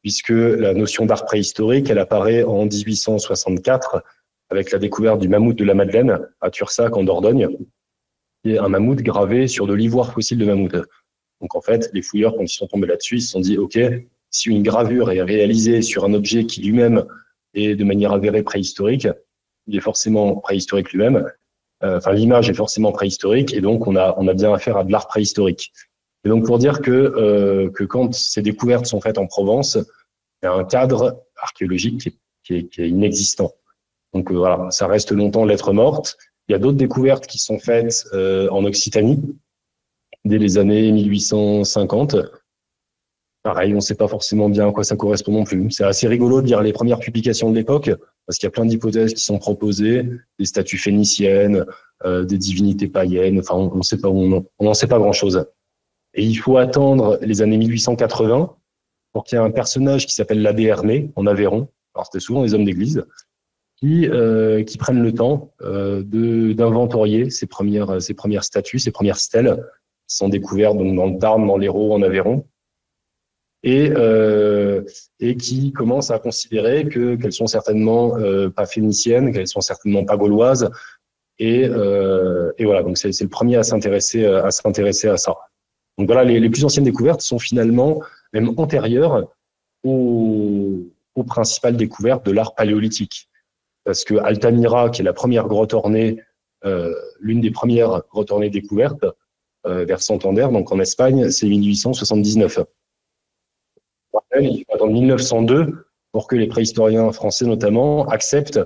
puisque la notion d'art préhistorique, elle apparaît en 1864 avec la découverte du mammouth de la Madeleine à Tursac en Dordogne, qui est un mammouth gravé sur de l'ivoire fossile de mammouth. Donc en fait, les fouilleurs, quand ils sont tombés là-dessus, ils se sont dit, OK, si une gravure est réalisée sur un objet qui lui-même est de manière avérée préhistorique, il est forcément préhistorique lui-même. L'image est forcément préhistorique, et donc on a bien affaire à de l'art préhistorique. Et donc pour dire que quand ces découvertes sont faites en Provence, il y a un cadre archéologique qui est inexistant. Donc voilà, ça reste longtemps lettre morte. Il y a d'autres découvertes qui sont faites en Occitanie dès les années 1850. Pareil, on ne sait pas forcément bien à quoi ça correspond non plus. C'est assez rigolo de lire les premières publications de l'époque, parce qu'il y a plein d'hypothèses qui sont proposées, des statues phéniciennes, des divinités païennes, enfin on sait pas, on n'en sait pas grand-chose. Et il faut attendre les années 1880 pour qu'il y ait un personnage qui s'appelle l'abbé Hermé, en Aveyron, alors c'était souvent des hommes d'église, qui prennent le temps d'inventorier ces premières statues, ces premières stèles, qui sont découvertes donc, dans le Tarn, dans l'Hérault, en Aveyron, et qui commencent à considérer qu'elles sont certainement pas phéniciennes, qu'elles sont certainement pas gauloises, et voilà, donc c'est le premier à s'intéresser à ça. Donc voilà, les plus anciennes découvertes sont finalement même antérieures aux principales découvertes de l'art paléolithique. Parce que Altamira, qui est la première grotte ornée, l'une des premières grottes ornées découvertes, vers Santander, donc en Espagne, c'est 1879. Il faut attendre 1902 pour que les préhistoriens français, notamment, acceptent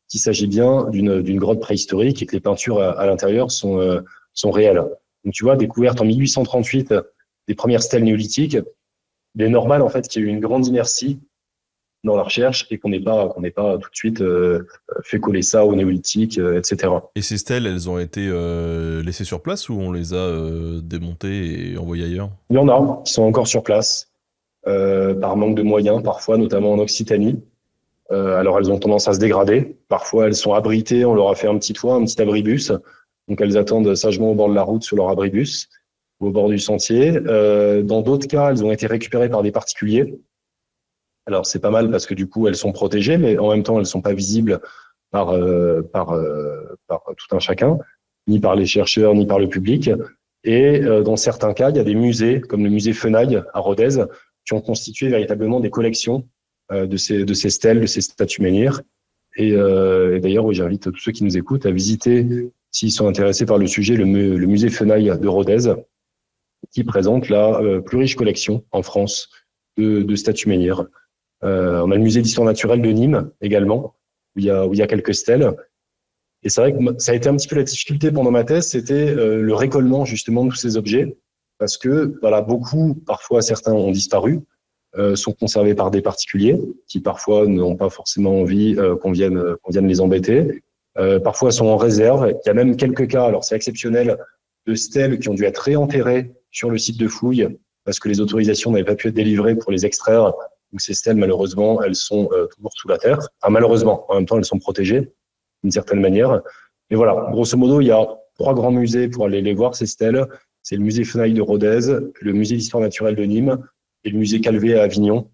qu'il s'agit bien d'une grotte préhistorique et que les peintures à l'intérieur sont réelles. Donc, tu vois, découverte en 1838 des premières stèles néolithiques, il est normal, en fait, qu'il y ait eu une grande inertie dans la recherche et qu'on n'ait pas tout de suite fait coller ça au néolithique, etc. Et ces stèles, elles ont été laissées sur place ou on les a démontées et envoyées ailleurs? Il y en a qui sont encore sur place, par manque de moyens, parfois, notamment en Occitanie. Alors, elles ont tendance à se dégrader. Parfois, elles sont abritées, on leur a fait un petit toit, un petit abribus. Donc, elles attendent sagement au bord de la route sur leur abribus ou au bord du sentier. Dans d'autres cas, elles ont été récupérées par des particuliers. Alors, c'est pas mal parce que du coup, elles sont protégées, mais en même temps, elles sont pas visibles par tout un chacun, ni par les chercheurs, ni par le public. Et dans certains cas, il y a des musées, comme le musée Fenaille à Rodez, qui ont constitué véritablement des collections de ces stèles, de ces statues menhirs. Et d'ailleurs, oui, j'invite tous ceux qui nous écoutent à visiter, s'ils sont intéressés par le sujet, le musée Fenaille de Rodez, qui présente la plus riche collection en France de statues menhirs. On a le musée d'histoire naturelle de Nîmes également, où il y a quelques stèles. Et c'est vrai que ça a été un petit peu la difficulté pendant ma thèse, c'était le récollement justement de tous ces objets, parce que voilà, beaucoup, parfois certains ont disparu, sont conservés par des particuliers qui parfois n'ont pas forcément envie qu'on vienne les embêter. Parfois sont en réserve. Il y a même quelques cas, alors c'est exceptionnel, de stèles qui ont dû être réenterrées sur le site de fouilles parce que les autorisations n'avaient pas pu être délivrées pour les extraire. Donc ces stèles, malheureusement, elles sont toujours sous la terre. Enfin, malheureusement, en même temps, elles sont protégées d'une certaine manière. Mais voilà, grosso modo, il y a 3 grands musées pour aller les voir, ces stèles. C'est le musée Fenaille de Rodez, le musée d'histoire naturelle de Nîmes et le musée Calvé à Avignon,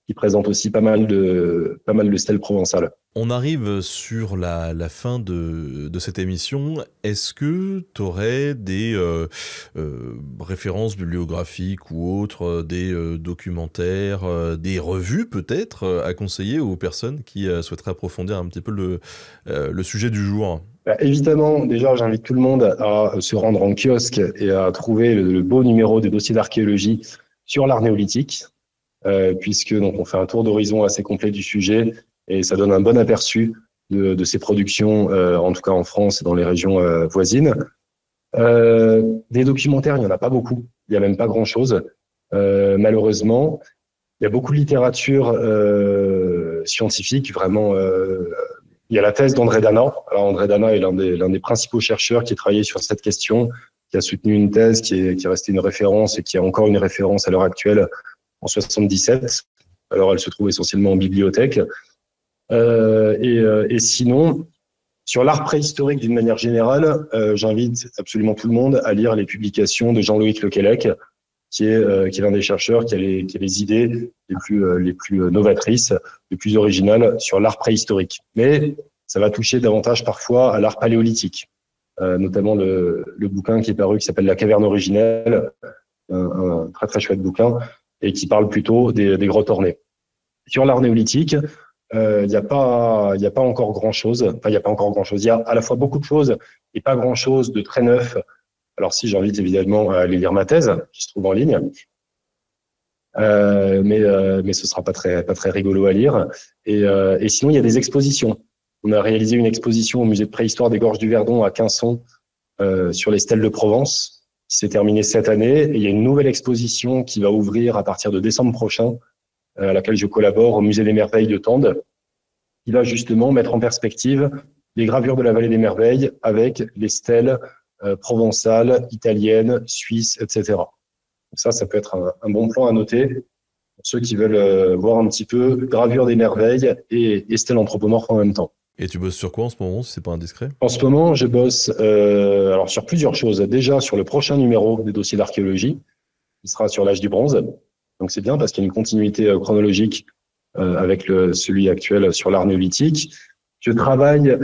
qui présente aussi pas mal de stèles provençales. On arrive sur la fin de cette émission. Est-ce que tu aurais des références bibliographiques ou autres, des documentaires, des revues peut-être à conseiller aux personnes qui souhaiteraient approfondir un petit peu le sujet du jour? Évidemment, déjà, j'invite tout le monde à se rendre en kiosque et à trouver le beau numéro des dossiers d'archéologie sur l'art néolithique, puisque donc on fait un tour d'horizon assez complet du sujet et ça donne un bon aperçu de ces productions, en tout cas en France et dans les régions voisines. Des documentaires, il n'y en a pas beaucoup, il n'y a même pas grand-chose, malheureusement. Il y a beaucoup de littérature scientifique, vraiment. Il y a la thèse d'André Dana. Alors André Dana est l'un des principaux chercheurs qui a travaillé sur cette question, qui a soutenu une thèse qui est restée une référence et qui est encore une référence à l'heure actuelle en 77. Alors elle se trouve essentiellement en bibliothèque. Et sinon, sur l'art préhistorique d'une manière générale, j'invite absolument tout le monde à lire les publications de Jean-Loïc Lequelec, qui est l'un des chercheurs qui a les idées les plus novatrices, les plus originales sur l'art préhistorique. Mais ça va toucher davantage parfois à l'art paléolithique, notamment le bouquin qui est paru qui s'appelle La caverne originelle, un très très chouette bouquin, et qui parle plutôt des grottes ornées. Sur l'art néolithique, il n'y a pas encore grand-chose. Enfin, il n'y a pas encore grand-chose. Il y a à la fois beaucoup de choses et pas grand-chose de très neuf. Alors si, j'invite évidemment à aller lire ma thèse, qui se trouve en ligne. Mais ce sera pas très rigolo à lire. Et sinon, il y a des expositions. On a réalisé une exposition au musée de préhistoire des Gorges du Verdon à Quinçon sur les stèles de Provence, qui s'est terminée cette année. Et il y a une nouvelle exposition qui va ouvrir à partir de décembre prochain, à laquelle je collabore au musée des Merveilles de Tende, qui va justement mettre en perspective les gravures de la vallée des Merveilles avec les stèles provençales, italiennes, suisses, etc. Donc ça peut être un bon plan à noter pour ceux qui veulent voir un petit peu gravure des merveilles et stèles anthropomorphes en même temps. Et tu bosses sur quoi en ce moment, si c'est pas indiscret? En ce moment, je bosse alors sur plusieurs choses. Déjà sur le prochain numéro des dossiers d'archéologie, qui sera sur l'âge du bronze. Donc c'est bien parce qu'il y a une continuité chronologique avec celui actuel sur l'art néolithique. Je travaille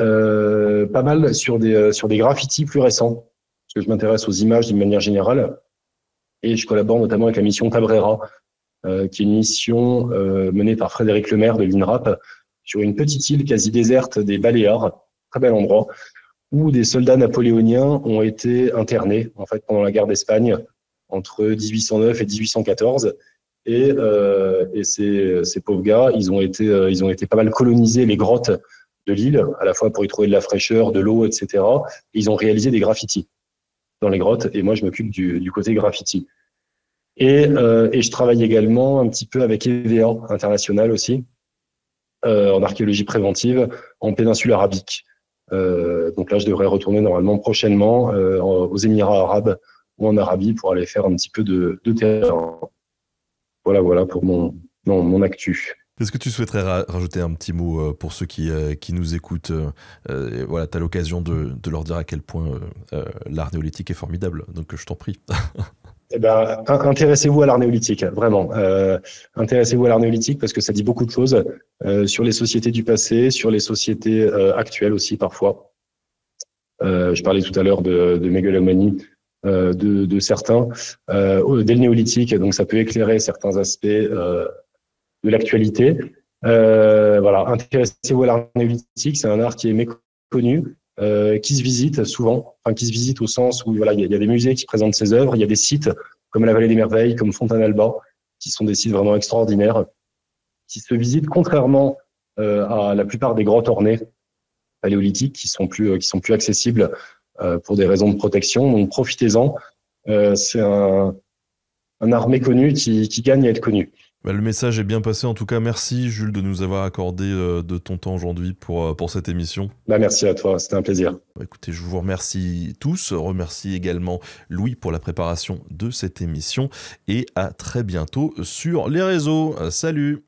pas mal sur des graffitis plus récents, parce que je m'intéresse aux images d'une manière générale. Et je collabore notamment avec la mission Cabrera, qui est une mission menée par Frédéric Lemaire de l'INRAP, sur une petite île quasi déserte des Baléares, très bel endroit, où des soldats napoléoniens ont été internés en fait pendant la guerre d'Espagne entre 1809 et 1814. Et ces pauvres gars, ils ont été pas mal colonisés les grottes de l'île, à la fois pour y trouver de la fraîcheur, de l'eau, etc. Et ils ont réalisé des graffitis dans les grottes, et moi je m'occupe du côté graffiti. Et je travaille également un petit peu avec EVA International aussi, en archéologie préventive, en péninsule arabique. Donc là, je devrais retourner normalement prochainement aux Émirats arabes ou en Arabie pour aller faire un petit peu de terrain. Voilà pour mon actu. Est-ce que tu souhaiterais rajouter un petit mot pour ceux qui nous écoutent voilà, tu as l'occasion de leur dire à quel point l'art néolithique est formidable, donc je t'en prie. Eh ben, intéressez-vous à l'art néolithique, vraiment. Intéressez-vous à l'art néolithique parce que ça dit beaucoup de choses sur les sociétés du passé, sur les sociétés actuelles aussi parfois. Je parlais tout à l'heure de mégalomanie de certains. Dès le néolithique, donc ça peut éclairer certains aspects de l'actualité. Voilà, intéressez-vous à l'art néolithique, c'est un art qui est méconnu, qui se visite souvent, enfin qui se visite au sens où voilà, il y a des musées qui présentent ses œuvres, il y a des sites comme la Vallée des Merveilles, comme Fontainebleau, qui sont des sites vraiment extraordinaires, qui se visitent contrairement à la plupart des grottes ornées paléolithiques qui sont plus accessibles pour des raisons de protection. Donc profitez-en, c'est un art méconnu qui gagne à être connu. Le message est bien passé. En tout cas, merci Jules de nous avoir accordé de ton temps aujourd'hui pour cette émission. Merci à toi, c'était un plaisir. Écoutez, je vous remercie tous. Remercie également Louis pour la préparation de cette émission. Et à très bientôt sur les réseaux. Salut!